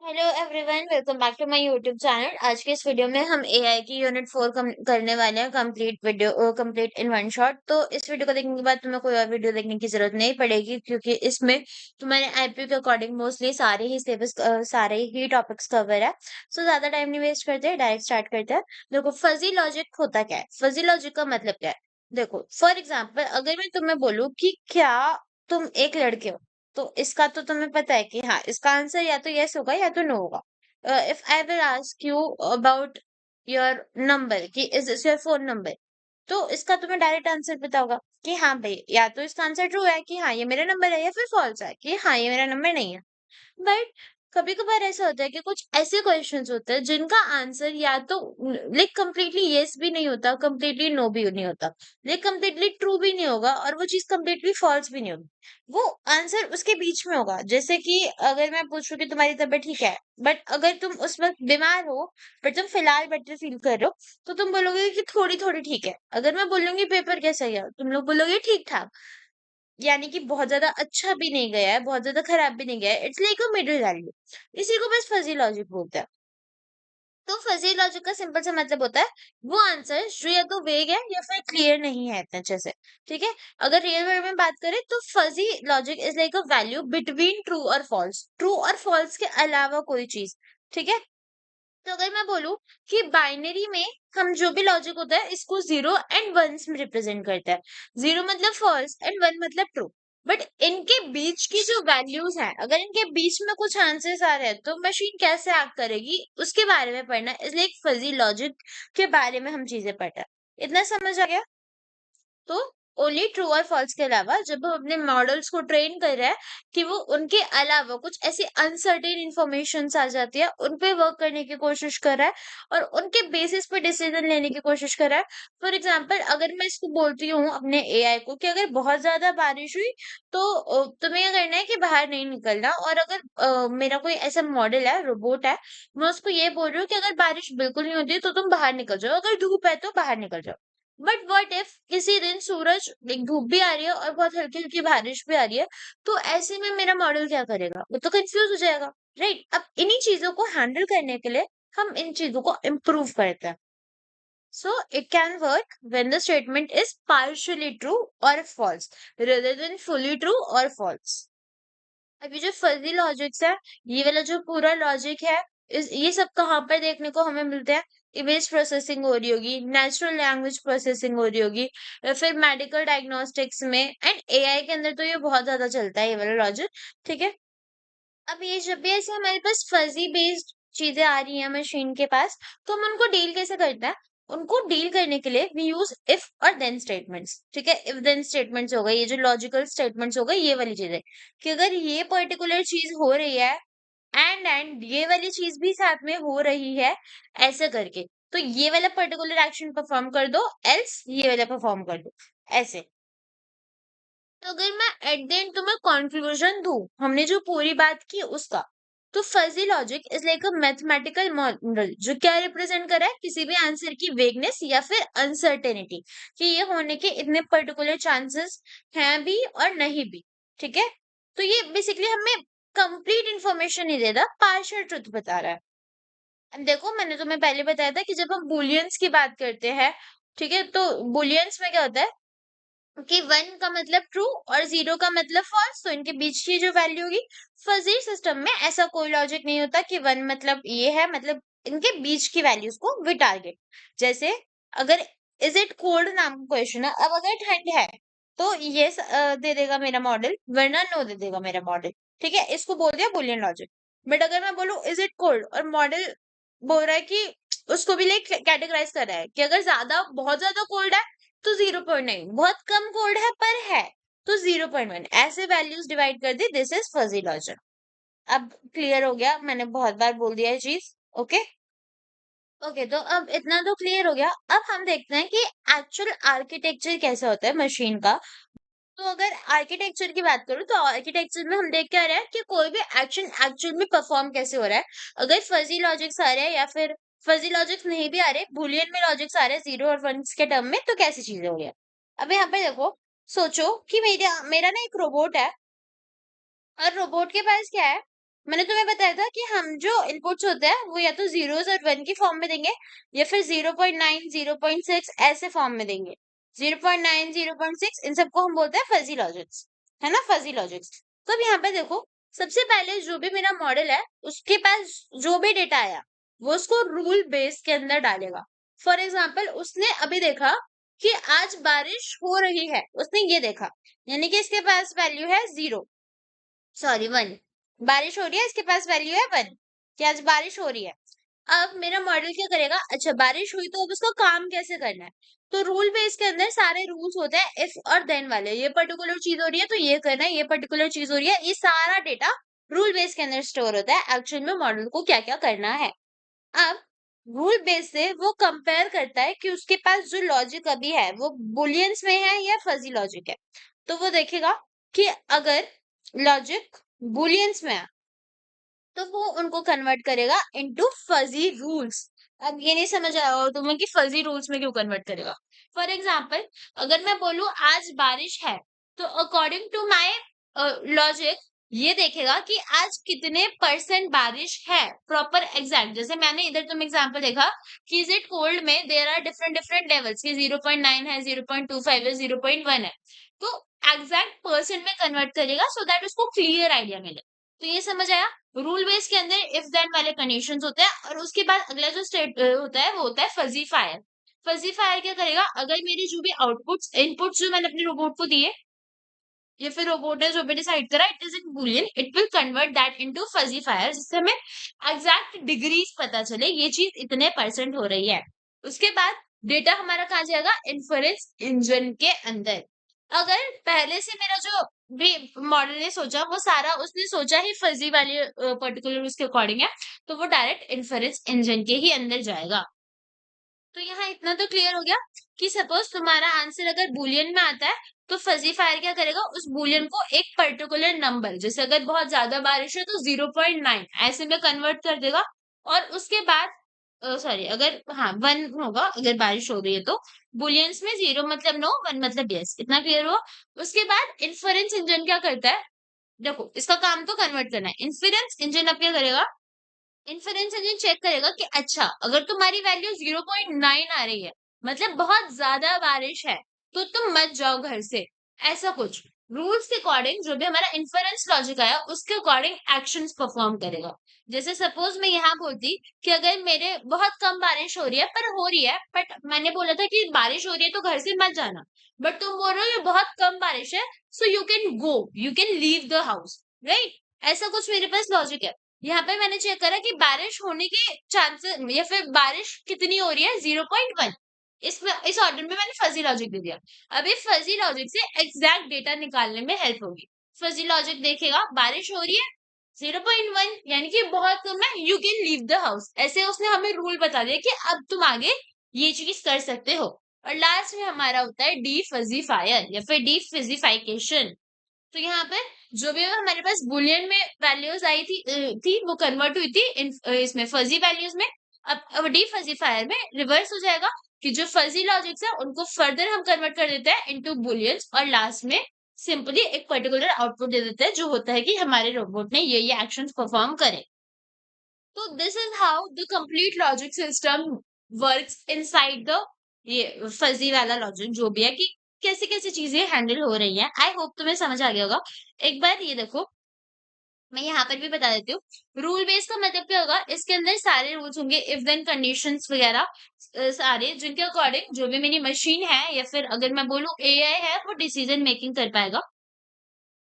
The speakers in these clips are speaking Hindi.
Hello everyone, welcome back to my YouTube channel. आज के इस वीडियो में हम एआई की यूनिट 4 करने वाले हैं complete video complete in one shot. तो इस वीडियो को देखने के बाद तुम्हें कोई और वीडियो देखने की जरूरत नहीं पड़ेगी, क्योंकि इसमें तुम्हारे आईपीयू के अकॉर्डिंग मोस्टली सारे ही सिलेबस सारे ही टॉपिक्स कवर है। सो ज्यादा टाइम नहीं वेस्ट करते, डायरेक्ट स्टार्ट करते हैं। देखो, फजी लॉजिक होता क्या है? फजी लॉजिक का मतलब क्या है? देखो, फॉर एग्जाम्पल अगर मैं तुम्हें बोलूँ कि क्या तुम एक लड़के हो, तो इसका तो तुम्हें पता है कि हाँ, इसका आंसर या तो यस होगा या तो नो होगा। If I will ask you about your number कि is this your phone number, तो इसका तुम्हें डायरेक्ट आंसर पता होगा कि हाँ भाई, या तो इसका आंसर ट्रू है कि हाँ ये मेरा नंबर है, या फिर फॉल्स है कि हाँ ये मेरा नंबर नहीं है। बट कभी कभार ऐसा होता है कि कुछ ऐसे क्वेश्चंस होते हैं जिनका आंसर या तो लाइक कंप्लीटली यस भी नहीं होता, कंप्लीटली नो भी नहीं होता, लाइक कंप्लीटली ट्रू भी नहीं होगा और वो चीज कंप्लीटली फॉल्स भी नहीं होगी। वो आंसर उसके बीच में होगा। जैसे कि अगर मैं पूछूं कि तुम्हारी तबीयत ठीक है, बट अगर तुम उस वक्त बीमार हो, बट तुम फिलहाल बेटर फील कर रहे हो, तो तुम बोलोगे कि थोड़ी थोड़ी ठीक है। अगर मैं बोलूंगी पेपर कैसा गया, तुम लोग बोलोगे ठीक ठाक। यानी कि बहुत ज्यादा अच्छा भी नहीं गया है, बहुत ज्यादा खराब भी नहीं गया है, it's like a middle value. इसी को बस फजी लॉजिक बोलते हैं। तो फजी लॉजिक का सिंपल सा मतलब होता है वो आंसर जो या तो वेग है या फिर क्लियर नहीं है इतने अच्छे से। ठीक है। अगर रियल वर्ड में बात करें तो fuzzy logic is like a value between true और फॉल्स, ट्रू और फॉल्स के अलावा कोई चीज। ठीक है। तो अगर मैं बोलूं कि बाइनरी में हम जो भी लॉजिक होता है इसको जीरो एंड वंस में रिप्रेजेंट करता है। जीरो मतलब फॉल्स एंड वन मतलब ट्रू। बट इनके बीच की जो वैल्यूज हैं, अगर इनके बीच में कुछ आंसर्स आ रहे हैं तो मशीन कैसे एक्ट करेगी उसके बारे में पढ़ना, इसलिए एक फजी लॉजिक के बारे में हम चीजें पढ़ते हैं। इतना समझ आ गया? तो ओनली ट्रू और फॉल्स के अलावा जब हम अपने मॉडल्स को ट्रेन कर रहे हैं कि वो उनके अलावा कुछ ऐसी अनसर्टेन इंफॉर्मेशन आ जाती है, उन पे वर्क करने की कोशिश कर रहा है और उनके बेसिस पे डिसीजन लेने की कोशिश कर रहा है। फॉर एग्जाम्पल अगर मैं इसको बोलती हूँ अपने एआई को कि अगर बहुत ज्यादा बारिश हुई तो तुम्हें क्या करना है कि बाहर नहीं निकलना, और अगर मेरा कोई ऐसा मॉडल है, रोबोट है, मैं उसको ये बोल रही हूँ कि अगर बारिश बिल्कुल नहीं होती तो तुम बाहर निकल जाओ, अगर धूप है तो बाहर निकल जाओ। बट व्हाट इफ किसी दिन सूरज एक धूप भी आ रही है और बहुत हल्की हल्की बारिश भी आ रही है, तो ऐसे में मेरा मॉडल क्या करेगा? वो तो कंफ्यूज हो जाएगा। राइट। अब इन्हीं चीजों को हैंडल करने के लिए हम इन चीजों को इम्प्रूव करते हैं। So it can work when the statement is partially true और false rather than fully true और false। अभी जो फजी लॉजिक्स है, ये वाला जो पूरा लॉजिक है, ये सब कहाँ पर देखने को हमें मिलते हैं? इमेज प्रोसेसिंग हो रही होगी, नेचुरल लैंग्वेज प्रोसेसिंग हो रही होगी, या फिर मेडिकल डायग्नोस्टिक्स में, एंड एआई के अंदर तो ये बहुत ज्यादा चलता है ये वाला लॉजिक। ठीक है। अब ये जब भी ऐसे हमारे पास फजी बेस्ड चीजें आ रही हैं मशीन के पास, तो हम उनको डील कैसे करते हैं? उनको डील करने के लिए वी यूज इफ और देन स्टेटमेंट्स। ठीक है। इफ देन स्टेटमेंट्स हो गए, ये जो लॉजिकल स्टेटमेंट्स हो गए, ये वाली चीजें कि अगर ये पर्टिकुलर चीज हो रही है एंड ये वाली चीज भी साथ में हो रही है, ऐसे करके, तो ये वाला पर्टिकुलर एक्शन परफॉर्म कर दो, एल्स ये वाला परफॉर्म कर दो, ऐसे। तो अगर मैं एट द एंड तुम्हें कंक्लूजन दूं हमने जो पूरी बात की उसका, तो fuzzy logic is like a mathematical model जो क्या रिप्रेजेंट कर रहा है? किसी भी आंसर की वेगनेस या फिर अनसर्टेनिटी, कि ये होने के इतने पर्टिकुलर चांसेस हैं भी और नहीं भी। ठीक है। तो ये बेसिकली हमें कंप्लीट इंफॉर्मेशन नहीं दे रहा, पार्शियल ट्रुथ बता रहा है। अब देखो, मैंने तुम्हें पहले बताया था कि जब हम बुलियंस की बात करते हैं, ठीक है, तो बुलियंस में क्या होता है कि वन का मतलब ट्रू और जीरो का मतलब फॉल्स, तो इनके बीच की जो वैल्यू होगी। फजी सिस्टम में ऐसा कोई लॉजिक नहीं होता कि वन मतलब ये है, मतलब इनके बीच की वैल्यूज को वी टारगेट। जैसे अगर इज इट कोल्ड नाम का क्वेश्चन है, अब अगर ठंड है तो ये दे देगा मेरा मॉडल, वरना नो दे देगा मेरा मॉडल। ठीक है, इसको बोल दिया बुलियन लॉजिक। बट अगर मैं बोलूं इज इट कोल्ड और मॉडल बोल रहा है कि उसको भी लाइक कैटेगराइज कर रहा है कि अगर ज्यादा बहुत ज्यादा कोल्ड है तो 0.9, बहुत कम कोड है पर है तो 0.1, ऐसे वैल्यूज डिवाइड कर दी, दिस इज फजी लॉजिक। अब क्लियर हो गया? मैंने बहुत बार बोल दिया है चीज। ओके। ओके, तो अब इतना तो क्लियर हो गया। अब हम देखते हैं कि एक्चुअल आर्किटेक्चर कैसा होता है मशीन का। तो अगर आर्किटेक्चर की बात करूं तो आर्किटेक्चर में हम देख क्या रहे हैं कि कोई भी एक्शन एक्चुअल में परफॉर्म कैसे हो रहा है। अगर फजी लॉजिक्स आ रहे हैं या फिर फजी लॉजिक्स नहीं भी आ रहे, बुलियन में लॉजिक्स आ रहे हैं जीरो और वंस के टर्म में, तो कैसी चीजें हो रही है? अब यहाँ पे देखो, सोचो कि मेरा मेरा ना एक रोबोट है और रोबोट के पास क्या है? मैंने तुम्हें बताया था कि हम जो इनपुट्स होते हैं वो या तो जीरोस और वन की फॉर्म में देंगे या फिर 0.9 0.6 ऐसे फॉर्म में देंगे। 0.9 0.6 इन सबको हम बोलते हैं फजी लॉजिक्स, है ना, फजी लॉजिक्स। तो अब यहाँ पे देखो, सबसे पहले जो भी मेरा मॉडल है उसके पास जो भी डेटा आया वो उसको रूल बेस के अंदर डालेगा। फॉर एग्जाम्पल उसने अभी देखा कि आज बारिश हो रही है, उसने ये देखा, यानी कि इसके पास वैल्यू है 0, सॉरी 1। बारिश हो रही है, इसके पास वैल्यू है 1 कि आज बारिश हो रही है। अब मेरा मॉडल क्या करेगा, अच्छा बारिश हुई तो अब उसको काम कैसे करना है। तो रूल बेस के अंदर सारे रूल्स होते हैं इफ और देन वाले। ये पर्टिकुलर चीज हो रही है तो ये करना है, ये पर्टिकुलर चीज हो रही है, ये सारा डेटा रूल बेस के अंदर स्टोर होता है एक्चुअल में मॉडल को क्या क्या करना है। अब रूल बेस से वो कंपेयर करता है कि उसके पास जो लॉजिक अभी है वो बुलियंस में है या फजी लॉजिक है। तो वो देखेगा कि अगर लॉजिक बुलियंस में है तो वो उनको कन्वर्ट करेगा इनटू फजी रूल्स। अब ये नहीं समझ आया होगा तुम्हें कि फजी रूल्स में क्यों कन्वर्ट करेगा। फॉर एग्जाम्पल अगर मैं बोलूं आज बारिश है, तो अकॉर्डिंग टू माय लॉजिक ये देखेगा कि आज कितने परसेंट बारिश है, प्रॉपर एग्जैक्ट। जैसे मैंने इधर तुम एग्जाम्पल देखा कि इज इट कोल्ड में there are different different levels की 0.9 है, 0.25 है, 0.1 है। तो एग्जैक्ट परसेंट में कन्वर्ट करेगा सो दैट उसको क्लियर आइडिया मिले। तो ये समझ आया। रूल बेस के अंदर इफ देन वाले कंडीशंस होते हैं और उसके बाद अगला जो स्टेट होता है वो होता है फजी फायर। फजी फायर क्या करेगा, अगर मेरी जो भी आउटपुट्स इनपुट्स जो मैंने अपने रोबोट को दिए या फिर रोबोट ने जो भी डिसाइड करा it is in Boolean, it will convert that into fuzzy fire, जिससे हमें एग्जैक्ट डिग्रीज पता चले ये चीज इतने परसेंट हो रही है। उसके बाद डेटा हमारा कहाँ जाएगा, इन्फरेंस इंजन के अंदर। अगर पहले से मेरा जो भी मॉडल ने सोचा वो सारा उसने सोचा ही फजी वाले पर्टिकुलर उसके अकॉर्डिंग है, तो वो डायरेक्ट इन्फरेंस इंजन के ही अंदर जाएगा। तो यहाँ इतना तो क्लियर हो गया कि सपोज तुम्हारा आंसर अगर बुलियन में आता है तो फजी फायर क्या करेगा, उस बुलियन को एक पर्टिकुलर नंबर, जैसे अगर बहुत ज्यादा बारिश है तो 0.9 ऐसे में कन्वर्ट कर देगा। और उसके बाद सॉरी अगर हाँ 1 होगा अगर बारिश हो रही है तो बुलियंस में 0 मतलब नो, 1 मतलब यस। इतना क्लियर हुआ। उसके बाद इन्फरेंस इंजन क्या करता है, देखो इसका काम तो कन्वर्ट करना है। इन्फरेंस इंजन अब क्या करेगा, इन्फ्लुएंस इंजन चेक करेगा कि अच्छा अगर तुम्हारी वैल्यू 0.9 आ रही है मतलब बहुत ज्यादा बारिश है, तो तुम मत जाओ घर से, ऐसा कुछ रूल्स के अकॉर्डिंग जो भी हमारा इन्फरेंस लॉजिक आया उसके अकॉर्डिंग एक्शंस परफॉर्म करेगा। जैसे सपोज मैं यहाँ बोलती कि अगर मेरे बहुत कम बारिश हो रही है पर हो रही है, बट मैंने बोला था कि बारिश हो रही है तो घर से मत जाना, बट तुम बोल रहे हो ये बहुत कम बारिश है so you can go, you can leave the house, right. ऐसा कुछ मेरे पास लॉजिक है। यहाँ पे मैंने चेक करा कि बारिश होने के चांसेस या फिर बारिश कितनी हो रही है, 0.1। इस ऑर्डर में मैंने फजी लॉजिक दे दिया। अभी फजी लॉजिक से एग्जैक्ट डेटा निकालने में हेल्प होगी। फजी लॉजिक देखेगा बारिश हो रही है 0.1 यानी कि बहुत कम है, you can leave the house, ऐसे उसने हमें रूल बता दिया कि अब तुम आगे ये चीज कर सकते हो। और लास्ट में हमारा होता है डी फजी फायर या फिर डी फिजिफिकेशन। तो यहाँ पे जो भी हमारे पास बुलियन में वैल्यूज आई थी वो कन्वर्ट हुई थी इसमें फजी वैल्यूज में। अब डी फजी फायर में रिवर्स हो जाएगा कि जो फजी लॉजिक्स है उनको फर्दर हम कन्वर्ट कर देते हैं इनटू बुलियंस और लास्ट में सिंपली एक पर्टिकुलर आउटपुट दे देते हैं जो होता है कि हमारे रोबोट ने ये एक्शंस परफॉर्म करे। तो this is how the complete logic system works inside the ये फजी वाला लॉजिक जो भी है कि कैसे कैसे चीजें हैंडल हो रही हैं। आई होप तुम्हें समझ आ गया होगा। एक बार ये देखो, मैं यहाँ पर भी बता देती हूँ रूल बेस का मतलब क्या होगा, इसके अंदर सारे रूल्स होंगे इफ देन कंडीशंस वगैरह सारे, जिनके अकॉर्डिंग जो भी मेरी मशीन है या फिर अगर मैं बोलूँ एआई है वो डिसीजन मेकिंग कर पाएगा।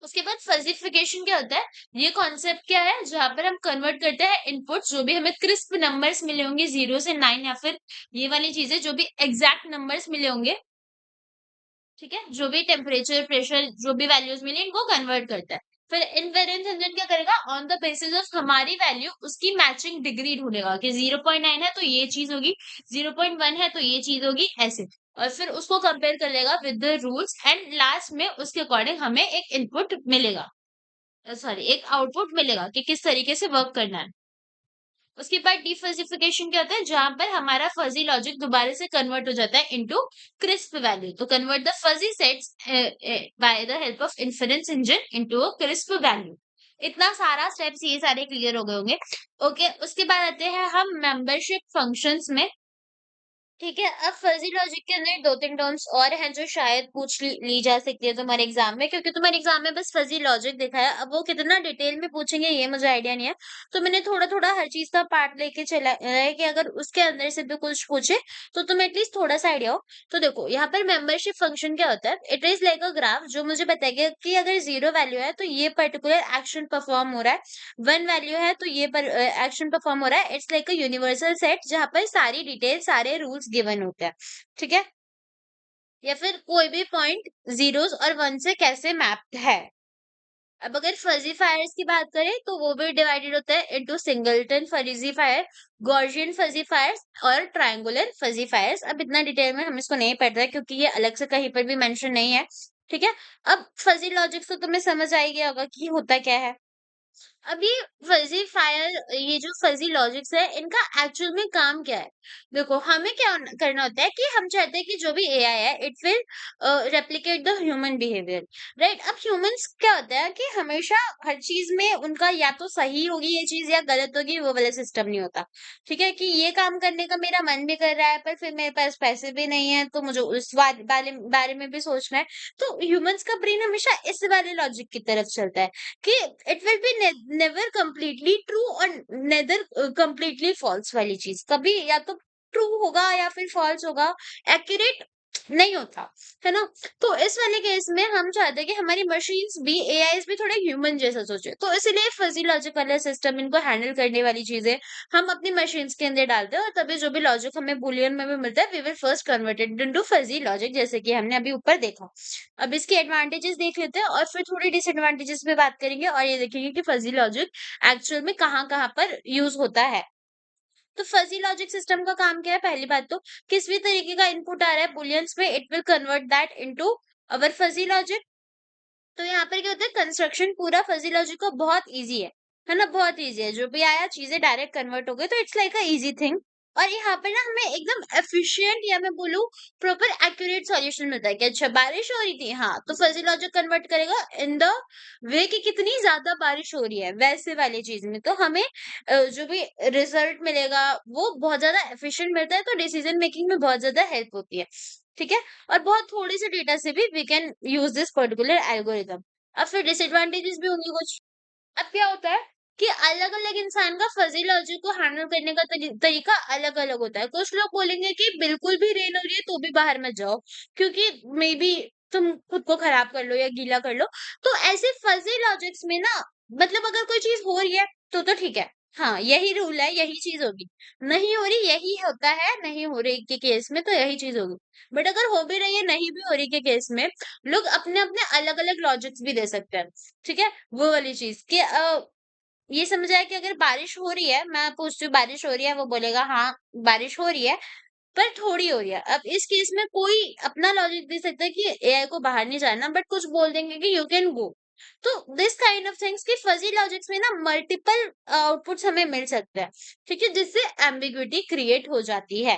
उसके बाद फजीफिकेशन क्या होता है, ये कॉन्सेप्ट क्या है जहां पर हम कन्वर्ट करते हैं इनपुट जो भी हमें क्रिस्प नंबर्स मिले होंगे 0 से 9 या फिर ये वाली चीजें जो भी एग्जैक्ट नंबर्स मिले होंगे, ठीक है, जो भी टेम्परेचर प्रेशर जो भी वैल्यूज मिली इनको कन्वर्ट करता है। फिर इनवेरिएंस इंजन क्या करेगा, ऑन द बेसिस ऑफ हमारी वैल्यू उसकी मैचिंग डिग्री ढूंढेगा कि 0.9 है तो ये चीज होगी, 0.1 है तो ये चीज होगी, ऐसे। और फिर उसको कंपेयर कर लेगा with the rules and last में उसके अकॉर्डिंग हमें एक इनपुट मिलेगा, सॉरी एक आउटपुट मिलेगा कि किस तरीके से वर्क करना है। उसके बाद डिफजिफिकेशन क्या होता है, जहां पर हमारा फजी लॉजिक दोबारा से कन्वर्ट हो जाता है इनटू क्रिस्प वैल्यू। तो convert the fuzzy sets bye the help of inference engine into a crisp value. इतना सारा स्टेप्स ये सारे क्लियर हो गए होंगे। ओके, उसके बाद आते हैं हम मेंबरशिप फंक्शंस में। ठीक है, अब फज़ी लॉजिक के अंदर 2-3 टर्म्स और हैं जो शायद पूछ ली जा सकती है तुम्हारे एग्ज़ाम में, क्योंकि तुम्हारे एग्ज़ाम में बस फज़ी लॉजिक दिखा है। अब वो कितना डिटेल में पूछेंगे ये मुझे आइडिया नहीं है। तो मैंने थोड़ा-थोड़ा हर चीज़ का पार्ट लेके चला है कि अगर उसके अंदर से भी कुछ पूछे तो तुम्हें एटलीस्ट थोड़ा-सा आइडिया हो। तो देखो यहाँ पर मेंबरशिप फंक्शन क्या होता है? It is like a graph जो मुझे बताएगा कि अगर 0 वैल्यू है तो ये पर्टिकुलर एक्शन परफ़ॉर्म हो रहा है। 1 वैल्यू है तो ये पर एक्शन परफॉर्म हो रहा है। It's like a universal set जहाँ पर सारी डिटेल सारे रूल्स गिवन होते हैं। ठीक है, या फिर कोई भी पॉइंट जीरोस और वन से कैसे मैप्ड है। अब अगर फजीफायर्स की बात करें तो वो भी डिवाइडेड होता है इनटू सिंगलटन फजीफायर, गॉर्जियन फजीफायर्स और ट्रायंगुलर फजीफायर्स। अब इतना डिटेल में हम इसको नहीं पढ़ रहे क्योंकि ये अलग से कहीं पर भी मेंशन नहीं है। ठीक है, अब फजी लॉजिक से तुम्हें समझ आ ही गया होगा कि होता क्या है। अब ये फजी फायर, ये जो फजी लॉजिक्स है इनका एक्चुअल में काम क्या है? देखो हमें क्या करना होता है कि हम चाहते हैं कि जो भी एआई है it will replicate the human behaviour, right? अब ह्यूमंस क्या होता है कि हमेशा हर चीज में उनका या तो सही होगी ये चीज या गलत होगी, वो वाला सिस्टम नहीं होता। ठीक है, कि ये काम करने का मेरा मन भी कर रहा है पर फिर मेरे पास पैसे भी नहीं है तो मुझे उस बारे में भी सोचना है। तो ह्यूमंस का ब्रेन हमेशा इस वाले लॉजिक की तरफ चलता है कि it will be never completely true और नेदर कंप्लीटली फॉल्स वाली चीज, कभी या तो ट्रू होगा या फिर फॉल्स होगा, एक्यूरेट नहीं होता, है ना? तो इस वाले केस में हम चाहते हैं कि हमारी मशीन्स भी, एआईज भी थोड़े ह्यूमन जैसा सोचे, तो इसीलिए फजी लॉजिक वाला सिस्टम, इनको हैंडल करने वाली चीजें हम अपनी मशीन्स के अंदर डालते हैं और तभी जो भी लॉजिक हमें बुलियन में भी मिलता है we will first converted into fuzzy logic, जैसे कि हमने अभी ऊपर देखा। अब इसके एडवांटेजेस देख लेते हैं और फिर थोड़ी डिसएडवांटेजेस पे बात करेंगे और ये देखेंगे कि फजी लॉजिक एक्चुअल में कहाँ-कहाँ पर यूज होता है। तो फजी लॉजिक सिस्टम का काम क्या है? पहली बात तो किस भी तरीके का इनपुट आ रहा है बुलियंस में, it will convert that into our fuzzy logic. तो यहाँ पर क्या होता है, कंस्ट्रक्शन पूरा फजी लॉजिक का बहुत इजी है ना? बहुत इजी है, जो भी आया चीजें डायरेक्ट कन्वर्ट हो गई, तो it's like a easy thing. और यहाँ पे ना हमें एकदम एफिशिएंट या मैं बोलूँ प्रॉपर एक्यूरेट सॉल्यूशन मिलता है कि अच्छा बारिश हो रही थी, हाँ तो फजी लॉजिक कन्वर्ट करेगा इन द वे कि कितनी ज्यादा बारिश हो रही है वैसे वाली चीज में, तो हमें जो भी रिजल्ट मिलेगा वो बहुत ज्यादा एफिशिएंट मिलता है, तो डिसीजन मेकिंग में बहुत ज्यादा हेल्प होती है। ठीक है, और बहुत थोड़े से डेटा से भी we can use this particular algorithm. अब फिर डिसएडवांटेजेस भी होंगे कुछ। अब क्या होता है कि अलग-अलग इंसान का फज़ी लॉजिक को हैंडल करने का तरीका अलग-अलग होता है। कुछ लोग बोलेंगे कि बिल्कुल भी रेन हो रही है तो भी बाहर मत जाओ, क्योंकि मे बी तुम खुद को खराब कर लो या गीला कर लो। तो ऐसे फज़ी लॉजिक्स में ना, मतलब अगर कोई चीज़ हो रही है तो ठीक है। हाँ, यही रूल है, यही चीज़ होगी। नहीं हो रही यही होता है, नहीं हो रही के केस में तो यही चीज़ होगी। बट अगर हो भी रही है, नहीं भी हो रही के केस में, लोग अपने-अपने अलग-अलग लॉजिक्स भी दे सकते हैं। ठीक है? वो वाली चीज़ कि ये समझ आया कि अगर बारिश हो रही है, मैं पूछती हूँ बारिश हो रही है, वो बोलेगा हाँ, बारिश हो रही है, पर थोड़ी हो रही है। अब इस केस में कोई अपना लॉजिक दे सकता है कि एआई को बाहर नहीं जाना, बट कुछ बोल देंगे कि यू कैन गो। तो दिस काइंड ऑफ थिंग्स कि फजी लॉजिक्स में ना मल्टीपल आउटपुट्स हमें मिल सकते हैं, ठीक है? जिससे एम्बिग्युइटी क्रिएट हो जाती है।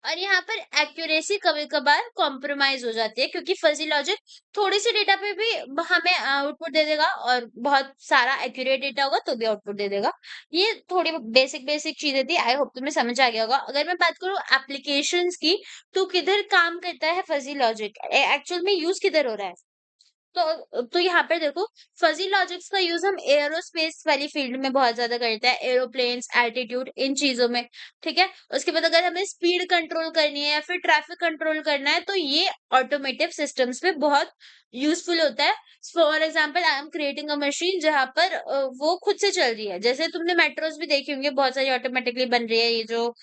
और यहाँ पर एक्यूरेसी कभी-कभार कॉम्प्रोमाइज़ हो जाती है, क्योंकि फज़ी लॉजिक थोड़ी-सी डेटा पे भी हमें आउटपुट दे देगा और बहुत सारा एक्यूरेट डेटा होगा तो भी आउटपुट दे देगा। ये थोड़ी बेसिक बेसिक चीज़ें थी, आई होप तुम्हें समझ आ गया होगा। अगर मैं बात करूँ एप्लीकेशंस की, तो किधर काम करता है फज़ी लॉजिक? एक्चुअल में यूज़ किधर हो रहा है? तो यहाँ पर देखो, फजी लॉजिक्स का यूज हम एरोस्पेस वाली फील्ड में बहुत ज्यादा करते हैं, एरोप्लेन्स, एल्टीट्यूड, इन चीजों में। ठीक है, उसके बाद अगर हमें स्पीड कंट्रोल करनी है या फिर ट्रैफिक कंट्रोल करना है तो ये ऑटोमेटिव सिस्टम्स में बहुत यूजफुल होता है। For example I am creating a machine जहां पर वो खुद से चल रही है, जैसे तुमने मेट्रोज भी देखी होंगी, बहुत सारी ऑटोमेटिकली बन रही है, ये जो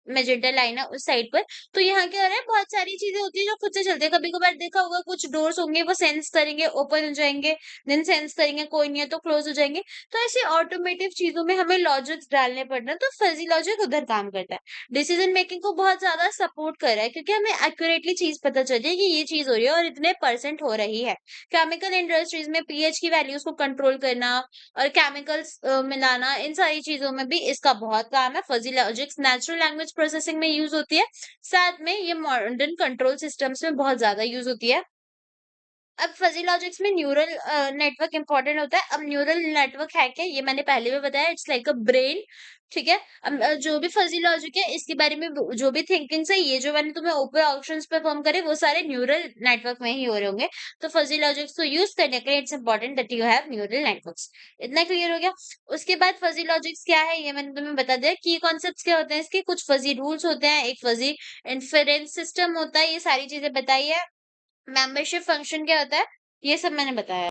मेजेंटा लाइन है उस साइड पर। तो यहाँ क्या हो रहा है, बहुत सारी चीजें होती है जो खुद से चलती है। कभी कभार देखा होगा कुछ डोर्स होंगे वो सेंस करेंगे, ओपन हो जाएंगे, देन सेंस करेंगे कोई नहीं है तो क्लोज हो जाएंगे। तो ऐसे ऑटोमेटिव चीजों में हमें लॉजिक्स डालने पड़ते हैं, तो फजी लॉजिक उधर काम करता है। डिसीजन मेकिंग को बहुत ज्यादा सपोर्ट कर रहा है, क्योंकि हमें एक्यूरेटली चीज पता चल रही है कि ये चीज हो रही है और इतने परसेंट हो रही है। केमिकल इंडस्ट्रीज में पीएच की वैल्यूज को कंट्रोल करना और केमिकल्स मिलाना, इन सारी चीजों में भी इसका बहुत काम है। Fuzzy logics natural language processing में यूज होती है, साथ में ये मॉडर्न कंट्रोल सिस्टम्स में बहुत ज्यादा यूज होती है। अब फजी लॉजिक्स में न्यूरल नेटवर्क इंपॉर्टेंट होता है। अब न्यूरल नेटवर्क है क्या, ये मैंने पहले भी बताया, इट्स लाइक अ ब्रेन। ठीक है। अब जो भी फजी लॉजिक है इसके बारे में जो भी थिंकिंग्स है, ये जो मैंने तुम्हें ऊपर ऑप्शंस परफॉर्म करे वो सारे न्यूरल नेटवर्क में ही हो रहे होंगे। तो फजी लॉजिक्स को यूज करने के लिए it's important that you have neural networks. इतना क्लियर हो गया। उसके बाद फजी लॉजिक्स क्या है ये मैंने तुम्हें बता दिया। की कॉन्सेप्ट्स क्या होते हैं इसके, कुछ फजी रूल्स होते हैं, एक फजी इन्फेरेंस सिस्टम होता है, ये सारी चीजें बताई है। मेंबरशिप फंक्शन क्या होता है, ये सब मैंने बताया।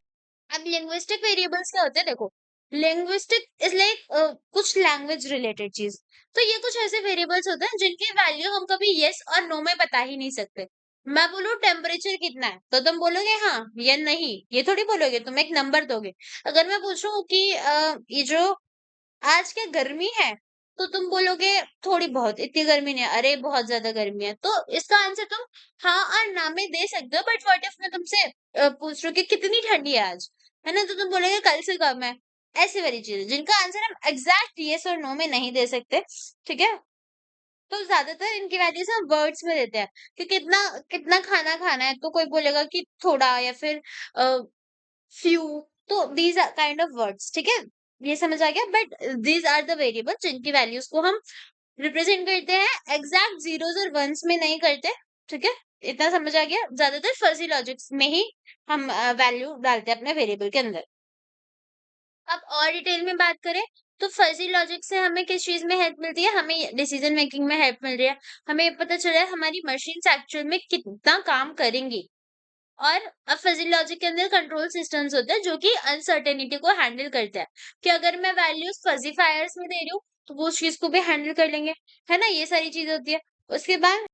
अब लिंग्विस्टिक वेरिएबल्स क्या होते हैं, देखो लिंग्विस्टिक इज लाइक कुछ लैंग्वेज रिलेटेड चीज। तो ये कुछ ऐसे वेरिएबल्स होते हैं जिनकी वैल्यू हम कभी यस और नो में बता ही नहीं सकते। मैं बोलूँ टेम्परेचर कितना है तो तुम बोलोगे हाँ या नहीं, ये थोड़ी बोलोगे, तुम एक नंबर दोगे। अगर मैं पूछूं कि ये जो आज क्या गर्मी है, तो तुम बोलोगे थोड़ी बहुत, इतनी गर्मी नहीं है, अरे बहुत ज्यादा गर्मी है। तो इसका आंसर तुम हाँ और ना में दे सकते हो। बट व्हाट इफ मैं तुमसे पूछ रही हूँ कि कितनी ठंडी है आज, है ना, तो तुम बोलोगे कल से कम है। ऐसी वाली चीजें जिनका आंसर हम एग्जैक्ट यस और नो में नहीं दे सकते। ठीक है। तो ज्यादातर इनकी वैल्यूज हम वर्ड्स में देते हैं कि कितना कितना खाना खाना है, तो कोई बोलेगा कि थोड़ा या फिर फ्यू। तो these are kind of words. ठीक है, ये समझ आ गया। But these are the variable जिनकी वैल्यूज को हम रिप्रेजेंट करते हैं, एग्जैक्ट जीरोस और वंस में नहीं करते। ठीक है, इतना समझ आ गया। ज्यादातर फजी लॉजिक्स में ही हम वैल्यू डालते हैं अपने वेरिएबल के अंदर। अब और डिटेल में बात करें तो फजी लॉजिक से हमें किस चीज में हेल्प मिलती है, हमें डिसीजन मेकिंग में हेल्प मिल रही है। हमें पता चल रहा है हमारी मशीन एक्चुअल में कितना काम करेंगी। और अब फजी लॉजिक के अंदर कंट्रोल सिस्टम्स होते हैं जो कि अनसर्टेनिटी को हैंडल करते हैं, कि अगर मैं वैल्यूज फजीफायर्स में दे रही हूँ तो वो उस चीज को भी हैंडल कर लेंगे, है ना, ये सारी चीज होती है। उसके बाद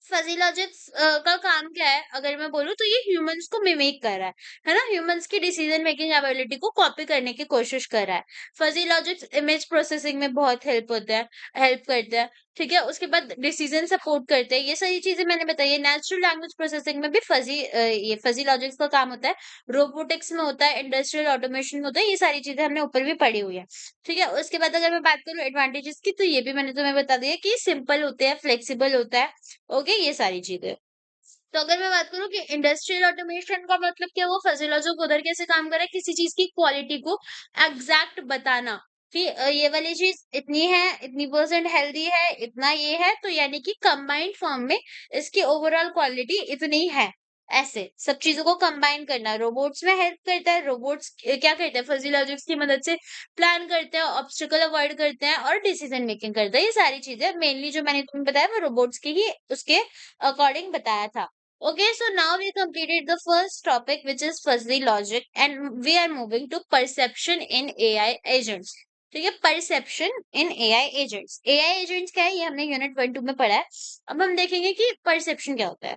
फजी लॉजिक्स का काम क्या है, अगर मैं बोलूँ तो ये ह्यूमंस को मिमिक कर रहा है ना, ह्यूमंस की डिसीजन मेकिंग एबिलिटी को कॉपी करने की कोशिश कर रहा है। फजी लॉजिक्स इमेज प्रोसेसिंग में बहुत हेल्प होता है, हेल्प करता है। ठीक है, उसके बाद डिसीजन सपोर्ट करते हैं, ये सारी चीजें मैंने बताई है। नेचुरल लैंग्वेज प्रोसेसिंग में भी ये फजी लॉजिक्स का काम होता है। रोबोटिक्स में होता है, इंडस्ट्रियल ऑटोमेशन में होता है, ये सारी चीजें हमने ऊपर भी पढ़ी हुई है। ठीक है, उसके बाद अगर मैं बात करूँ एडवांटेजेस की, तो ये भी मैंने तुम्हें बता दिया कि सिंपल होते हैं, फ्लेक्सिबल होता है। ओके, ये सारी चीजें। तो अगर मैं बात करूं कि इंडस्ट्रियल ऑटोमेशन का मतलब क्या, वो फजिलॉजिक को उधर कैसे काम कर रहा है, किसी चीज की क्वालिटी को एग्जैक्ट बताना कि ये वाली चीज इतनी है, इतनी परसेंट हेल्दी है, इतना ये है, तो यानी कि कंबाइंड फॉर्म में इसकी ओवरऑल क्वालिटी इतनी है। ऐसे सब चीजों को कंबाइन करना रोबोट्स में हेल्प करता है। रोबोट्स क्या करते हैं, फजी लॉजिक्स की मदद से प्लान करते हैं, ऑब्स्टिकल अवॉइड करते हैं और डिसीजन मेकिंग करते हैं। ये सारी चीजें मेनली जो मैंने तुम्हें बताया वो रोबोट्स की ही उसके अकॉर्डिंग बताया था। Okay, so now we completed the first topic, which is fuzzy logic, and we are moving to perception in AI agents. ठीक है, परसेप्शन इन एआई एजेंट्स। एआई एजेंट्स क्या है, ये हमने यूनिट 1 2 में पढ़ा है। अब हम देखेंगे कि परसेप्शन क्या होता है।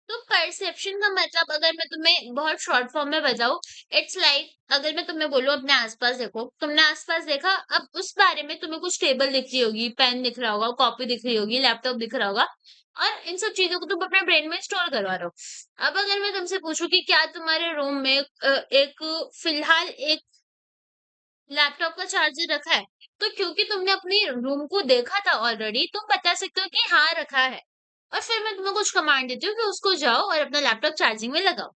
तो परसेप्शन का मतलब अगर मैं तुम्हें बहुत शॉर्ट फॉर्म में बताऊं, इट्स लाइक अगर मैं तुम्हें बोलूं अपने आसपास देखो, तुमने आसपास देखा, अब उस बारे में तुम्हें कुछ टेबल दिख रही होगी, पेन दिख रहा होगा, कॉपी दिख रही होगी, लैपटॉप दिख रहा होगा, और इन सब चीजों को तुम अपने ब्रेन में स्टोर करवा रहे हो। अब अगर मैं तुमसे पूछूं कि क्या तुम्हारे रूम में एक फिलहाल एक लैपटॉप का चार्जर रखा है, तो क्योंकि तुमने अपने रूम को देखा था ऑलरेडी, तुम बता सकते हो कि हाँ रखा है। और फिर मैं तुम्हें कुछ कमांड देती हूँ कि उसको जाओ और अपना लैपटॉप चार्जिंग में लगाओ।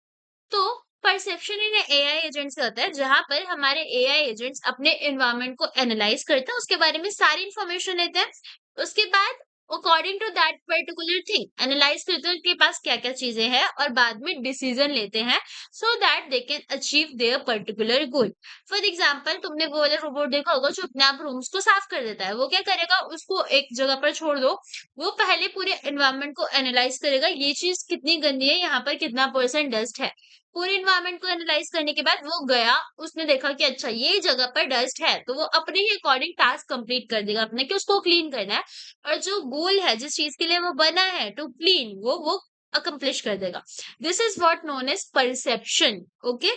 तो परसेप्शन इन एआई एजेंट से होता है जहां पर हमारे एआई एजेंट्स अपने एनवायरनमेंट को एनालाइज करते हैं, उसके बारे में सारी इंफॉर्मेशन लेते हैं। उसके बाद according to that particular thing analyse करते हैं उनके पास क्या क्या चीजें हैं, और बाद में डिसीजन लेते हैं सो that they can achieve their particular goal. For example, तुमने वो वाला रोबोट देखा होगा जो अपने आप रूम्स को साफ कर देता है। वो क्या करेगा, उसको एक जगह पर छोड़ दो, वो पहले पूरे एनवायरनमेंट को एनालाइज करेगा, ये चीज कितनी गंदी है, यहाँ पर कितना परसेंट डस्ट है। पूरे इन्वायरमेंट को एनालाइज करने के बाद वो गया, उसने देखा कि अच्छा ये जगह पर डस्ट है, तो वो अपने ही अकॉर्डिंग टास्क कंप्लीट कर देगा अपने, कि उसको क्लीन करना है। और जो गोल है, जिस चीज के लिए वो बना है टू क्लीन, वो अकम्प्लिश कर देगा। This is what known as perception. Okay,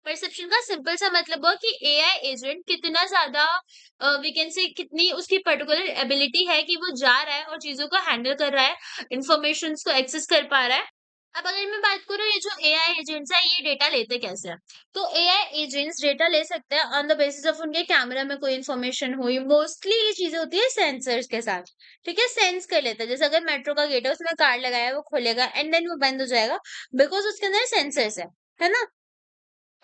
perception का सिंपल सा मतलब हो कि एआई एजेंट कितना ज्यादा वी कैन से कितनी उसकी पर्टिकुलर एबिलिटी है कि वो जा रहा है और चीजों को हैंडल कर रहा है, इंफॉर्मेशन को एक्सेस कर पा रहा है, अब अगर मैं बात करूँ ये जो एआई एजेंट्स है ये डेटा लेते कैसे हैं? तो एआई एजेंट्स डेटा ले सकते हैं ऑन द बेसिस ऑफ उनके कैमरा में कोई इन्फॉर्मेशन हुई। मोस्टली ये चीजें होती है सेंसर्स के साथ। ठीक है, सेंस कर लेता है। जैसे अगर मेट्रो का गेट है उसमें कार्ड लगाया है वो खोलेगा एंड देन वो बंद हो जाएगा बिकॉज उसके अंदर सेंसर्स है ना।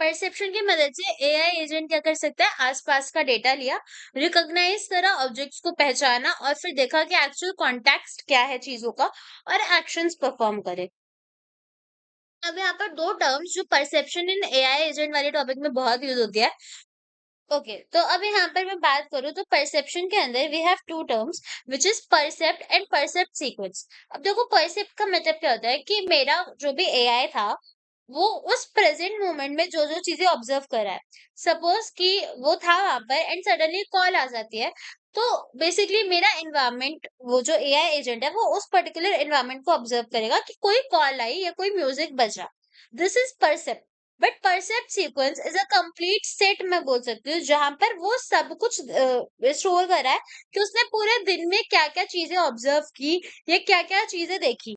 परसेप्शन की मदद से एआई एजेंट क्या कर सकता है, आसपास का डेटा लिया, रिकॉग्नाइज करा ऑब्जेक्ट्स को पहचाना और फिर देखा कि एक्चुअल कॉन्टेक्स्ट क्या है चीजों का और एक्शंस परफॉर्म करे। अब यहाँ पर दो टर्म्स जो परसेप्शन इन एआई एजेंट वाले टॉपिक में बहुत यूज होती है। ओके, तो अब यहाँ पर मैं बात करूँ तो परसेप्शन के अंदर we have two terms which is percept and percept sequence. अब देखो परसेप्ट का मतलब क्या होता है कि मेरा जो भी एआई था वो उस प्रेजेंट मोमेंट में जो जो चीजें ऑब्जर्व कर रहा है। सपोज कि वो था वहां पर एंड सडनली कॉल आ जाती है, तो बेसिकली मेरा एनवायरमेंट, वो जो एआई एजेंट है वो उस पर्टिकुलर एनवायरमेंट को ऑब्जर्व करेगा कि कोई कॉल आई या कोई म्यूजिक बज रहा। This is percept. But percept sequence is a complete set, मैं बोल सकती हूँ, जहां पर वो सब कुछ स्टोर कर रहा है कि उसने पूरे दिन में क्या क्या चीजें ऑब्जर्व की या क्या क्या चीजें देखी।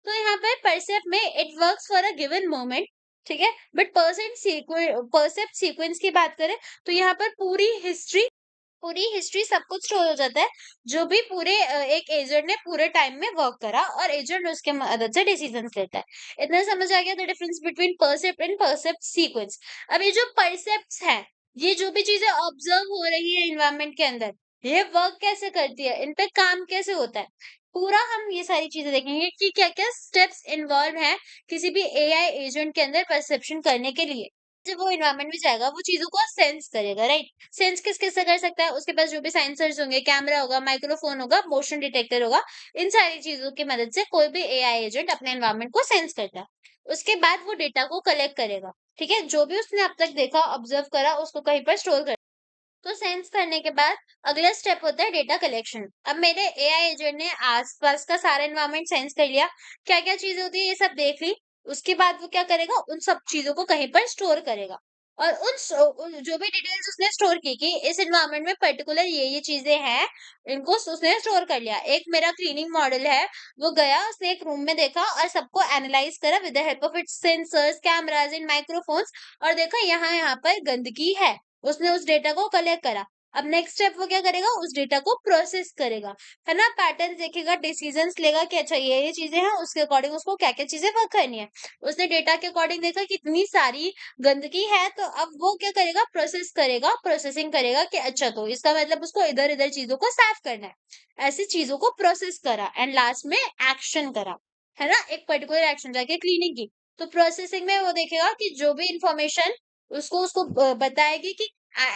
तो यहाँ पे परसेप्ट में it works for a given moment. ठीक है, बट परसेप्ट सीक्वेंस की बात करें तो यहाँ पर पूरी हिस्ट्री सब कुछ स्टोर हो जाता है, जो भी पूरे एक एजेंट ने पूरे टाइम में वर्क करा और एजेंट उसके मदद से डिसीजंस लेता है। इतना समझ आ गया the difference between percept and percept sequence. अब ये जो परसेप्ट्स हैं, ये जो भी चीजें ऑब्जर्व हो रही है इन्वायरमेंट के अंदर, ये वर्क कैसे करती है, इन पे काम कैसे होता है, पूरा हम ये सारी चीजें देखेंगे कि क्या क्या स्टेप्स इन्वॉल्व हैं किसी भी एआई एजेंट के अंदर परसेप्शन करने के लिए। जब वो एनवायरनमेंट में जाएगा वो चीजों को सेंस करेगा, राइट। सेंस किस किस से कर सकता है, उसके पास जो भी सेंसर्स होंगे, कैमरा होगा, माइक्रोफोन होगा, मोशन डिटेक्टर होगा। इन सारी चीजों की मदद से कोई भी एआई एजेंट अपने एनवायरनमेंट को सेंस करता है। उसके बाद वो डेटा को कलेक्ट करेगा। ठीक है, जो भी उसने अब तक देखा, ऑब्जर्व करा, उसको कहीं पर स्टोर कर। तो सेंस करने के बाद अगला स्टेप होता है डेटा कलेक्शन। अब मेरे एआई एजेंट ने आसपास का सारा एनवायरनमेंट सेंस कर लिया, क्या क्या चीजें होती है ये सब देख ली। उसके बाद वो क्या करेगा, उन सब चीजों को कहीं पर स्टोर करेगा। और जो भी डिटेल्स उसने स्टोर की कि इस एनवायरनमेंट में पर्टिकुलर ये चीजें हैं, इनको उसने स्टोर कर लिया। एक मेरा क्लीनिंग मॉडल है, वो गया, उसने एक रूम में देखा और सबको एनालाइज करा with the help of its sensors, cameras and microphones, और देखा यहाँ यहाँ पर गंदगी है। उसने उस डेटा को कलेक्ट करा। अब नेक्स्ट स्टेप वो क्या करेगा, उस डेटा को प्रोसेस करेगा, है ना, पैटर्न देखेगा, डिसीजंस लेगा कि अच्छा ये चीजें हैं, उसके अकॉर्डिंग उसको क्या क्या चीजें वर्क करनी है। उसने डेटा के अकॉर्डिंग देखा कि इतनी सारी गंदगी है, तो अब वो क्या करेगा, प्रोसेस करेगा, प्रोसेसिंग करेगा कि अच्छा तो इसका मतलब उसको इधर इधर चीजों को साफ करना है। ऐसी चीजों को प्रोसेस करा एंड लास्ट में एक्शन करा, है ना, एक पर्टिकुलर एक्शन जाके क्लीनिंग की। तो प्रोसेसिंग में वो देखेगा कि जो भी इंफॉर्मेशन उसको उसको बताएगी कि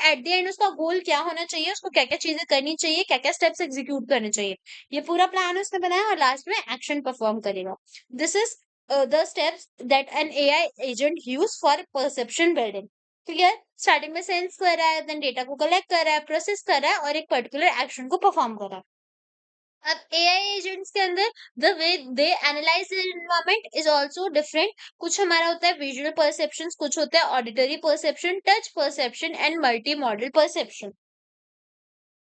एट द एंड उसका गोल क्या होना चाहिए, उसको क्या क्या चीजें करनी चाहिए, क्या क्या स्टेप्स एग्जीक्यूट करने चाहिए। ये पूरा प्लान उसने बनाया और लास्ट में एक्शन परफॉर्म करेगा। This is the steps that an AI agent use for perception building. Clear, starting में सेंस कर रहा है, देन डेटा को कलेक्ट कर रहा है, प्रोसेस कर रहा है और एक पर्टिकुलर एक्शन को परफॉर्म कर रहा है। अब एआई एजेंट्स के अंदर the way they analyse the environment is also different. कुछ हमारा होता है विजुअल परसेप्शंस, कुछ होता है auditory perception, touch perception and multi modal perception.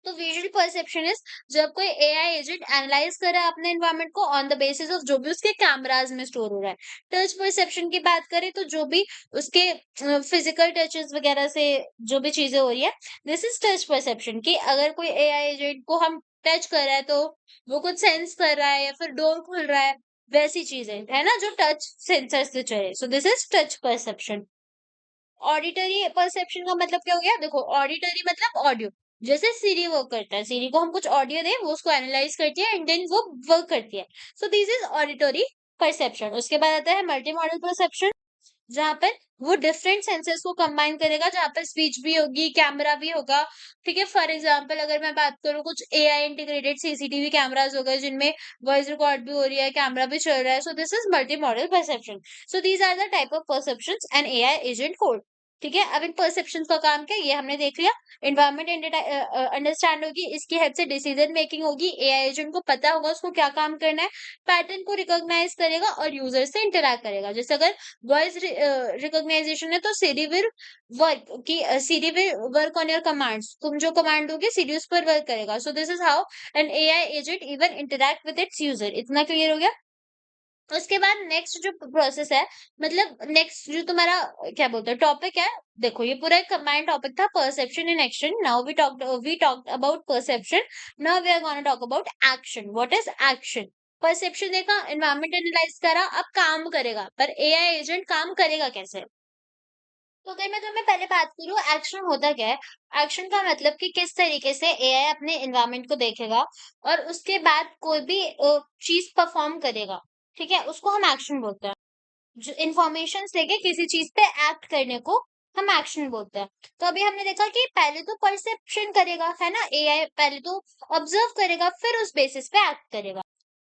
तो विजुअल परसेप्शन इज जब कोई एआई एजेंट एनालाइज कर रहा है अपने एनवायरनमेंट को ऑन द बेसिस ऑफ जो भी उसके कैमराज में स्टोर हो रहा है। टच परसेप्शन की बात करें तो जो भी उसके फिजिकल टचेस वगैरह से जो भी चीजें हो रही है, दिस इज टच परसेप्शन। कि अगर कोई एआई एजेंट को हम टच कर रहा है तो वो कुछ सेंस कर रहा है या फिर डोर खुल रहा है, वैसी चीजें है ना जो टच सेंसर से चले। सो this is touch perception. Auditory perception का मतलब क्या हो गया, देखो ऑडिटरी मतलब ऑडियो। जैसे सीरी वर्क करता है, सीरी को हम कुछ ऑडियो दें वो उसको एनालाइज करती है एंड देन वो वर्क करती है। So this is auditory perception. उसके बाद आता है मल्टी मॉडल परसेप्शन, जहाँ पर वो डिफरेंट सेंसर्स को कंबाइन करेगा, जहाँ पर स्पीच भी होगी, कैमरा भी होगा। ठीक है, फॉर एग्जांपल अगर मैं बात करूँ, कुछ एआई इंटीग्रेटेड सीसीटीवी कैमरास हो गए जिनमें वॉइस रिकॉर्ड भी हो रही है, कैमरा भी चल रहा है। So this is multi modal perception. So these are the type of perceptions and AI agent hold. ठीक है, अब इन परसेप्शन का काम क्या है ये हमने देख लिया। एनवायरमेंट अंडरस्टैंड होगी, इसकी हेल्प से डिसीजन मेकिंग होगी, एआई एजेंट को पता होगा उसको क्या काम करना है, पैटर्न को रिकॉग्नाइज करेगा और यूजर से इंटरैक्ट करेगा। जैसे अगर वॉइस रिकॉग्नाइजेशन है तो Siri will Siri will work on your commands, तुम जो कमांड दोगे सिरी उस पर वर्क करेगा। So this is how an AI agent even interact with its user. इतना क्लियर हो गया। उसके बाद नेक्स्ट जो प्रोसेस है, मतलब नेक्स्ट जो तुम्हारा क्या बोलते हैं टॉपिक है, देखो ये पूरा एक कंबाइंड टॉपिक था, perception in action. Now we talked about perception. Now we are gonna talk about action. What is action? Perception देखा, एनवायरनमेंट एनालाइज करा, अब काम करेगा, पर एआई एजेंट काम करेगा कैसे? तो अगर मैं तुम्हें पहले बात करूँ, एक्शन होता क्या है? एक्शन का मतलब कि किस तरीके से एआई अपने एनवायरनमेंट को देखेगा और उसके बाद कोई भी चीज परफॉर्म करेगा, ठीक है, उसको हम एक्शन बोलते हैं। जो इन्फॉर्मेशन लेके किसी चीज पे एक्ट करने को हम एक्शन बोलते हैं। तो अभी हमने देखा कि पहले तो परसेप्शन करेगा, है ना, एआई पहले तो ऑब्जर्व करेगा, फिर उस बेसिस पे एक्ट करेगा।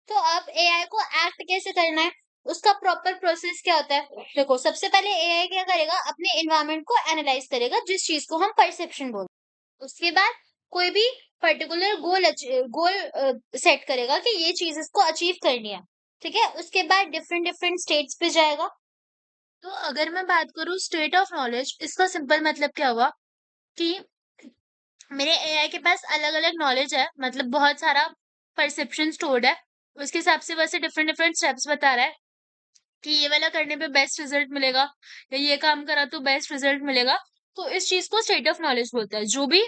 तो अब एआई को एक्ट कैसे करना है, उसका प्रॉपर प्रोसेस क्या होता है? देखो, सबसे पहले एआई क्या करेगा, अपने एनवायरनमेंट को एनालाइज करेगा, जिस चीज को हम परसेप्शन बोलते हैं। उसके बाद कोई भी पर्टिकुलर गोल सेट करेगा कि ये चीज इसको अचीव करनी है, ठीक है। उसके बाद डिफरेंट डिफरेंट स्टेट्स पे जाएगा। तो अगर मैं बात करूँ स्टेट ऑफ नॉलेज, इसका सिंपल मतलब क्या हुआ कि मेरे एआई के पास अलग अलग नॉलेज है, मतलब बहुत सारा परसेप्शन स्टोर्ड है। उसके हिसाब से वैसे डिफरेंट डिफरेंट स्टेप्स बता रहा है कि ये वाला करने पे बेस्ट रिजल्ट मिलेगा, या ये काम करा तो बेस्ट रिजल्ट मिलेगा। तो इस चीज को स्टेट ऑफ नॉलेज बोलते हैं। जो भी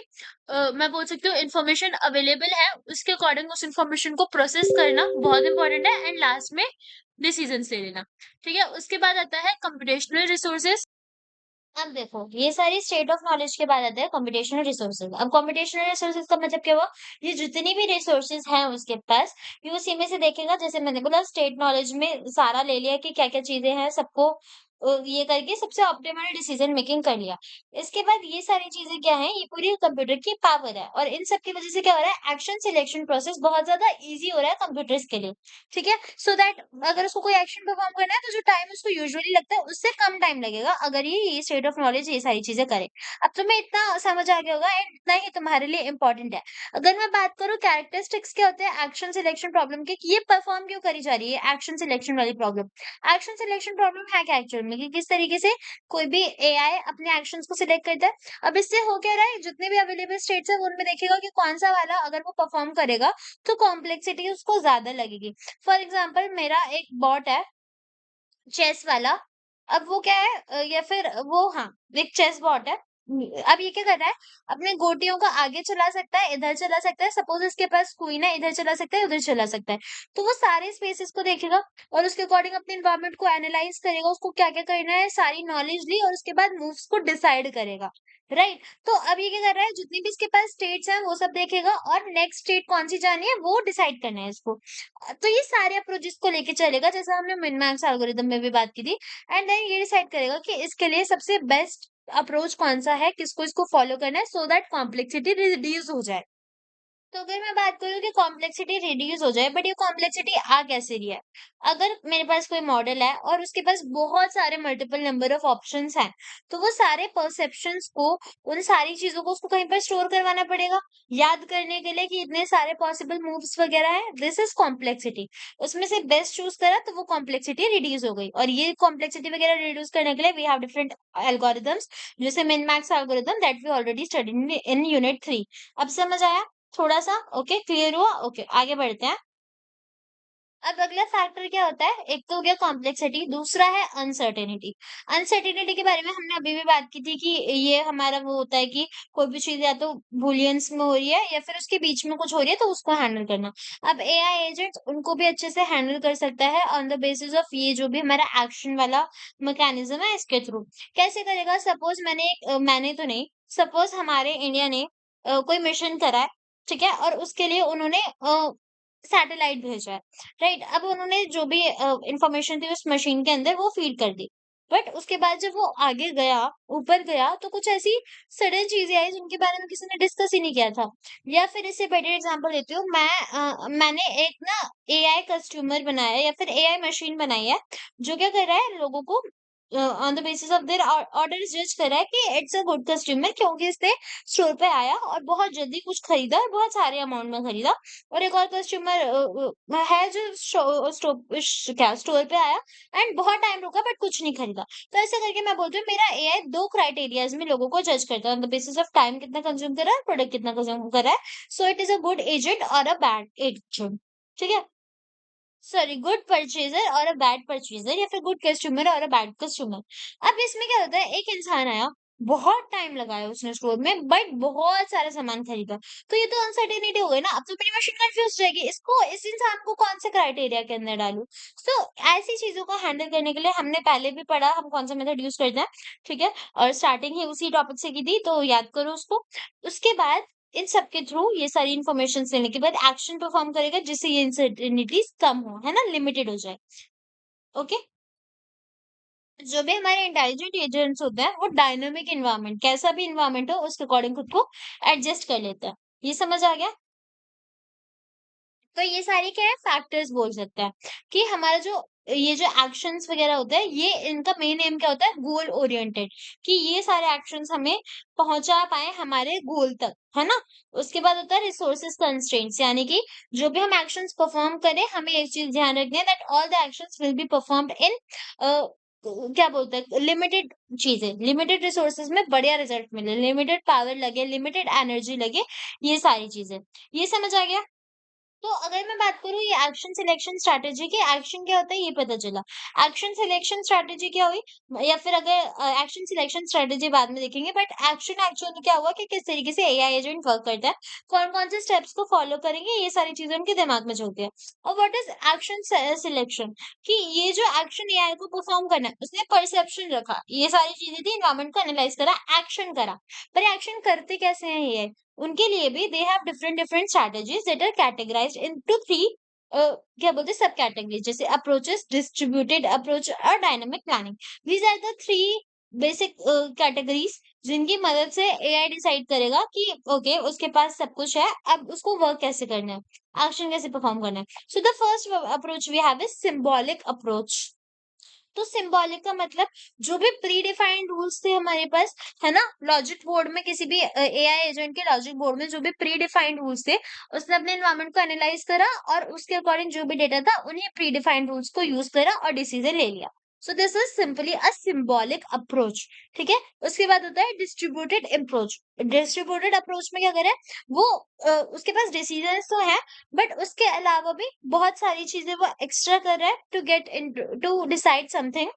मैं बोल सकती हूँ इन्फॉर्मेशन अवेलेबल है, उसके अकॉर्डिंग उस इन्फॉर्मेशन को प्रोसेस करना बहुत इंपॉर्टेंट है, एंड लास्ट में डिसीजन ले लेना, ठीक है। उसके बाद आता है कंप्यूटेशनल रिसोर्सेज। अब देखो, ये सारी स्टेट ऑफ नॉलेज के बाद आते हैं कंप्यूटेशनल रिसोर्सेज। अब कंप्यूटेशनल रिसोर्सेज का मतलब क्या हुआ? ये जितनी भी रिसोर्सेज हैं उसके पास, ये उसी में से देखेगा। जैसे मैंने बोला, स्टेट नॉलेज में सारा ले लिया कि क्या क्या चीजें हैं, सबको ये करके सबसे ऑप्टिमल डिसीजन मेकिंग कर लिया। इसके बाद ये सारी चीजें क्या है, ये पूरी कंप्यूटर की पावर है, और इन सब की वजह से क्या हो रहा है, एक्शन सिलेक्शन प्रोसेस बहुत ज्यादा इजी हो रहा है कंप्यूटर्स के लिए, ठीक है। सो दैट अगर उसको कोई एक्शन परफॉर्म करना है, तो जो टाइम उसको यूजुअली लगता है उससे कम टाइम लगेगा, अगर ये स्टेट ऑफ नॉलेज ये सारी चीजें करे। अब तुम्हें इतना समझ आ गया होगा, एंड इतना ही तुम्हारे लिए इंपॉर्टेंट है। अगर मैं बात करूँ कैरेक्टरिस्टिक्स क्या होते हैं एक्शन सिलेक्शन प्रॉब्लम के, कि ये परफॉर्म क्यों करी जा रही है एक्शन सिलेक्शन वाली प्रॉब्लम। एक्शन सिलेक्शन प्रॉब्लम है क्या एक्चुअल में, कि किस तरीके से कोई भी एआई अपने एक्शंस को सिलेक्ट करता है। अब इससे हो क्या रहा है, जितने भी अवेलेबल स्टेट्स है उनमें देखेगा कि कौन सा वाला अगर वो परफॉर्म करेगा, तो कॉम्प्लेक्सिटी उसको ज्यादा लगेगी। फॉर एग्जाम्पल, मेरा एक बॉट है चेस वाला। अब वो क्या है, या फिर वो, हाँ, एक चेस बॉट है। अब ये क्या कर रहा है, अपने गोटियों को आगे चला सकता है, इधर चला सकता है, सपोज इसके पास क्वीन है, इधर चला सकता है, उधर चला सकता है। तो वो सारे स्पेसेस को देखेगा और उसके अकॉर्डिंग अपने इन्वायरमेंट को एनालाइज करेगा, उसको क्या क्या करना है, सारी नॉलेज ली, और उसके बाद मूव्स को डिसाइड करेगा, राइट। तो अब ये क्या कर रहा है, जितनी भी इसके पास स्टेट्स हैं वो सब देखेगा, और नेक्स्ट स्टेट कौन सी जानी है वो डिसाइड करना है इसको। तो ये सारे अप्रोचेस को लेके चलेगा, जैसा हमने मिनमैक्स एल्गोरिदम में भी बात की थी। एंड देन ये डिसाइड करेगा कि इसके लिए सबसे बेस्ट अप्रोच कौन सा है, किसको इसको फॉलो करना है, सो दैट कॉम्प्लेक्सिटी रिड्यूस हो जाए। तो अगर मैं बात करूँ कि कॉम्प्लेक्सिटी रिड्यूस हो जाए, बट ये कॉम्प्लेक्सिटी आ कैसे रही है? अगर मेरे पास कोई मॉडल है और उसके पास बहुत सारे मल्टीपल नंबर ऑफ ऑप्शंस हैं, तो वो सारे परसेप्शंस को, उन सारी चीजों को उसको कहीं पर स्टोर करवाना पड़ेगा, याद करने के लिए कि इतने सारे पॉसिबल मूव्स वगैरह है। This is complexity. उसमें से बेस्ट चूज करा तो वो कॉम्प्लेक्सिटी रिड्यूस हो गई, और ये कॉम्प्लेक्सिटी वगैरह रिड्यूस करने के लिए वी हैव डिफरेंट एल्गोरिदम्स, जैसे min max algorithm that we already studied in unit 3। अब समझ आया थोड़ा-सा? ओके, क्लियर हुआ? ओके, आगे बढ़ते हैं। अब अगला फैक्टर क्या होता है? एक तो हो गया कॉम्प्लेक्सिटी, दूसरा है अनसर्टेनिटी। अनसर्टेनिटी के बारे में हमने अभी भी बात की थी कि ये हमारा वो होता है कि कोई भी चीज़ या तो बूलियंस में हो रही है, या फिर उसके बीच में कुछ हो रही है, तो उसको हैंडल करना। अब एआई एजेंट्स उनको भी अच्छे से हैंडल कर सकता है ऑन द बेसिस ऑफ ये जो भी हमारा एक्शन वाला मैकेनिज्म है, इसके थ्रू। कैसे करेगा? सपोज़ मैंने तो नहीं, सपोज़ हमारे इंडिया ने कोई मिशन करा है, ठीक है? और उसके लिए उन्होंने सैटेलाइट भेजा है, राइट। अब उन्होंने जो भी इंफॉर्मेशन थी उस मशीन के अंदर वो फीड कर दी, बट उसके बाद जब वो आगे गया, ऊपर गया, तो कुछ ऐसी सडन चीजें आई जिनके बारे में किसी ने डिस्कस ही नहीं किया था। या फिर इससे बेटर एग्जांपल देती हूँ मैं, मैंने एक ना एआई कस्टमर बनाया है, या फिर एआई मशीन बनाई है, जो क्या कर रहा है, लोगों को on the basis of there orders जज कर रहा है कि इट्स अ गुड कस्टमर, क्योंकि इसने स्टोर पे आया और बहुत जल्दी कुछ खरीदा और बहुत सारे अमाउंट में खरीदा। और एक और कस्टमर है जो क्या स्टोर पे आया एंड बहुत टाइम रुका, बट कुछ नहीं खरीदा। तो ऐसे करके मैं बोलती हूँ, मेरा एआई दो क्राइटेरियाज में लोगों को जज करता है, on the basis of time कितना कंज्यूम कर रहा है, प्रोडक्ट कितना कंज्यूम कर रहा है। So it is a good agent और अ बैड एजेंट, ठीक है। सॉरी, गुड परचेज़र और अ बैड परचेज़र या फिर गुड कस्टमर और अ बैड कस्टमर। अब इसमें क्या होता है, एक इंसान आया, बहुत टाइम लगाया उसने स्टोर में बट बहुत सारा सामान खरीदा। तो ये तो अनसर्टेनिटी हो गई ना, अब तो मेरी मशीन कन्फ्यूज़ रहेगी, इसको इस इंसान को कौन से क्राइटेरिया के अंदर डालूँ? सो ऐसी चीज़ों को हैंडल करने के लिए हमने पहले भी पढ़ा हम कौन सा मेथड यूज़ करते हैं, ठीक है? और स्टार्टिंग ही उसी टॉपिक से की थी तो याद करो उसको। उसके बाद इन सब के थ्रू ये सारी इन्फॉर्मेशंस लेने के बाद एक्शन परफॉर्म करेगा जिससे ये अनसर्टेनिटीज कम हो, है ना? लिमिटेड हो जाए। ओके? जो भी हमारे इंटेलिजेंट एजेंट्स होते हैं वो डायनामिक एनवायरनमेंट कैसा भी एनवायरनमेंट हो उसके अकॉर्डिंग खुद को एडजस्ट कर लेते हैं। ये समझ आ गया? तो ये सारे क्या है फैक्टर्स बोल सकते हैं कि हमारा जो ये जो एक्शंस वगैरह होते हैं ये इनका मेन एम क्या होता है गोल ओरिएंटेड कि ये सारे एक्शंस हमें पहुंचा पाए हमारे गोल तक है ना। उसके बाद होता है रिसोर्सेज कंस्ट्रेंट्स यानी कि जो भी हम एक्शंस परफॉर्म करें हमें एक चीज ध्यान रखनी है that all the actions will be performed in क्या बोलते हैं लिमिटेड चीजें लिमिटेड रिसोर्सेज में बढ़िया रिजल्ट मिले लिमिटेड पावर लगे लिमिटेड एनर्जी लगे ये सारी चीजें ये समझ आ गया। तो अगर मैं बात करूँ ये एक्शन सिलेक्शन स्ट्रैटेजी की एक्शन क्या होता है ये पता चला। एक्शन सिलेक्शन स्ट्रैटेजी क्या हुई या फिर अगर एक्शन सिलेक्शन स्ट्रैटेजी बाद में देखेंगे बट एक्शन एक्चुअली क्या हुआ कि किस तरीके से एआई एजेंट वर्क करता है, कौन-कौन से स्टेप्स को फॉलो करेंगे ये सारी चीजें उनके दिमाग में चलती है। और व्हाट इज एक्शन सिलेक्शन कि ये जो एक्शन एआई को परफॉर्म करना है उसने परसेप्शन रखा, ये सारी चीजें थी एनवायरनमेंट को एनालाइज करा, एक्शन करा। पर एक्शन करते कैसे हैं ये उनके लिए भी they have different different strategies that are categorized into three क्या बोलते हैं सब कैटेगरीज जैसे अप्रोचेस डिस्ट्रीब्यूटेड अप्रोच और dynamic planning. These are the three basic categories जिनकी मदद से एआई डिसाइड करेगा कि ओके उसके पास सब कुछ है अब उसको वर्क कैसे करना है एक्शन कैसे परफॉर्म करना है। So the first approach we have is symbolic approach. तो सिंबॉलिक का मतलब जो भी प्री डिफाइंड रूल्स थे हमारे पास है ना लॉजिक बोर्ड में किसी भी एआई एजेंट के लॉजिक बोर्ड में जो भी प्री डिफाइंड रूल्स थे उसने अपने एनवायरनमेंट को एनालाइज करा और उसके अकॉर्डिंग जो भी डेटा था उन्हीं प्री डिफाइंड रूल्स को यूज करा और डिसीजन ले लिया। सो this is simply a symbolic approach. ठीक है। उसके बाद होता है डिस्ट्रीब्यूटेड अप्रोच। डिस्ट्रीब्यूटेड अप्रोच में क्या करे वो उसके पास डिसीजन तो है बट उसके अलावा भी बहुत सारी चीजें वो एक्स्ट्रा कर रहा है to get in to decide something.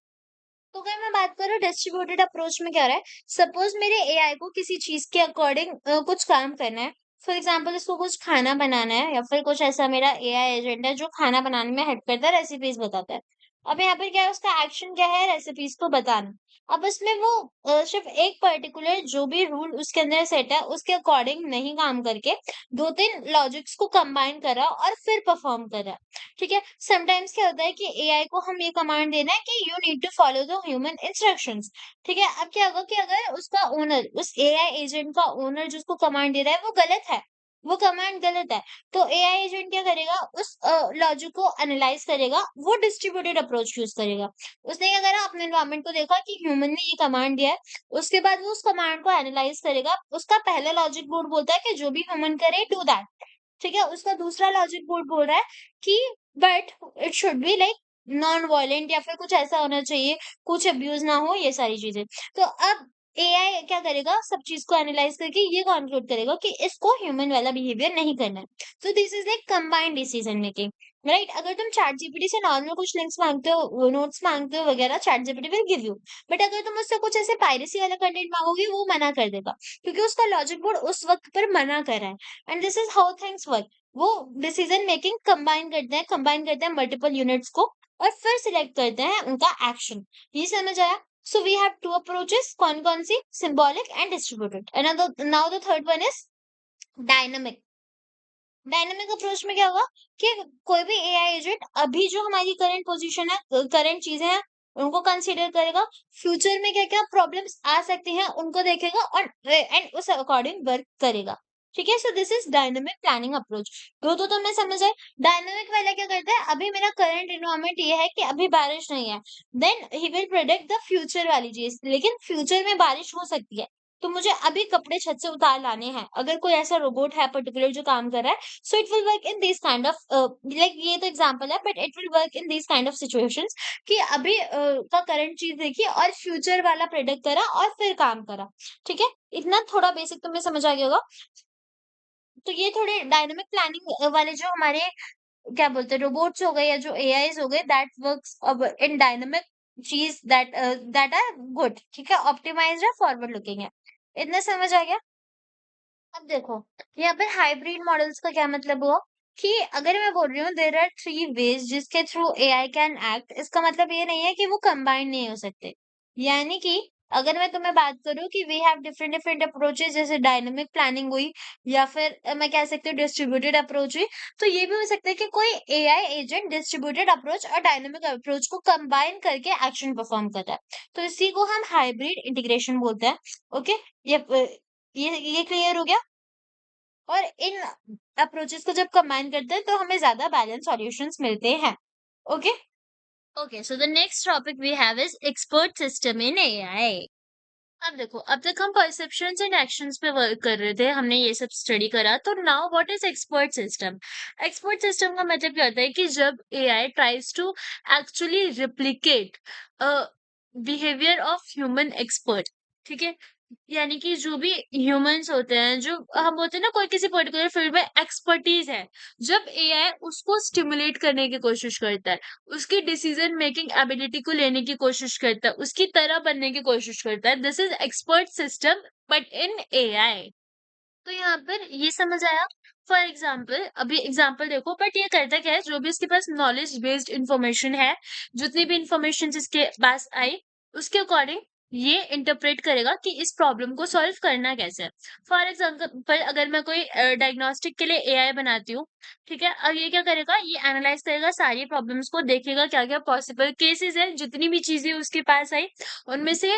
तो अगर मैं बात करूँ डिस्ट्रीब्यूटेड अप्रोच में क्या हो रहा है, सपोज मेरे एआई को किसी चीज के अकॉर्डिंग कुछ काम करना है। फॉर एग्जाम्पल इसको कुछ खाना बनाना है या फिर कुछ ऐसा मेरा एआई एजेंट है जो खाना बनाने में हेल्प करता है रेसिपीज बताता है। अब यहाँ पर क्या है उसका एक्शन क्या है रेसिपीज को बताना। अब इसमें वो सिर्फ एक पर्टिकुलर जो भी रूल उसके अंदर सेट है उसके अकॉर्डिंग नहीं काम करके दो तीन लॉजिक्स को कंबाइन करा और फिर परफॉर्म करा। ठीक है। समटाइम्स क्या होता है कि एआई को हम ये कमांड देना है कि you need to follow the human instructions. ठीक है। अब क्या होगा कि अगर उसका ओनर उस एआई एजेंट का ओनर जो उसको कमांड दे रहा है वो गलत है, वो कमांड गलत है, तो एआई एजेंट क्या करेगा उस लॉजिक को एनालाइज करेगा, वो डिस्ट्रीब्यूटेड अप्रोच यूज करेगा। उसने क्या करा अपने एनवायरनमेंट को देखा कि ह्यूमन ने ये कमांड दिया है, उसके बाद वो उस कमांड को एनालाइज करेगा। उसका पहला लॉजिक बोर्ड बोलता है कि जो भी ह्यूमन करे डू दैट। ठीक है। उसका दूसरा लॉजिक बोर्ड बोल रहा है कि but it should be like non violent या फिर कुछ ऐसा होना चाहिए, कुछ अब्यूज ना हो ये सारी चीजें। तो अब एआई क्या करेगा सब चीज को एनालाइज करके ये कंक्लूड करेगा कि इसको ह्यूमन वाला बिहेवियर नहीं करना है। So this is like combined decision making. Right. अगर तुम चैट जीपीटी से नॉर्मल कुछ लिंक्स मांगते हो नोट्स मांगते हो वगैरह chat GPT will give you. But अगर तुम उससे कुछ ऐसे पायरेसी वाला कंटेंट मांगोगे वो मना कर देगा क्योंकि उसका लॉजिक बोर्ड उस वक्त पर मना कर रहा है। And this is how things work. वो डिसीजन मेकिंग कंबाइन करते हैं मल्टीपल यूनिट्स को और फिर सिलेक्ट करते हैं उनका एक्शन। ये समझ आया। So we have two approaches कौन कौन सी symbolic and distributed and now the third one is dynamic. Dynamic approach में क्या होगा कि कोई भी एआई एजेंट अभी जो हमारी करंट पोजीशन है करंट चीजें हैं उनको कंसीडर करेगा, फ्यूचर में क्या क्या प्रॉब्लम्स आ सकती हैं उनको देखेगा और एंड उस अकॉर्डिंग वर्क करेगा। ठीक है। So this is dynamic planning approach. तो तुमने समझ आए। डायनामिक वाला क्या करता है अभी मेरा करंट इन्वायरमेंट ये है कि अभी बारिश नहीं है, then he will predict the future वाली चीज लेकिन फ्यूचर में बारिश हो सकती है तो मुझे अभी कपड़े छत से उतार लाने हैं। अगर कोई ऐसा रोबोट है पर्टिकुलर जो काम कर रहा है so it will work in these kind of like ये तो एग्जांपल है but it will work in these kind of situations कि अभी का करंट चीज देखी और फ्यूचर वाला प्रेडिक्ट करा और फिर काम करा। ठीक है। इतना थोड़ा बेसिक तुम्हें समझ आ गया होगा। तो ये थोड़े डायनामिक प्लानिंग वाले जो हमारे क्या बोलते हैं, रोबोट्स हो गए या जो एआईज हो गए, दैट वर्क्स अब इन डायनामिक चीज, दैट आर गुड, ठीक है, ऑप्टिमाइज्ड है, फॉरवर्ड लुकिंग है। इतना समझ आ गया? अब देखो, यहाँ पे हाइब्रिड मॉडल्स का क्या मतलब हुआ कि अगर मैं बोल रही हूँ देयर आर थ्री वेज जिसके थ्रू एआई कैन एक्ट, इसका मतलब ये नहीं है कि वो कंबाइन नहीं हो सकते। यानी कि अगर मैं तुम्हें बात करूँ कि we have different different approaches, जैसे डायनेमिक प्लानिंग हुई या फिर मैं कह सकती हूँ डिस्ट्रीब्यूटेड अप्रोच हुई, तो ये भी हो सकता है कि कोई एआई एजेंट डिस्ट्रीब्यूटेड अप्रोच और डायनेमिक अप्रोच को कंबाइन करके एक्शन परफॉर्म कर रहा है, तो इसी को हम हाइब्रिड इंटीग्रेशन बोलते हैं। ओके, ये ये क्लियर हो गया? और इन अप्रोचेस को जब कंबाइन करते हैं तो हमें ज्यादा बैलेंस सॉल्यूशंस मिलते हैं। Okay, okay, so the next topic we have is expert system in AI. अब देखो, अब तक हम परसेप्शंस एंड एक्शंस पे वर्क कर रहे थे, हमने ये सब स्टडी करा, तो now what is expert system? Expert system का मतलब क्या होता है कि जब AI tries to actually replicate behaviour of human expert, ठीक है, यानी कि जो भी ह्यूमंस होते हैं, जो हम बोलते हैं ना, कोई किसी पर्टिकुलर फील्ड में एक्सपर्टीज है, जब एआई उसको स्टिमुलेट करने की कोशिश करता है, उसकी डिसीजन मेकिंग एबिलिटी को लेने की कोशिश करता है, उसकी तरह बनने की कोशिश करता है, this is expert system but in AI. तो यहाँ पर ये समझ आया? फॉर एग्जाम्पल, अभी एग्जाम्पल देखो, बट ये करता क्या है, जो भी इसके पास नॉलेज बेस्ड इंफॉर्मेशन है, जितनी भी इंफॉर्मेशन इसके पास आई, उसके अकॉर्डिंग ये इंटरप्रेट करेगा कि इस प्रॉब्लम को सॉल्व करना कैसे है। फॉर एग्जाम्पल, अगर मैं कोई डायग्नोस्टिक के लिए एआई बनाती हूँ, ठीक है, अब ये क्या करेगा, ये एनालाइज करेगा सारी प्रॉब्लम्स को, देखेगा क्या क्या पॉसिबल केसेस है, जितनी भी चीजें उसके पास आई उनमें से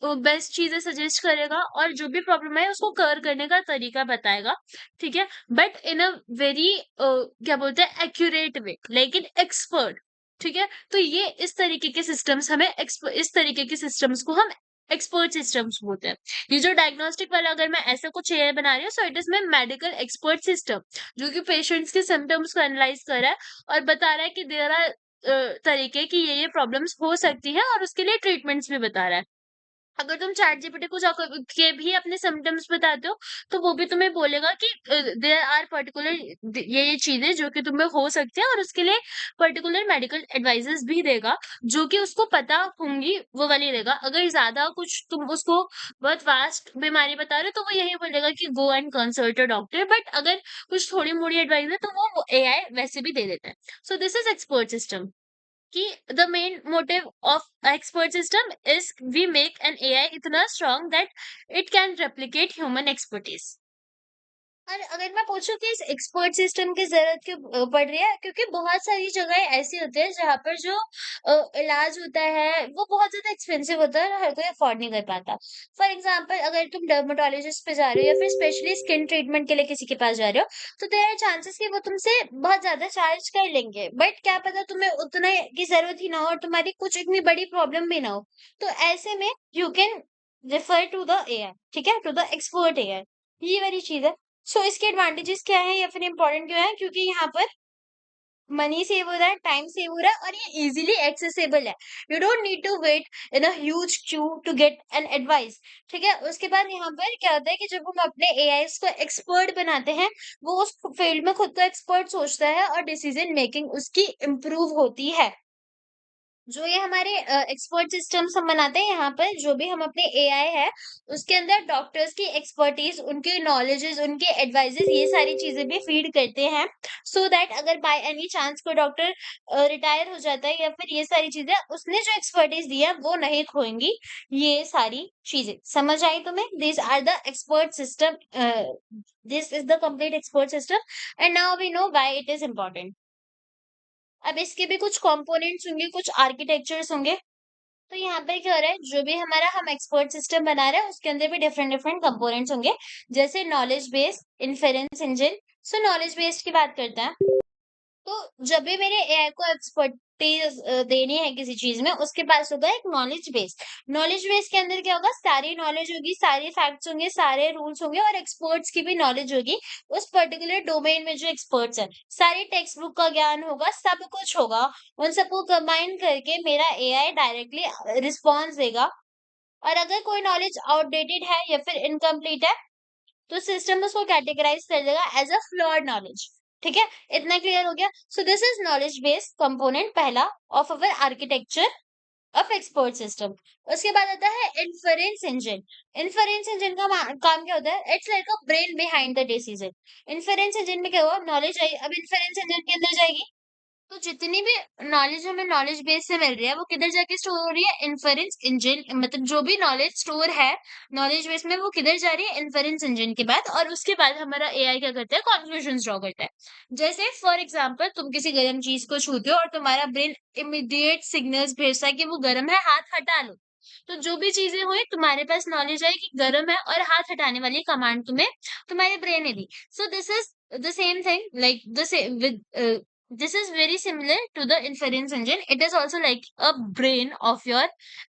बेस्ट चीजें सजेस्ट करेगा, और जो भी प्रॉब्लम है उसको कवर करने का तरीका बताएगा, ठीक है, बट इन अ वेरी क्या बोलते हैं, एक्यूरेट वे, लेकिन एक्सपर्ट, ठीक है। तो ये इस तरीके के सिस्टम्स हमें इस तरीके के सिस्टम्स को हम एक्सपर्ट सिस्टम्स बोलते हैं। ये जो डायग्नोस्टिक वाला, अगर मैं ऐसा कुछ एआई बना रही हूँ, so it is my medical expert system, जो कि पेशेंट्स के सिम्टम्स को एनालाइज कर रहा है और बता रहा है कि देर आर तरीके की ये प्रॉब्लम्स हो सकती है, और उसके लिए ट्रीटमेंट्स भी बता रहा है। अगर तुम चैट जीपीटी को जाकर के भी अपने सिम्पटम्स बताते हो, तो वो भी तुम्हें बोलेगा कि देयर आर पर्टिकुलर ये चीजें जो कि तुम्हें हो सकती है, और उसके लिए पर्टिकुलर मेडिकल एडवाइजेस भी देगा, जो कि उसको पता होंगी वो वाली देगा। अगर ज्यादा कुछ तुम उसको बहुत वास्ट बीमारी बता रहे हो, तो वो यही बोलेगा कि go and consult a doctor, but अगर कुछ थोड़ी मोड़ी एडवाइस है तो वो एआई वैसे भी दे देता है। So this is expert system, कि the main motive of expert system is we make an AI इतना strong that it can replicate human expertise। और अगर मैं पूछूं कि इस एक्सपर्ट सिस्टम की जरूरत क्यों पड़ रही है, क्योंकि बहुत सारी जगह ऐसी होती है जहाँ पर जो इलाज होता है वो बहुत ज्यादा एक्सपेंसिव होता है और हर कोई अफोर्ड नहीं कर पाता। फॉर एग्जांपल, अगर तुम डर्मेटोलॉजिस्ट पे जा रहे हो या फिर स्पेशली स्किन ट्रीटमेंट के लिए किसी के पास जा रहे हो, तो देयर आर चांसेस कि वो तुमसे बहुत ज्यादा चार्ज कर लेंगे, बट क्या पता तुम्हें उतने की जरूरत ही ना हो और तुम्हारी कुछ इतनी बड़ी प्रॉब्लम भी ना हो। तो ऐसे में you can refer to the AI, ठीक है, टू द एक्सपर्ट एआई। ये वाली चीज है। सो इसके एडवांटेजेस क्या है या फिर इम्पोर्टेंट क्यों है? क्योंकि यहाँ पर मनी सेव हो रहा है, टाइम सेव हो रहा है, और ये इजीली एक्सेसिबल है। You don't need to wait in a huge queue to get an advice, ठीक है। उसके बाद यहाँ पर क्या होता है कि जब हम अपने एआई को एक्सपर्ट बनाते हैं, वो उस फील्ड में खुद को एक्सपर्ट सोचता है और डिसीजन मेकिंग उसकी इम्प्रूव होती है। जो ये हमारे एक्सपर्ट सिस्टम्स हम बनाते हैं, यहाँ पर जो भी हम अपने एआई है उसके अंदर डॉक्टर्स की एक्सपर्टीज, उनके नॉलेजेस, उनके एडवाइजेस, ये सारी चीजें भी फीड करते हैं, सो दैट अगर बाय एनी चांस कोई डॉक्टर रिटायर हो जाता है या फिर ये सारी चीजें उसने जो एक्सपर्टीज दी है वो नहीं खोएंगी। ये सारी चीजें समझ आई तुम्हें? This are the expert system, this is the complete expert system, and now we know why it is important. अब इसके भी कुछ कंपोनेंट्स होंगे, कुछ आर्किटेक्चर्स होंगे। तो यहाँ पे क्या हो रहा है, जो भी हमारा हम एक्सपर्ट सिस्टम बना रहे हैं उसके अंदर भी डिफरेंट डिफरेंट कंपोनेंट्स होंगे, जैसे नॉलेज बेस, इन्फेरेंस इंजन। सो नॉलेज बेस्ड की बात करते हैं। तो जब भी मेरे एआई को एक्सपर्टीज देनी है किसी चीज में, उसके पास होगा एक नॉलेज बेस। नॉलेज बेस के अंदर क्या होगा, सारी नॉलेज होगी, सारे फैक्ट्स होंगे, सारे रूल्स होंगे, और एक्सपर्ट्स की भी नॉलेज होगी उस पर्टिकुलर डोमेन में। जो एक्सपर्ट्स है, सारी टेक्स्ट बुक का ज्ञान होगा, सब कुछ होगा। उन सबको कंबाइन करके मेरा एआई डायरेक्टली रिस्पॉन्स देगा। और अगर कोई नॉलेज आउटडेटेड है या फिर इनकम्प्लीट है, तो सिस्टम उसको कैटेगराइज कर देगा एज अ फ्लॉड नॉलेज। ठीक है, इतना क्लियर हो गया। So this is knowledge based component पहला of our architecture of expert system. उसके बाद आता है इन्फरेंस इंजन। इन्फरेंस इंजन का काम क्या होता है? It's like a brain behind the decision. Inference engine में क्या हुआ? नॉलेज आई, अब इन्फरेंस इंजन के अंदर जाएगी तो जितनी भी नॉलेज हमें नॉलेज बेस से मिल रही है वो किधर जाके स्टोर हो रही है? इन्फरेंस इंजन, मतलब जो भी नॉलेज स्टोर है नॉलेज बेस में वो किधर जा रही है? इन्फरेंस इंजन के बाद। और उसके बाद हमारा एआई क्या करता है? कॉन्क्लूजन ड्रॉ करता है। जैसे फॉर एग्जांपल तुम किसी गर्म चीज को छूते हो और तुम्हारा ब्रेन इमीडिएट सिग्नल्स भेजता है कि वो गर्म है, हाथ हटा लो। तो जो भी चीजें हुई तुम्हारे पास नॉलेज आई कि गर्म है और हाथ हटाने वाली कमांड तुम्हें तुम्हारे ब्रेन ने दी। So this is the same thing like the same with this is very similar to the inference engine. It is also like a brain of your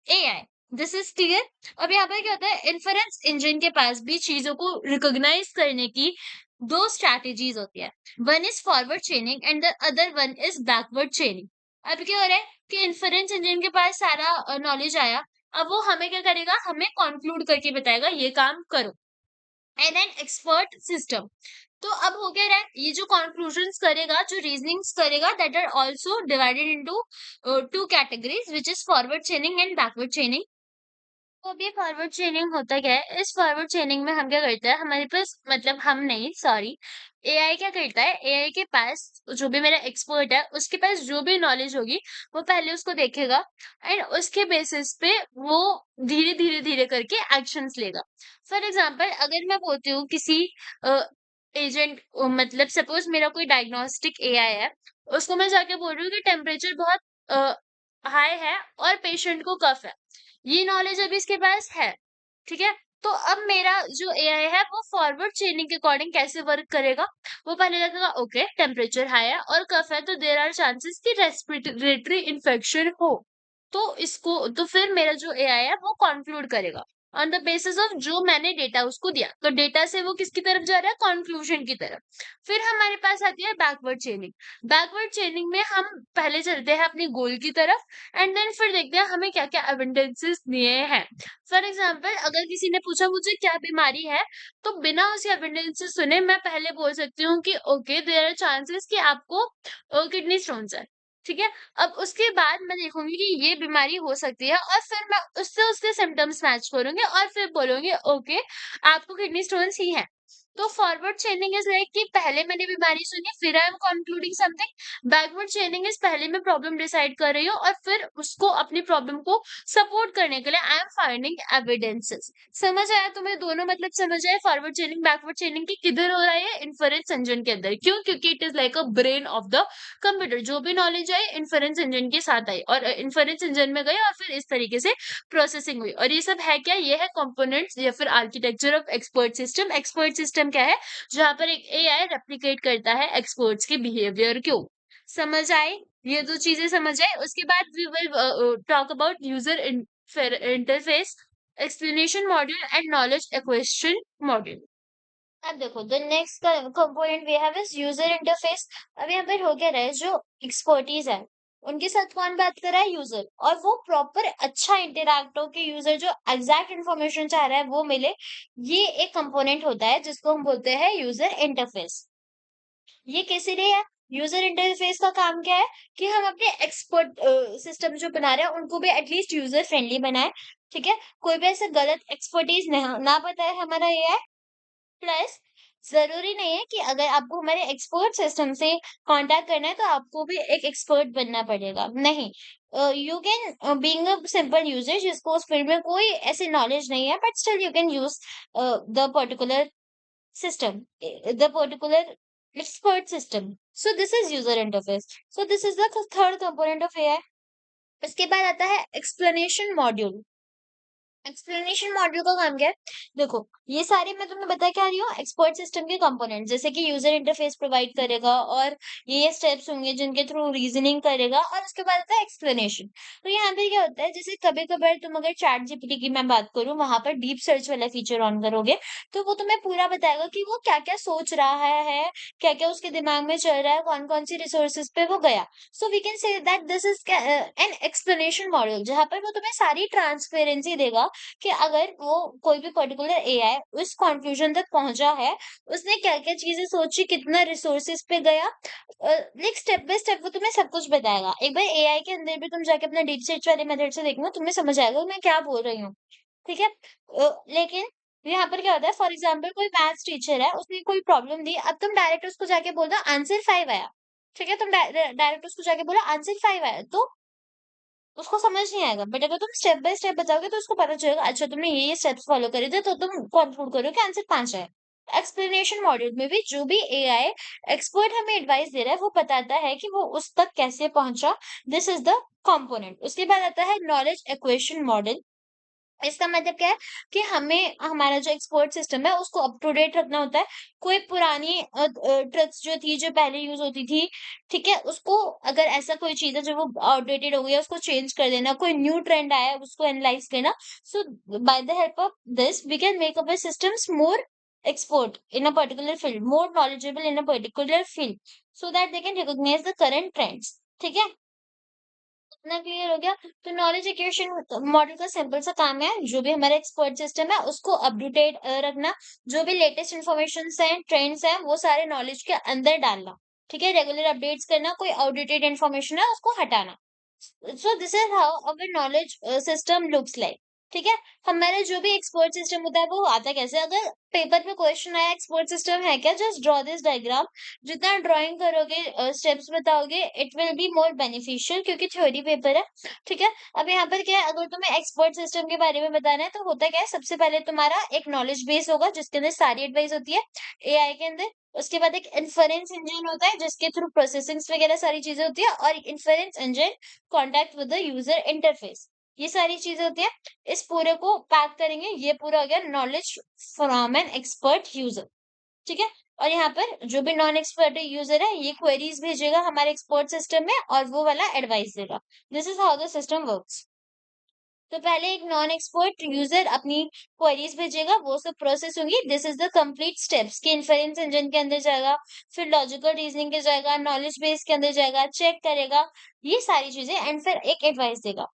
AI. This is clear. अब यहाँ पर क्या होता है? इन्फरेंस इंजन के पास भी चीजों को रिकॉग्नाइज करने की दो स्ट्रैटेजीज होती है। One is forward chaining and the other one is backward चेनिंग। अब क्या हो रहा है कि इन्फरेंस इंजन के पास सारा नॉलेज आया, अब वो हमें क्या करेगा? हमें कंक्लूड करके बताएगा ये काम करो। एंड एन एक्सपर्ट सिस्टम, तो अब हो क्या रहा है? ये जो कंक्लूजन्स करेगा, जो रीजनिंग्स करेगा, that are also divided into two categories which is forward chaining and backward chaining. तो अब ये फॉरवर्ड चेनिंग होता क्या है? इस फॉरवर्ड चेनिंग में हम क्या करते हैं? हमारे पास, मतलब हम नहीं, सॉरी, एआई क्या करता है? एआई के पास जो भी मेरा एक्सपर्ट है उसके पास जो भी नॉलेज होगी वो पहले उसको देखेगा एंड उसके बेसिस पे वो धीरे धीरे धीरे करके एक्शंस लेगा। फॉर एग्जाम्पल अगर मैं बोलती हूँ किसी एजेंट, मतलब सपोज मेरा कोई डायग्नोस्टिक एआई है, उसको मैं जाके बोल रही हूँ कि टेम्परेचर बहुत हाई है और पेशेंट को कफ है। ये नॉलेज अभी इसके पास है, ठीक है? तो अब मेरा जो एआई है वो फॉरवर्ड चेनिंग के अकॉर्डिंग कैसे वर्क करेगा? वो पहले लगेगा ओके टेम्परेचर हाई है और कफ है तो देयर आर चांसेस कि रेस्पिरेटरी इन्फेक्शन हो। तो इसको तो फिर मेरा जो एआई है वो कंक्लूड करेगा ऑन द बेसिस ऑफ जो मैंने डेटा उसको दिया। तो डेटा से वो किसकी तरफ जा रहा है? कंक्लूजन की तरफ। फिर हमारे पास आती है बैकवर्ड चेनिंग। बैकवर्ड चेनिंग में हम पहले चलते हैं अपनी गोल की तरफ एंड देन फिर देखते हैं हमें क्या क्या एविडेंसेस दिए हैं। फॉर एग्जाम्पल अगर किसी ने पूछा मुझे क्या बीमारी है, तो बिना उसे एविडेंसेस सुने मैं पहले बोल सकती हूँ कि ओके देयर आर चांसेस कि आपको किडनी स्टोन्स है, ठीक है? अब उसके बाद मैं देखूंगी कि ये बीमारी हो सकती है और फिर मैं उससे उसके सिम्टम्स मैच करूंगी और फिर बोलूंगी ओके आपको किडनी स्टोन्स ही है। तो फॉरवर्ड चेनिंग इज लाइक कि पहले मैंने बीमारी सुनी फिर I am concluding something. Backward चेनिंग is पहले मैं प्रॉब्लम डिसाइड कर रही हूँ और फिर उसको अपनी प्रॉब्लम को सपोर्ट करने के लिए आई एम फाइंडिंग एविडेंसेस। समझ आया तुम्हें? दोनों मतलब समझ आए फॉरवर्ड चेनिंग बैकवर्ड चेनिंग की किधर हो रहा है? इन्फरेंस इंजन के अंदर। क्यों? क्योंकि it is like a brain of the computer. जो भी नॉलेज आई इन्फरेंस इंजन के साथ आई और इन्फरेंस इंजन में गई और फिर इस तरीके से प्रोसेसिंग हुई। और ये सब है क्या? ये है कंपोनेंट्स या फिर architecture of expert system. Expert system क्या है? जहां पर एक एआई रेप्लिकेट करता है एक्सपर्ट्स के बिहेवियर को। समझ आए? ये दो चीजें समझ आए। उसके बाद we will talk about user interface, explanation module and knowledge acquisition module. अब देखो the next component we have is user interface. अब यहाँ पर हो क्या रहा है? जो एक्सपर्टीज है उनके साथ कौन बात कर रहा है? यूजर। और वो प्रॉपर अच्छा इंटरैक्ट हो कि यूजर जो एग्जैक्ट इन्फॉर्मेशन चाह रहा है वो मिले। ये एक कंपोनेंट होता है जिसको हम बोलते हैं यूजर इंटरफेस। ये कैसे लिए है? यूजर इंटरफेस का काम क्या है कि हम अपने एक्सपर्ट सिस्टम जो बना रहे हैं उनको भी एटलीस्ट यूजर फ्रेंडली बनाए, ठीक है? कोई भी ऐसे गलत एक्सपर्टीज ना बताए हमारा एआई। प्लस जरूरी नहीं है कि अगर आपको हमारे एक्सपर्ट सिस्टम से कांटेक्ट करना है तो आपको भी एक एक्सपर्ट बनना पड़ेगा, नहीं। You can being a simple user जिसको उस फील्ड में कोई ऐसी नॉलेज नहीं है but still you can use the particular system, the particular expert system. So this is user interface. So this is the third component of AI. इसके बाद आता है explanation module। एक्सप्लेनेशन मॉड्यूल का काम क्या है? देखो ये सारे मैं तुम्हें बता क्या रही हूँ? एक्सपर्ट सिस्टम के कंपोनेंट, जैसे कि यूजर इंटरफेस प्रोवाइड करेगा और ये स्टेप्स होंगे जिनके थ्रू रीजनिंग करेगा और उसके बाद आता है एक्सप्लेनेशन। तो यहाँ पे क्या होता है, जैसे कभी कभार तुम अगर चैट जीपीटी की मैं बात करूँ वहां पर डीप सर्च वाला फीचर ऑन करोगे तो वो तुम्हें पूरा बताएगा कि वो क्या क्या सोच रहा है, क्या क्या उसके दिमाग में चल रहा है, कौन कौन सी रिसोर्सेज पे वो गया। So we can say that this is an explanation module जहां पर वो तुम्हें सारी ट्रांसपेरेंसी देगा कि अगर वो कोई भी पर्टिकुलर एआई उस कंक्लूजन तक पहुंचा है, उसने क्या-क्या चीजें सोची, कितना रिसोर्सेज पे गया, लाइक स्टेप बाय स्टेप वो तुम्हें सब कुछ बताएगा। एक बार एआई के अंदर भी तुम जाके अपना डीप सर्च वाले मेथड से देखना, तुम्हें समझ आएगा मैं क्या बोल रही हूँ। ठीक है? लेकिन यहाँ पर क्या होता है, फॉर एग्जाम्पल कोई मैथ्स टीचर है, उसने कोई प्रॉब्लम दी, अब तुम डायरेक्ट उसको जाके बोल दो आंसर 5 आया। ठीक है? तुम डायरेक्ट उसको जाके बोलो आंसर 5 आया, तो उसको समझ नहीं आएगा। बट अगर तुम स्टेप बाय स्टेप बताओगे तो उसको पता चलेगा, अच्छा तुमने ये स्टेप्स फॉलो करे थे, तो तुम कंक्लूड करो कि आंसर 5 आया। एक्सप्लेनेशन मॉड्यूल में भी जो भी एआई एक्सपर्ट हमें एडवाइस दे रहा है, वो बताता है कि वो उस तक कैसे पहुंचा। This is the component. उसके बाद आता है नॉलेज एक्वेशन मॉडल। इसका मतलब क्या है कि हमें हमारा जो एक्सपोर्ट सिस्टम है उसको अप टू डेट रखना होता है। कोई पुरानी ट्रिक्स जो थी, जो पहले यूज होती थी, ठीक है, उसको अगर ऐसा कोई चीज है जो वो आउटडेटेड हो गई है, उसको चेंज कर देना। कोई न्यू ट्रेंड आया है उसको एनालाइज करना। So by the help of this we can make our systems more expert in a particular field, more knowledgeable in a particular field, so that they can recognise the current trends. ठीक है, इतना क्लियर हो गया। तो नॉलेज एक्विजिशन मॉडल का सिंपल सा काम है, जो भी हमारा एक्सपर्ट सिस्टम है उसको अपडेटेड रखना। जो भी लेटेस्ट इन्फॉर्मेशन हैं, ट्रेंड्स हैं, वो सारे नॉलेज के अंदर डालना। ठीक है, रेगुलर अपडेट्स करना, कोई आउटडेटेड इन्फॉर्मेशन है उसको हटाना। सो this is how our knowledge system looks like. ठीक है, हमारा जो भी एक्सपर्ट सिस्टम होता है वो आता कैसे, अगर पेपर पे क्वेश्चन आया एक्सपर्ट सिस्टम है क्या, जस्ट ड्रॉ दिस डायग्राम। जितना ड्राइंग करोगे, स्टेप्स बताओगे, it will be more beneficial, क्योंकि थ्योरी पेपर है। ठीक है, अब यहाँ पर क्या है, अगर तुम्हें एक्सपर्ट सिस्टम के बारे में बताना है तो होता क्या है, सबसे पहले तुम्हारा एक नॉलेज बेस होगा जिसके अंदर सारी एडवाइस होती है एआई के अंदर। उसके बाद एक इन्फरेंस इंजन होता है जिसके थ्रू प्रोसेसिंग्स वगैरह सारी चीजें होती है, और inference engine contact with the user interface, ये सारी चीजें होती है। इस पूरे को पैक करेंगे, ये पूरा हो गया knowledge from an expert user. ठीक है, और यहाँ पर जो भी नॉन एक्सपर्ट यूजर है ये क्वेरीज भेजेगा हमारे एक्सपर्ट सिस्टम में, और वो वाला एडवाइस देगा। This is how the system works. तो पहले एक नॉन एक्सपर्ट यूजर अपनी क्वेरीज भेजेगा, वो सब प्रोसेस होंगी। This is the complete steps कि इन्फरेंस इंजन के अंदर जाएगा, फिर लॉजिकल रीजनिंग के जाएगा, नॉलेज बेस के अंदर जाएगा, चेक करेगा ये सारी चीजें, एंड फिर एक एडवाइस देगा।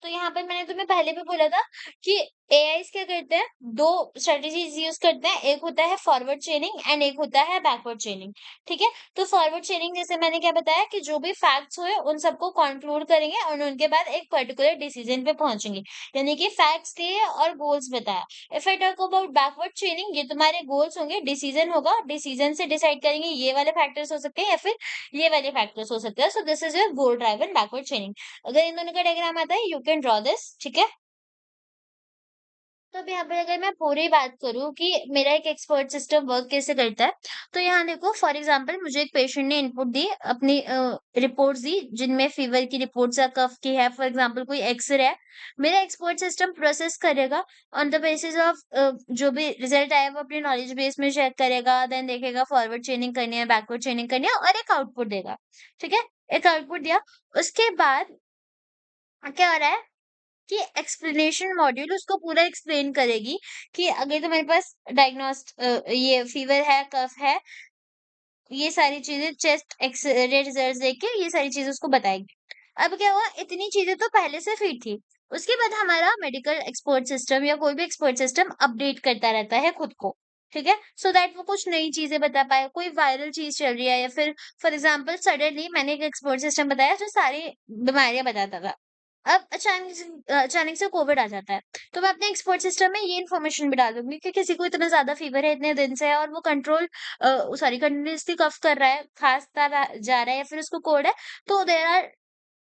तो यहाँ पर मैंने तुम्हें पहले भी बोला था कि एआईस क्या करते हैं, दो स्ट्रेटेजीज यूज करते हैं। एक होता है फॉरवर्ड चेनिंग एंड एक होता है बैकवर्ड चेनिंग। ठीक है, तो फॉरवर्ड चेनिंग जैसे मैंने क्या बताया कि जो भी फैक्ट्स हुए उन सबको कंक्लूड करेंगे और उनके बाद एक पर्टिकुलर डिसीजन पे पहुंचेंगे, यानी कि फैक्ट्स लिए और गोल्स बताया। If I talk about backward चेनिंग, ये तुम्हारे गोल्स होंगे, डिसीजन होगा, डिसीजन से डिसाइड करेंगे ये वाले फैक्टर्स हो सकते हैं या फिर ये वाले फैक्टर्स हो सकते हैं। सो this is your goal driven backward चेनिंग। अगर इन दोनों का डायग्राम आता है, यू कैन ड्रॉ दिस। ठीक है, तो अब यहाँ पे अगर मैं पूरी बात करूँ कि मेरा एक एक्सपर्ट सिस्टम वर्क कैसे करता है, तो यहाँ देखो, फॉर एग्जांपल मुझे एक पेशेंट ने इनपुट दी, अपनी रिपोर्ट्स दी जिनमें फीवर की रिपोर्ट्स है, कफ की है, फॉर एग्जांपल कोई एक्सरे है। मेरा एक्सपर्ट सिस्टम प्रोसेस करेगा ऑन द बेसिस ऑफ जो भी रिजल्ट आया वो अपनी नॉलेज बेस में चेक करेगा, देन देखेगा फॉरवर्ड चेनिंग करनी है, बैकवर्ड चेनिंग करनी है, और एक आउटपुट देगा। ठीक है, एक आउटपुट दिया, उसके बाद क्या हो रहा है कि एक्सप्लेनेशन मॉड्यूल उसको पूरा एक्सप्लेन करेगी कि अगर तुम्हारे पास डायग्नोस्ट ये फीवर है, कफ है, ये सारी चीजें चेस्ट एक्सरे रिजल्ट्स देख के ये सारी चीजें उसको बताएगी। अब क्या हुआ, इतनी चीजें तो पहले से फीड थी। उसके बाद हमारा मेडिकल एक्सपर्ट सिस्टम या कोई भी एक्सपर्ट सिस्टम अपडेट करता रहता है खुद को। ठीक है, सो दैट वो कुछ नई चीजें बता पाए, कोई वायरल चीज चल रही है, या फिर फॉर एग्जाम्पल सडनली मैंने एक एक्सपर्ट सिस्टम बताया जो सारी बीमारियां बताता था। अब अचानक से कोविड आ जाता है, तो मैं अपने एक्सपर्ट सिस्टम में ये इन्फॉर्मेशन भी डाल दूंगी कि किसी को इतना ज्यादा फीवर है इतने दिन से है, और वो कंट्रोल सॉरी कंटिन्यूअसली कफ कर रहा है, खांसता जा रहा है, या फिर उसको कोल्ड है, तो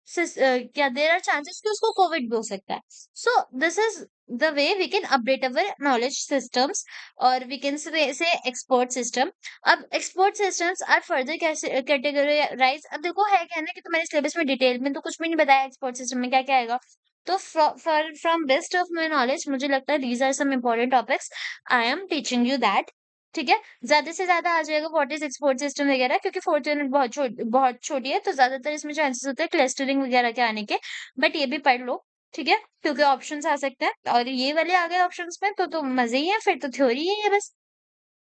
क्या देयर आर चांसेस कि उसको कोविड भी हो सकता है। So this is the way we can update our knowledge systems, और we can say expert system. अब expert systems are further categorise. अब देखो है क्या ना कि तुम्हारे सिलेबस में डिटेल में तो कुछ भी नहीं बताया एक्सपर्ट सिस्टम में क्या क्या आएगा। तो from best of my knowledge मुझे लगता है these are some important topics, I am teaching you that. ठीक है, ज्यादा से ज्यादा आ जाएगा व्हाट इज एक्सपोर्ट सिस्टम वगैरह, क्योंकि फोर्थ यूनिट बहुत छोटी है, तो ज्यादातर इसमें चांसेस होते हैं क्लस्टरिंग वगैरह के आने के। बट ये भी पढ़ लो। ठीक है, क्योंकि ऑप्शंस आ सकते हैं, और ये वाले आ गए ऑप्शंस में तो मजे ही है, फिर तो थ्योरी ही है बस।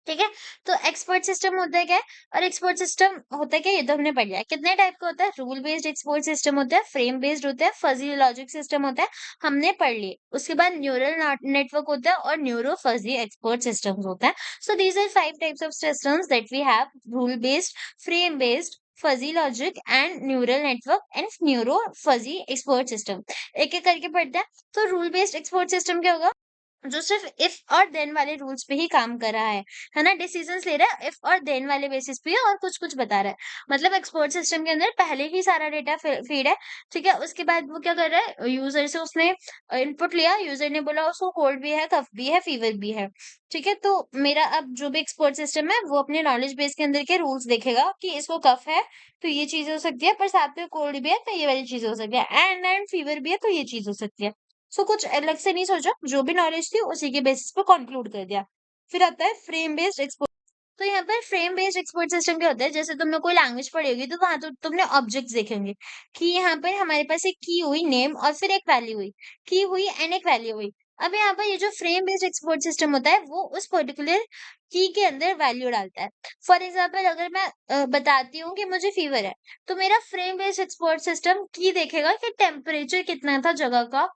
ठीक है? तो एक्सपर्ट सिस्टम होता है क्या है? और एक्सपर्ट सिस्टम होता है क्या? ये तो हमने पढ़ लिया। कितने टाइप का होता है? रूल बेस्ड एक्सपर्ट सिस्टम होता है, फ्रेम बेस्ड होता है, फजी लॉजिक सिस्टम होता है, हमने पढ़ लिए। उसके बाद न्यूरल नेटवर्क होता है और न्यूरो फजी एक्सपर्ट सिस्टम्स होता है। So these are 5 types of systems that we have: rule based, frame based, fuzzy logic and neural network and neuro fuzzy expert system. एक-एक करके पढ़ते हैं। तो रूल बेस्ड एक्सपर्ट सिस्टम क्या होगा? जो सिर्फ इफ और देन वाले रूल्स पे ही काम कर रहा है ना? डिसीजंस ले रहा है इफ और देन वाले बेसिस पे और कुछ-कुछ बता रहा है। मतलब एक्सपर्ट सिस्टम के अंदर पहले ही सारा डेटा फीड है, ठीक है? उसके बाद वो क्या कर रहा है, यूजर से उसने इनपुट लिया, यूजर ने बोला उसको कोल्ड भी है, कफ भी है, फीवर भी है, ठीक है? तो मेरा अब जो भी एक्सपर्ट सिस्टम है, वो अपने नॉलेज बेस के अंदर के रूल्स देखेगा कि इसको कफ है, तो ये चीज़ हो सकती है, पर साथ में कोल्ड भी है, तो ये वाली चीज़ हो सकती है, एंड फीवर भी है, तो ये चीज़ हो सकती है। सो कुछ अलग से नहीं सोचा, जो भी नॉलेज थी उसी के बेसिस पे कंक्लूड कर दिया। फिर आता है फ्रेम बेस्ड एक्सपर्ट। तो यहाँ पर फ्रेम बेस्ड एक्सपर्ट सिस्टम क्या होता है? जैसे तुमने कोई लैंग्वेज पढ़ी होगी तो वहां तो तुमने ऑब्जेक्ट्स देखे होंगे कि यहाँ पर हमारे पास एक की हुई नेम और फिर एक वैल्यू हुई, की हुई एंड एक वैल्यू हुई। अब यहाँ पर ये जो फ्रेम बेस्ड एक्सपर्ट सिस्टम होता है वो उस पर्टिकुलर की के अंदर वैल्यू डालता है। फॉर एग्जाम्पल अगर मैं बताती हूँ कि मुझे फीवर है, तो मेरा फ्रेम बेस्ड एक्सपर्ट सिस्टम की देखेगा कि टेम्परेचर कितना था जगह का,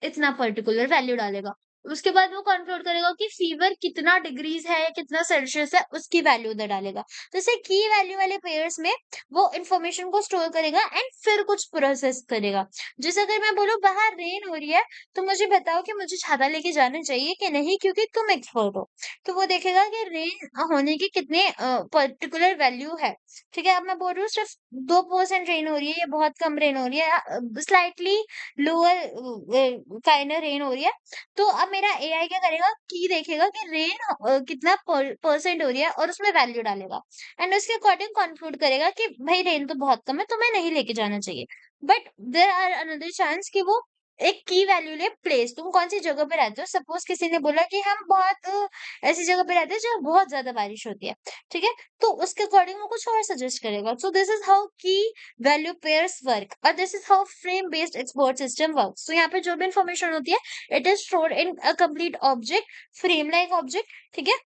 इतना पर्टिकुलर वैल्यू डालेगा। उसके बाद वो कंक्लूड करेगा कि फीवर कितना डिग्रीज़ है या कितना सेल्सियस है, उसकी वैल्यू उधर डालेगा। तो ऐसे की वैल्यू वाले पेयर्स में वो इन्फॉर्मेशन को स्टोर करेगा एंड फिर कुछ प्रोसेस करेगा। जैसे अगर मैं बोलूँ बाहर रेन हो रही है, तो मुझे बताओ कि मुझे छाता लेके जाना चाहिए कि नहीं, क्योंकि तुम एक्सपर्ट हो। तो वो देखेगा कि रेन होने की कितने पर्टिकुलर वैल्यू है। ठीक है? अब मैं बोल रही हूँ सिर्फ 2% रेन हो रही है या बहुत कम रेन हो रही है या स्लाइटली लोअर काइंड रेन हो रही है, तो अब मेरा एआई क्या करेगा कि देखेगा कि रेन कितना परसेंट हो रही है और उसमें वैल्यू डालेगा एंड उसके अकॉर्डिंग कंक्लूड करेगा कि भाई रेन तो बहुत कम है, तुम्हें नहीं लेके जाना चाहिए। But there are another chance कि वो एक की वैल्यू ले, प्लेस, तुम कौन सी जगह पे रहते हो। सपोज किसी ने बोला कि हम बहुत ऐसी जगह पे रहते हैं जहाँ बहुत ज्यादा बारिश होती है, ठीक है? तो उसके अकॉर्डिंग वो कुछ और सजेस्ट करेगा। सो दिस इज हाउ की वैल्यू पेयर्स वर्क और this is how frame based expert system works. तो यहाँ पे जो भी इंफॉर्मेशन होती है it is stored in a complete object, frame like object, ठीक है?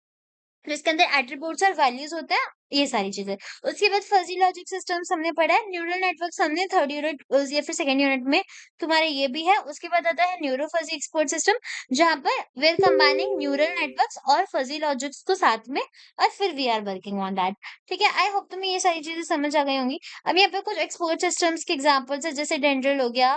जिसके अंदर एट्रीब्यूट्स और वैल्यूज होते हैं, ये सारी चीजें। उसके बाद फजी लॉजिक सिस्टम्स हमने पढ़ा है, न्यूरल नेटवर्क्स हमने थर्ड यूनिट या फिर सेकंड यूनिट में तुम्हारे ये भी है। उसके बाद आता है न्यूरो फजी एक्सपर्ट सिस्टम, जहां पर we are combining neural networks और फजी लॉजिक्स को साथ में, और फिर we are working on that. ठीक है, आई होप तुम्हें ये सारी चीजें समझ आ गई होंगी। अब यहाँ पे कुछ एक्सपर्ट सिस्टम्स के एग्जाम्पल्स है, जैसे डेंड्रल हो गया,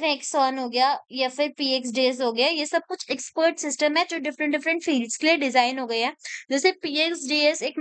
एक्सॉन हो गया, या फिर पीएक्स डेज हो गया। ये सब कुछ एक्सपर्ट सिस्टम है जो डिफरेंट डिफरेंट फील्ड्स के लिए डिजाइन हो गए हैं। जैसे पीएक्सडीएस एक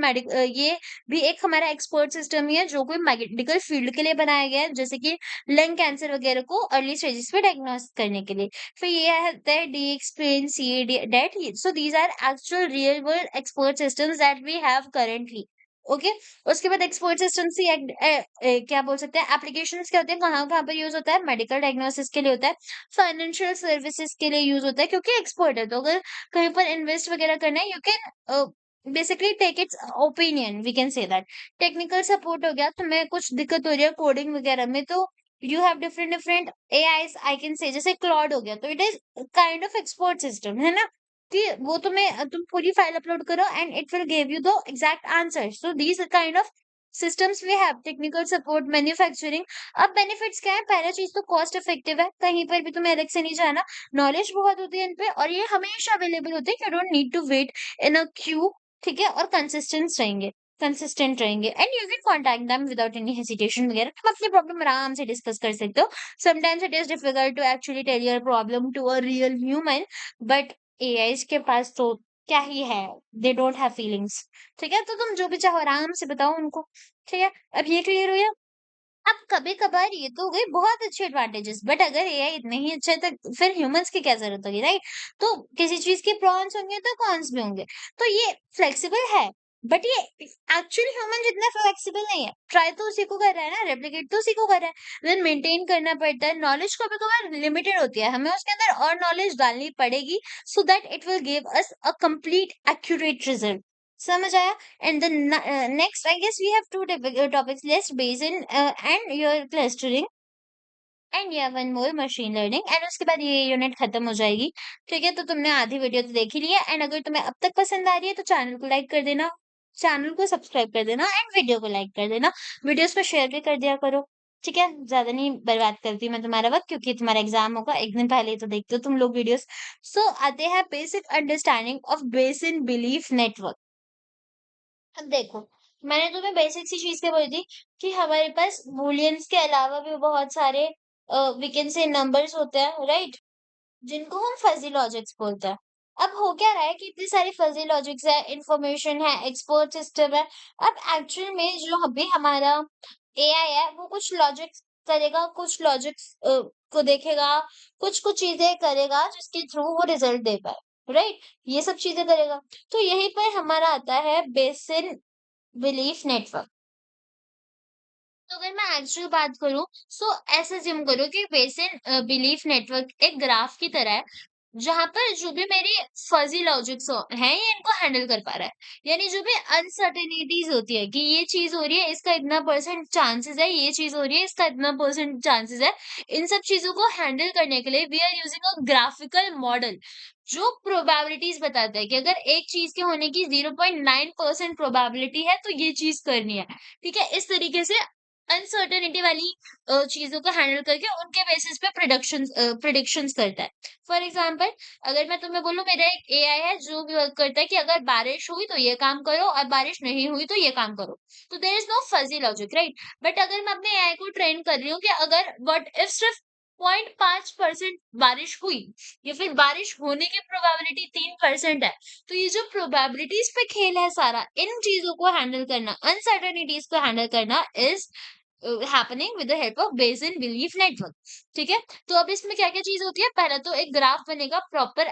ये भी एक हमारा एक्सपर्ट सिस्टम ही है जो कोई मेडिकल फील्ड के लिए बनाया गया है, जैसे कि लंग कैंसर वगैरह को अर्ली स्टेजेस पे डायग्नोस करने के लिए। फिर ये होता है डीएक्सप्लेन सी डेट। So these are actual real world expert systems that we have currently. Okay. उसके बाद एक्सपर्ट सिस्टम से क्या बोल सकते हैं, एप्लीकेशंस क्या होते हैं, कहाँ कहाँ पर यूज होता है, मेडिकल डायग्नोसिस के लिए होता है, फाइनेंशियल सर्विसेज के लिए यूज होता है, क्योंकि एक्सपर्ट है तो अगर कहीं पर इन्वेस्ट वगैरह करना है, you can basically take its opinion, we can say that. Technical support हो गया, तुम्हें कुछ दिक्कत हो रही है कोडिंग वगैरह में, तो you have different different AIs, I can say, जैसे क्लॉड हो गया, तो it is kind of expert system, है ना? कि वो तुम्हें तुम पूरी फाइल अपलोड करो and it will give you the exact answer. So these kind of systems we have, technical support, manufacturing. अब बेनिफिट्स क्या है? पहला चीज तो कॉस्ट इफेक्टिव है, कहीं पर भी तुम्हें अलग से नहीं जाना, नॉलेज बहुत होती है इन पे, और ये हमेशा अवेलेबल होते हैं, you don't need to wait in a queue, ठीक है? और कंसिस्टेंट रहेंगे and you can contact them without any hesitation वगैरह, तुम अपनी प्रॉब्लम आराम से डिस्कस कर सकते हो। Sometimes it is difficult to actually tell your problem to a real human, but AIs के पास तो क्या ही है, दे डोंट हैव फीलिंग्स, ठीक है? तो तुम जो भी चाहो आराम से बताओ उनको, ठीक है? अब ये क्लियर हुआ? अब कभी-कभार ये तो हो गई बहुत अच्छे एडवांटेजेस, बट अगर एआई इतने ही अच्छे है तो फिर ह्यूमंस की क्या जरूरत होगी, राइट? तो किसी चीज के प्रॉन्स होंगे तो कॉन्स भी होंगे। तो ये फ्लेक्सिबल है, बट ये एक्चुअली ह्यूमन जितना फ्लेक्सिबल नहीं है। ट्राई तो उसी को कर रहा है ना, रेप्लिकेट तो उसी को कर रहा है, देन मेंटेन करना पड़ता है। नॉलेज कभी-कभार लिमिटेड होती है, हमें उसके अंदर और नॉलेज डालनी पड़ेगी, so that it will give us a complete accurate result. समझ आया? And the next, I guess we have two topics: list, Bayesian, and your clustering. And या one more machine learning and उसके बाद ये यूनिट खत्म हो जाएगी। ठीक है, तो तुमने आधी वीडियो तो देख ही ली है एंड अगर तुम्हें अब तक पसंद आ रही है तो चैनल को लाइक कर देना, चैनल को सब्सक्राइब कर देना एंड वीडियो को लाइक कर देना। वीडियोस को शेयर भी कर दिया करो। ठीक है, ज्यादा नहीं बर्बाद करती मैं तुम्हारा वक्त, क्योंकि तुम्हारा एग्जाम होगा एक दिन पहले ही तो देखते हो तुम लोग वीडियोस। सो आते हैं basic understanding of basin belief network. अब देखो, मैंने तुम्हें बेसिक सी चीज़ क्या बोली थी कि हमारे पास बूलियंस के अलावा भी बहुत सारे वी कैन से नंबर्स होते हैं, राइट? जिनको हम फज़ी लॉजिक्स बोलते हैं। अब हो क्या रहा है कि इतनी सारी फज़ी लॉजिक्स है, इन्फॉर्मेशन है, एक्सपर्ट सिस्टम है। अब एक्चुअल में जो अभी हमारा एआई है, वो कुछ लॉजिक्स करेगा, कुछ लॉजिक्स को देखेगा, कुछ-कुछ चीज़ें करेगा जिसके थ्रू वो रिज़ल्ट दे पाए, राइट? ये सब चीज़ें करेगा। तो यहीं पर हमारा आता है बेसिन बिलीफ नेटवर्क। तो अगर मैं एक्चुअल बात करूँ, सो ऐसे अज़्यूम करो कि बेसिन बिलीफ नेटवर्क एक ग्राफ की तरह है, जहाँ पर जो भी मेरी फज़ी लॉजिक्स हैं, ये इनको हैंडल कर पा रहा है। यानी जो भी अनसर्टेनिटीज़ होती है कि ये चीज़ हो रही है, इसका इतना परसेंट चांसेज़ है, ये चीज़ हो रही है, इसका इतना परसेंट चांसेज़ है। इन सब चीज़ों को हैंडल करने के लिए we are using a graphical model, जो प्रोबेबिलिटीज़ बताता है कि अगर एक चीज़ के होने की 0.9% प्रोबेबिलिटी है, तो ये चीज़ करनी है। ठीक है? इस तरीके से अनसर्टेनिटी वाली चीज़ों को हैंडल करके उनके बेसिस पे प्रिडिक्शंस करता है। फॉर एग्जांपल, अगर मैं तुम्हें बोलूँ मेरा एक एआई है जो वर्क करता है कि अगर बारिश हुई तो ये काम करो और बारिश नहीं हुई तो ये काम करो। तो there is no fuzzy logic, right? But अगर मैं अपने एआई को ट्रेन कर रही हूँ कि अगर व्हाट इफ सिर्फ 0.5% बारिश हुई या फिर बारिश होने की प्रोबेबिलिटी 3% है, तो ये जो प्रोबेबिलिटीज़ पे खेल है सारा, इन चीज़ों को हैंडल करना, अनसर्टेनिटीज़ को हैंडल करना is happening with the help of basin belief network. ठीक है, तो अब इसमें क्या क्या चीज होती है, पहले तो एक ग्राफ बनेगा प्रॉपर,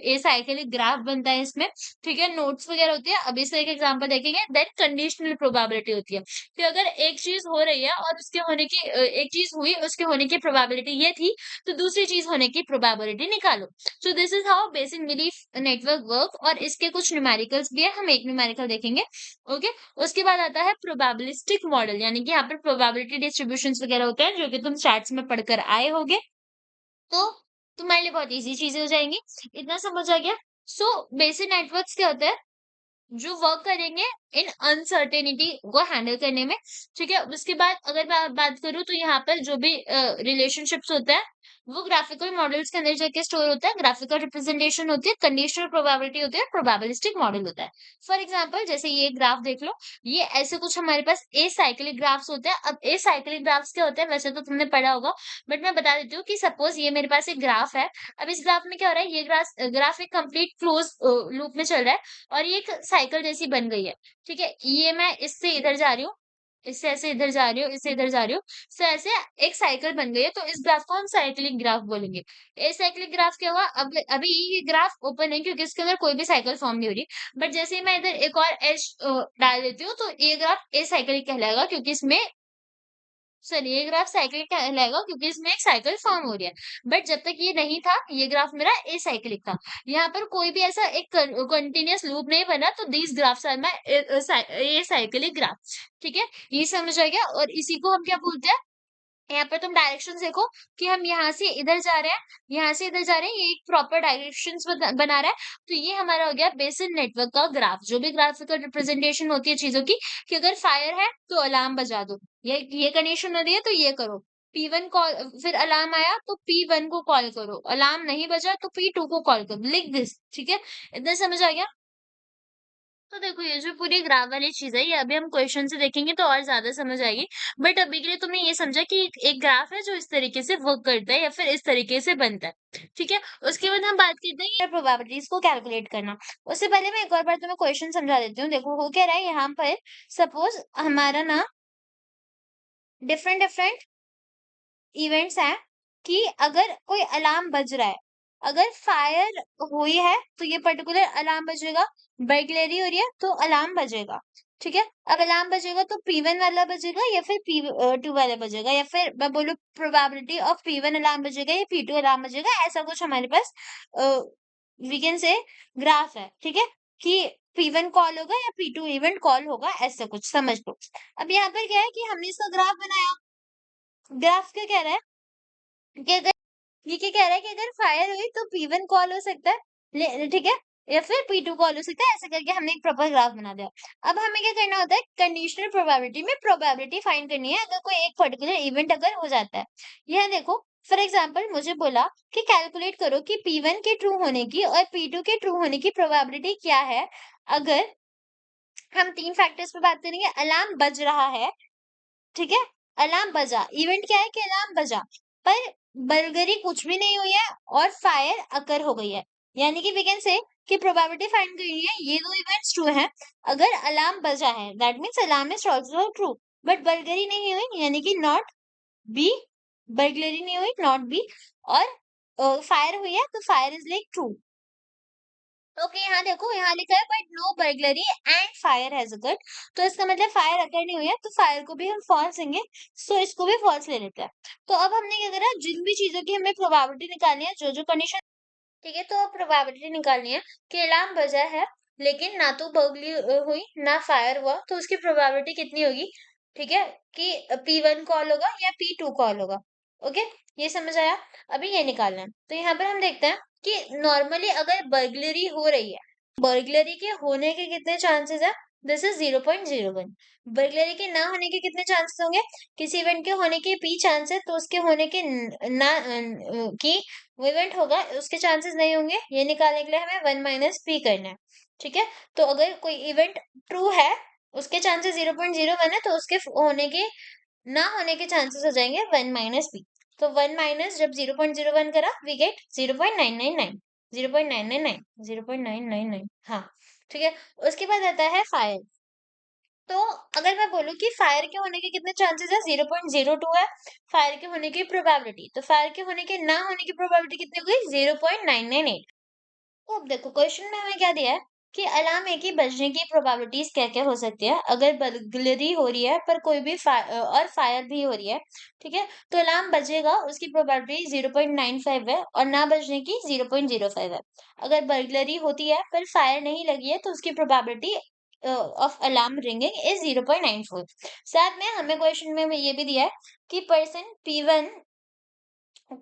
एसाइक्लिक ग्राफ बनता है इसमें। ठीक है, नोट्स वगैरह होती है। अब इससे एक एग्जांपल देखेंगे, देन कंडीशनल प्रोबेबिलिटी होती है कि अगर एक चीज हो रही है और उसके होने की एक चीज हुई, उसके होने की प्रोबेबिलिटी ये थी, तो दूसरी चीज होने की प्रोबेबिलिटी निकालो। सो this is how basin belief network work, और इसके कुछ न्यूमेरिकल्स भी है, हम एक न्यूमेरिकल देखेंगे। ओके, उसके बाद आता है प्रोबेबिलिस्टिक मॉडल, यानी कि यहाँ पर प्रोबेबिलिटी डिस्ट्रीब्यूशंस वगैरह होते हैं जो कि तुम चैट्स में पढ़कर आए होगे। तो तुम्हारे लिए बहुत इजी चीजें हो जाएंगी। इतना समझ आ गया? सो बेसिक नेटवर्क्स क्या होता है, जो वर्क करेंगे इन अनसर्टेनिटी को हैंडल करने में। ठीक है, उसके बाद अगर मैं बात करूँ तो यहाँ पर जो भी रिलेशनशिप्स होता है, वो ग्राफिकल मॉडल्स के अंदर जाके स्टोर होता है। ग्राफिकल रिप्रेजेंटेशन होती है, कंडीशनल प्रोबेबिलिटी होती है, प्रोबेबिलिस्टिक मॉडल होता है। फॉर एग्जांपल, जैसे ये ग्राफ देख लो, ये ऐसे कुछ हमारे पास ए साइक्लिक ग्राफ्स होते हैं। अब ए साइक्लिक ग्राफ्स क्या होते हैं, वैसे तो तुमने पढ़ा होगा, बट मैं बता देती हूँ कि सपोज ये मेरे पास एक ग्राफ है। अब इस ग्राफ में क्या हो रहा है, ये ग्राफ एक कंप्लीट क्लोज लूप में चल रहा है और ये एक साइकिल जैसी बन गई है। ठीक है? ये मैं इससे इधर जा रही हूँ, इससे ऐसे इधर जा रही हूँ, इससे इधर जा रही हूँ। सो ऐसे एक साइकिल बन गई है, तो इस ग्राफ को हम साइक्लिक ग्राफ बोलेंगे। एसाइक्लिक ग्राफ क्या हुआ, अब अभी ये ग्राफ ओपन है क्योंकि इसके अंदर कोई भी साइकिल फॉर्म नहीं हो रही। बट जैसे ही मैं इधर एक और एज डाल देती हूँ, तो ये ग्राफ एसाइक्लिक कहलाएगा, क्योंकि इसमें सॉरी, ये ग्राफ साइक्लिक कहलाएगा क्योंकि इसमें एक साइकिल फॉर्म हो रही है। बट जब तक ये नहीं था, ये ग्राफ मेरा एसाइक्लिक था। यहाँ पर कोई भी ऐसा एक कंटीन्यूअस लूप नहीं बना, तो these graphs are my acyclic graph. ठीक है, ये समझ आ गया। और इसी को हम क्या बोलते हैं, यहाँ पर तुम डायरेक्शंस देखो कि हम यहाँ से इधर जा रहे हैं, यहाँ से इधर जा रहे हैं, ये एक प्रॉपर डायरेक्शंस बना रहा है। तो ये हमारा हो गया बेसिक नेटवर्क का ग्राफ, जो भी ग्राफिकल रिप्रेजेंटेशन होती है चीजों की, कि अगर फायर है तो अलार्म बजा दो, ये कंडीशन हो रही है तो ये करो। P1 कॉल, फिर अलार्म आया तो P1 को कॉल करो, अलार्म नहीं बजा तो P2 को कॉल करो, लिख दिस। ठीक है, इतना समझ आ गया? तो देखो, ये जो पूरी ग्राफ वाली चीज़ है, ये अभी हम क्वेश्चन से देखेंगे तो और ज़्यादा समझ आएगी। बट अभी के लिए तुमने ये समझा कि एक ग्राफ है जो इस तरीके से वर्क करता है या फिर इस तरीके से बनता है। ठीक है? उसके बाद हम बात करते हैं प्रोबेबिलिटीज़ को कैलकुलेट करना। उससे पहले मैं एक और बार तुम्हें क्वेश्चन समझा देती हूँ। देखो, हो क्या रहा है यहाँ पर, सपोज़ हमारा ना डिफरेंट डिफरेंट इवेंट्स हैं कि अगर कोई अलार्म बज रहा है, अगर फायर हुई है तो ये पर्टिकुलर अलार्म बजेगा, बर्गलरी हो रही है तो अलार्म बजेगा। ठीक है? अब अलार्म बजेगा तो P1 वाला बजेगा या फिर P2 वाला बजेगा, या फिर मैं बोलूँ प्रोबेबिलिटी ऑफ P1 अलार्म बजेगा या P2 अलार्म बजेगा, ऐसा कुछ हमारे पास वी कैन से ग्राफ है। ठीक है? कि P1 कॉल होगा या P2 इवेंट कॉल होगा, ऐसा कुछ समझ लो। अब यहाँ पर क्या है कि हमने इसका ग्राफ बनाया। ग्राफ क्या कह रहा है, कि अगर ये क्या कह रहा है कि अगर फायर हुई तो P1 कॉल हो सकता है, ठीक है, या फिर P2 कॉल हो सकता है, ऐसे करके हमने एक प्रॉपर ग्राफ बना दिया। अब हमें क्या करना होता है, कंडीशनल प्रोबेबिलिटी में प्रोबेबिलिटी फाइंड करनी है अगर कोई एक पर्टिकुलर इवेंट अगर हो जाता है। यह देखो, फॉर एग्जाम्पल मुझे बोला कि कैलकुलेट करो कि P1 के ट्रू होने की और P2 के ट्रू होने की प्रोबेबिलिटी क्या है। अगर हम तीन फैक्टर्स पे बात करेंगे, अलार्म बज रहा है, ठीक है, अलार्म बजा, इवेंट क्या है कि अलार्म बजा, पर बर्गरी कुछ भी नहीं हुई है और फायर अकर हो गई है, यानी कि वी कैन से कि प्रोबेबिलिटी फाइंड करनी है, ये दो इवेंट्स ट्रू हैं। अगर अलार्म बजा है that means alarm is also true, but burglary नहीं हुई यानी कि नॉट बी, बर्गलरी नहीं हुई नॉट बी, और फायर हुई है तो fire is like true. Okay, यहाँ देखो, यहाँ लिखा है but no burglary and fire has occurred, तो इसका मतलब फायर अकर नहीं हुई है, तो फायर को भी हम फॉल्स देंगे, सो इसको भी फॉल्स ले लेते हैं। तो अब हमने क्या करा, जिन भी चीजों की हमें प्रोबेबिलिटी निकालनी है, जो जो कंडीशन, ठीक है, तो अब प्रोबेबिलिटी निकालनी है कि अलार्म बजा है लेकिन ना तो बर्गली हुई ना फायर हुआ, तो उसकी प्रोबेबिलिटी कितनी होगी, ठीक है, कि P1 कॉल होगा या P2 कॉल होगा। ओके, ये समझ आया। अभी ये निकालना है, तो यहाँ पर हम देखते हैं कि नॉर्मली अगर बर्गलरी हो रही है, बर्गलरी के होने के कितने चांसेस है, दिस इज 0.01। बर्गलरी के ना होने के कितने चांसेस होंगे, किसी इवेंट के होने के P चांस है तो उसके होने के की वो इवेंट होगा उसके चांसेस नहीं होंगे, ये निकालने के लिए हमें 1 - P करना है, ठीक है। तो अगर कोई इवेंट ट्रू है, उसके चांसेस 0.01 है, तो उसके होने के ना होने के चांसेस हो जाएंगे 1 - P। तो 1 जब 0.01 करा, वी गेट 0.999, 0.999, 0.999, हाँ, ठीक है। उसके बाद आता है फायर। तो अगर मैं बोलूँ कि फायर के होने के कितने चांसेस है, 0.02 है फायर के होने की प्रोबेबिलिटी, तो फायर के होने के ना होने की प्रोबेबिलिटी कितनी हो गई, 0.998। तो अब देखो, क्वेश्चन में हमें क्या दिया है कि अलार्म एक ही बजने की प्रोबेबिलिटीज क्या क्या हो सकती है अगर बर्गलरी हो रही है पर कोई भी और फायर भी हो रही है, ठीक है, तो अलार्म बजेगा उसकी प्रोबेबिलिटी 0.95 है और ना बजने की 0.05 है। अगर बर्गलरी होती है पर फायर नहीं लगी है तो उसकी probability of alarm ringing is 0.94। साथ में हमें क्वेश्चन में ये भी दिया है कि पर्सन P1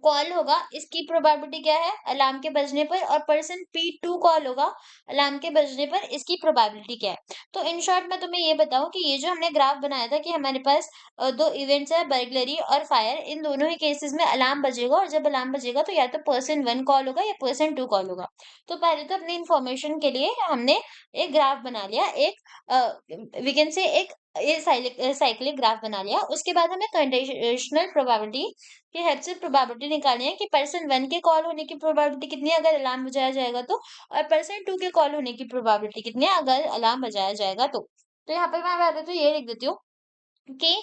कॉल होगा, इसकी प्रोबेबिलिटी क्या है अलार्म के बजने पर, और पर्सन P2 कॉल होगा अलार्म के बजने पर, इसकी प्रोबेबिलिटी क्या है। तो इन शॉर्ट मैं तुम्हें ये बताऊं कि ये जो हमने ग्राफ बनाया था कि हमारे पास दो इवेंट्स है, बर्गलरी और फायर, इन दोनों ही केसेस में अलार्म बजेगा, और जब अलार्म बजेगा तो या तो पर्सन 1 कॉल होगा या पर्सन 2 कॉल होगा। तो पहले तो अपनी इंफॉर्मेशन के लिए हमने एक ग्राफ बना लिया, एक वी कैन से एक ये साइक्लिक ग्राफ बना लिया। उसके बाद हमें कंडीशनल प्रोबेबिलिटी की हेल्प से प्रोबेबिलिटी निकालनी है कि पर्सन 1 के कॉल होने की प्रोबेबिलिटी कितनी है अगर अलार्म बजाया जाएगा तो, और पर्सन 2 के कॉल होने की प्रोबेबिलिटी कितनी है अगर अलार्म बजाया जाएगा तो यहाँ पे मैं पहले तो ये लिख देती हूँ कि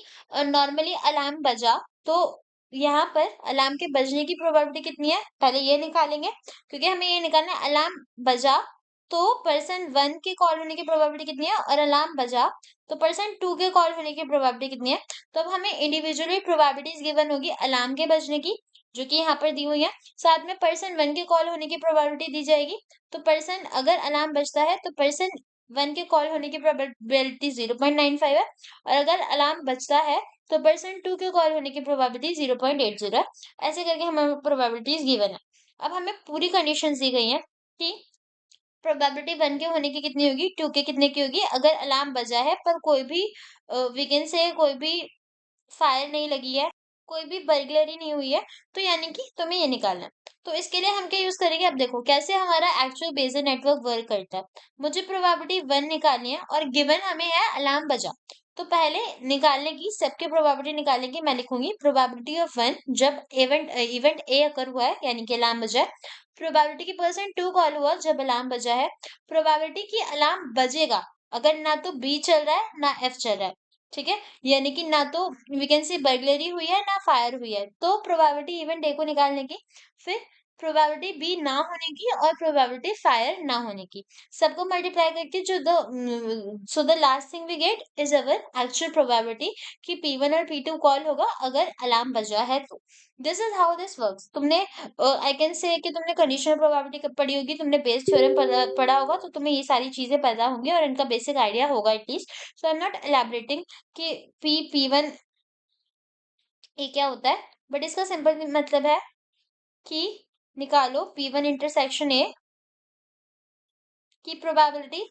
नॉर्मली अलार्म बजा, तो यहाँ पर अलार्म के बजने की प्रोबेबिलिटी कितनी है, पहले ये निकालेंगे, क्योंकि हमें ये निकालना है अलार्म बजा तो पर्सन 1 के कॉल होने की प्रोबेबिलिटी कितनी है, और अलार्म बजा तो पर्सन 2 के कॉल होने की प्रोबेबिलिटी कितनी है। तो अब हमें इंडिविजुअली प्रोबेबिलिटीज गिवन होगी अलार्म के बजने की, जो कि यहाँ पर दी हुई है, साथ में पर्सन 1 के कॉल होने की प्रोबेबिलिटी दी जाएगी। तो पर्सन अगर अलार्म बजता है तो पर्सन 1 के कॉल होने की प्रोबेबिलिटी 0.95 है, और अगर अलार्म बजता है तो पर्सन 2 के कॉल होने की प्रोबेबिलिटी 0.80 है। ऐसे करके हमें प्रोबेबिलिटीज गिवन है। अब हमें पूरी कंडीशंस दी गई हैं कि प्रोबेबिलिटी 1 के होने की कितनी होगी, 2 के कितने की होगी अगर अलार्म बजा है पर कोई भी वी कैन से कोई भी फायर नहीं लगी है, कोई भी बर्गलरी नहीं हुई है, तो यानी कि तुम्हें ये निकालना है। तो इसके लिए हम क्या यूज करेंगे, अब देखो कैसे हमारा एक्चुअल बेसिक नेटवर्क वर्क करता है। मुझे प्रोबेबिलिटी 1 निकालनी है और गिवन हमें है अलार्म बजा, तो पहले निकालने की सबके प्रोबेबिलिटी निकालने की मैं लिखूंगी प्रोबेबिलिटी ऑफ 1 जब इवेंट ए अकर हुआ है यानी कि अलार्म बजा है, प्रोबेबिलिटी की पर्सन 2 कॉल हुआ जब अलार्म बजा है, प्रोबेबिलिटी की अलार्म बजेगा अगर ना तो बी चल रहा है ना एफ चल रहा है, ठीक है, यानी कि ना तो वी कैन से बर्गलरी हुई है ना फायर हुई है, तो प्रोबेबिलिटी इवेंट ए को निकालने की, फिर प्रोबेबिलिटी बी ना होने की और प्रोबेबिलिटी फायर ना होने की, सबको मल्टीप्लाई करके जो the so the last thing we get is our actual probability कि P1 और P2 कॉल होगा अगर अलार्म बजा है तो। This is how this works. तुमने आई कैन से कि तुमने कंडीशनल प्रोबेबिलिटी पढ़ी होगी, तुमने बेस थ्योरम पढ़ा होगा, तो तुम्हें ये सारी चीजें पता होंगी और इनका बेसिक आइडिया होगा at least. So I am not elaborating कि P1 ये क्या होता है, बट इसका सिंपल मतलब है कि निकालो P1 इंटरसेक्शन A की प्रोबेबिलिटी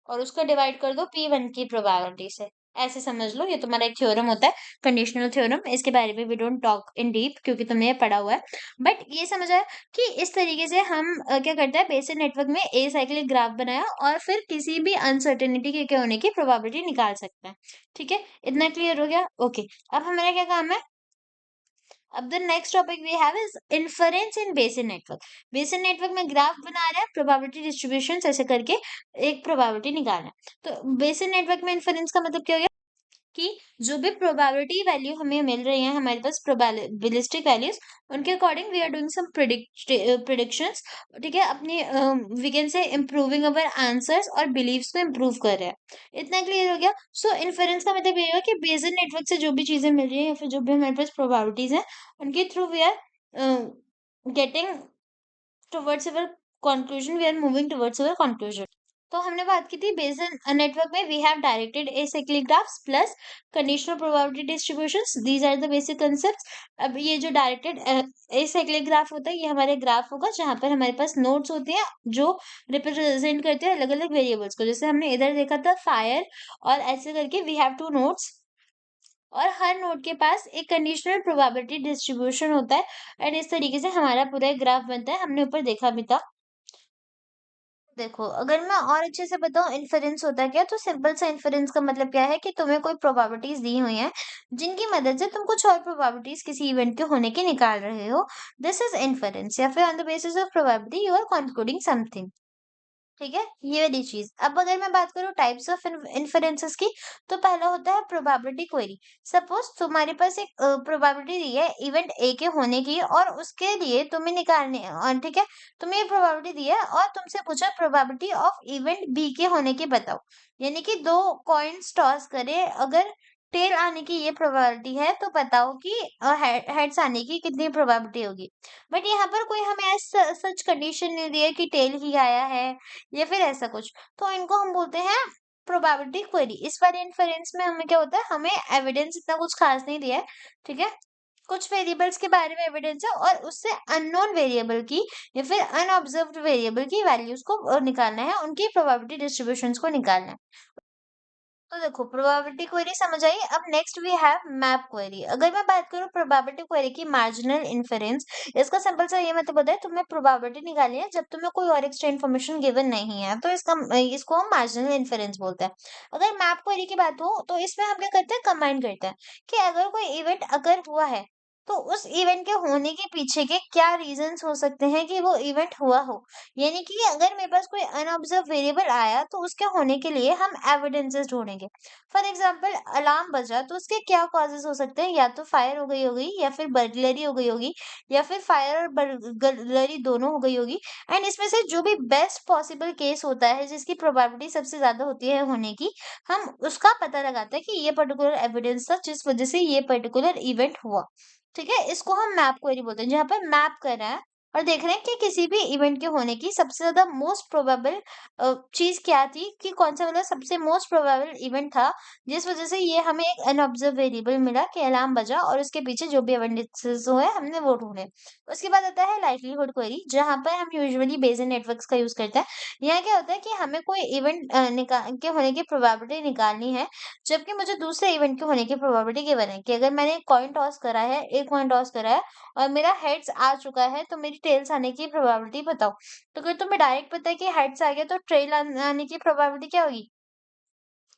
और उसको डिवाइड कर दो P1 की प्रोबेबिलिटी से। ऐसे समझ लो, ये तुम्हारा एक थ्योरम होता है, कंडीशनल थ्योरम। इसके बारे में we don't talk in deep क्योंकि तुमने ये पढ़ा हुआ है। बट ये समझ आया कि इस तरीके से हम क्या करते हैं, बेसिक नेटवर्क में एसाइक्लिक ग्राफ बनाया और फिर किसी भी अनसर्टेनिटी के होने की प्रोबेबिलिटी निकाल सकते हैं। ठीक है, इतना क्लियर हो गया? ओके, अब हमारा क्या काम है? अब the next topic we have is inference in basic network. Basic network में ग्राफ बना रहे हैं, प्रोबेबिलिटी डिस्ट्रीब्यूशन ऐसे करके एक प्रोबेबिलिटी निकालना है। तो बेसिक नेटवर्क में इन्फरेंस का मतलब क्या हो गया कि जो भी प्रोबेबिलिटी वैल्यू हमें मिल रही है, हमारे पास प्रोबेबिलिस्टिक वैल्यूज, उनके according we are doing some predictions. ठीक है, अपनी we can say improving our answers और बिलीव्स को इम्प्रूव कर रहे हैं। इतना क्लियर हो गया? सो इन्फरेंस का मतलब ये होगा कि बेसिक नेटवर्क से जो भी चीजें मिल रही है या फिर जो भी हमारे पास प्रोबेबिलिटीज है, उनके through we are getting towards our conclusion, we are moving towards our conclusion. तो हमने बात की थी बेसिक नेटवर्क में we have directed acyclic graphs plus conditional probability distributions, these are the basic concepts. अब ये जो डायरेक्टेड एसाइक्लिक ग्राफ होता है, ये हमारे ग्राफ होगा जहां पर हमारे पास नोड्स होते हैं जो रिप्रेजेंट करते हैं अलग अलग वेरिएबल्स को। जैसे हमने इधर देखा था फायर, और ऐसे करके वी हैव टू नोड्स, और हर नोड के पास एक कंडीशनल प्रोबेबिलिटी डिस्ट्रीब्यूशन होता है। एंड इस तरीके से हमारा पूरा एक ग्राफ बनता है, हमने ऊपर देखा भी था। देखो, अगर मैं और अच्छे से बताऊं इन्फेरेंस होता है क्या, तो सिंपल सा इन्फेरेंस का मतलब क्या है कि तुम्हें कोई प्रोबेबिलिटीज दी हुई हैं जिनकी मदद से तुम कुछ और प्रोबेबिलिटीज किसी इवेंट के होने की निकाल रहे हो। दिस इज इन्फेरेंस, या फिर on the basis of probability you are concluding something. ठीक है, ये वाली चीज। अब अगर मैं बात करूँ टाइप्स ऑफ इन्फेरेंसेस की, तो पहला होता है प्रोबेबिलिटी क्वेरी। सपोज तुम्हारे पास एक प्रोबेबिलिटी दी है इवेंट ए के होने की, और उसके लिए तुम्हें निकालने, और ठीक है, तुम्हें ये प्रोबेबिलिटी दी है और तुमसे पूछा प्रोबेबिलिटी ऑफ इवेंट बी के होने की बताओ। यानी कि दो कॉइन्स टॉस करे, अगर टेल आने की ये प्रोबेबिलिटी है तो बताओ कि हेड्स आने की कितनी प्रोबेबिलिटी होगी। बट यहाँ पर कोई हमें सच कंडीशन नहीं दी है कि टेल ही आया है या फिर ऐसा कुछ, तो इनको हम बोलते हैं प्रोबेबिलिटी क्वेरी। इस वाले इन्फेरेंस में हमें क्या होता है, हमें एविडेंस इतना कुछ खास नहीं दिया है। ठीक है, कुछ वेरिएबल्स के बारे में एविडेंस है और उससे अननोन वेरिएबल की या फिर अनऑब्जर्व्ड वेरिएबल की वैल्यूज को निकालना है, उनकी प्रोबेबिलिटी डिस्ट्रीब्यूशंस को निकालना है। तो देखो, प्रोबेबिलिटी क्वेरी समझ आई। अब next we have map query. अगर मैं बात करूं प्रोबेबिलिटी क्वेरी की मार्जिनल इन्फेरेंस, इसका सिंपल सा ये मतलब होता है तुम्हें प्रोबेबिलिटी निकालनी है जब तुम्हें कोई और एक्स्ट्रा इन्फॉर्मेशन गिवन नहीं है, तो इसको हम मार्जिनल इन्फेरेंस बोलते हैं। अगर मैप क्वेरी की बात हो तो इसमें हम क्या करते हैं, कंबाइन करते हैं कि अगर कोई इवेंट अगर हुआ है, तो उस इवेंट के होने के पीछे के क्या रीजंस हो सकते हैं कि वो इवेंट हुआ हो। यानी कि अगर मेरे पास कोई अनऑब्जर्व वेरिएबल आया तो उसके होने के लिए हम एविडेंसेस ढूंढेंगे। फॉर एग्जाम्पल, अलार्म बजा तो उसके क्या कॉजेज हो सकते हैं, या तो फायर हो गई होगी, या फिर बर्गलरी हो गई होगी, या फिर फायर और बर्गलरी दोनों हो गई होगी। एंड इसमें से जो भी बेस्ट पॉसिबल केस होता है जिसकी प्रोबेबिलिटी सबसे ज्यादा होती है होने की, हम उसका पता लगाते हैं कि ये पर्टिकुलर एविडेंस था जिस वजह से ये पर्टिकुलर इवेंट हुआ। ठीक है, इसको हम मैप क्वेरी बोलते हैं, जहाँ पर मैप कर रहा है और देख रहे हैं कि किसी भी इवेंट के होने की सबसे ज्यादा मोस्ट प्रोबेबल चीज क्या थी, कि कौन सा वाला सबसे मोस्ट प्रोबेबल इवेंट था जिस वजह से ये हमें एक अनऑब्जर्व वेरिएबल मिला कि अलार्म बजा, और उसके पीछे जो भी एविडेंसेस हुए हमने वो ढूंढे। उसके बाद आता है लाइक्लीहुड क्वेरी, जहां पर हम यूजुअली बेसिक नेटवर्क्स का यूज करते हैं। यहाँ क्या होता है कि हमें कोई इवेंट के होने की प्रोबेबिलिटी निकालनी है, जबकि मुझे दूसरे इवेंट के होने की प्रोबेबिलिटी गिवन है। कि अगर मैंने कॉइन टॉस करा है, एक कॉइन टॉस करा है और मेरा हेड्स आ चुका है, तो मेरी टेल्स आने की प्रोबेबिलिटी बताओ। तो अगर तुम्हें डायरेक्ट पता है कि हेड्स आ गया, तो ट्रेल आने की प्रोबेबिलिटी क्या होगी?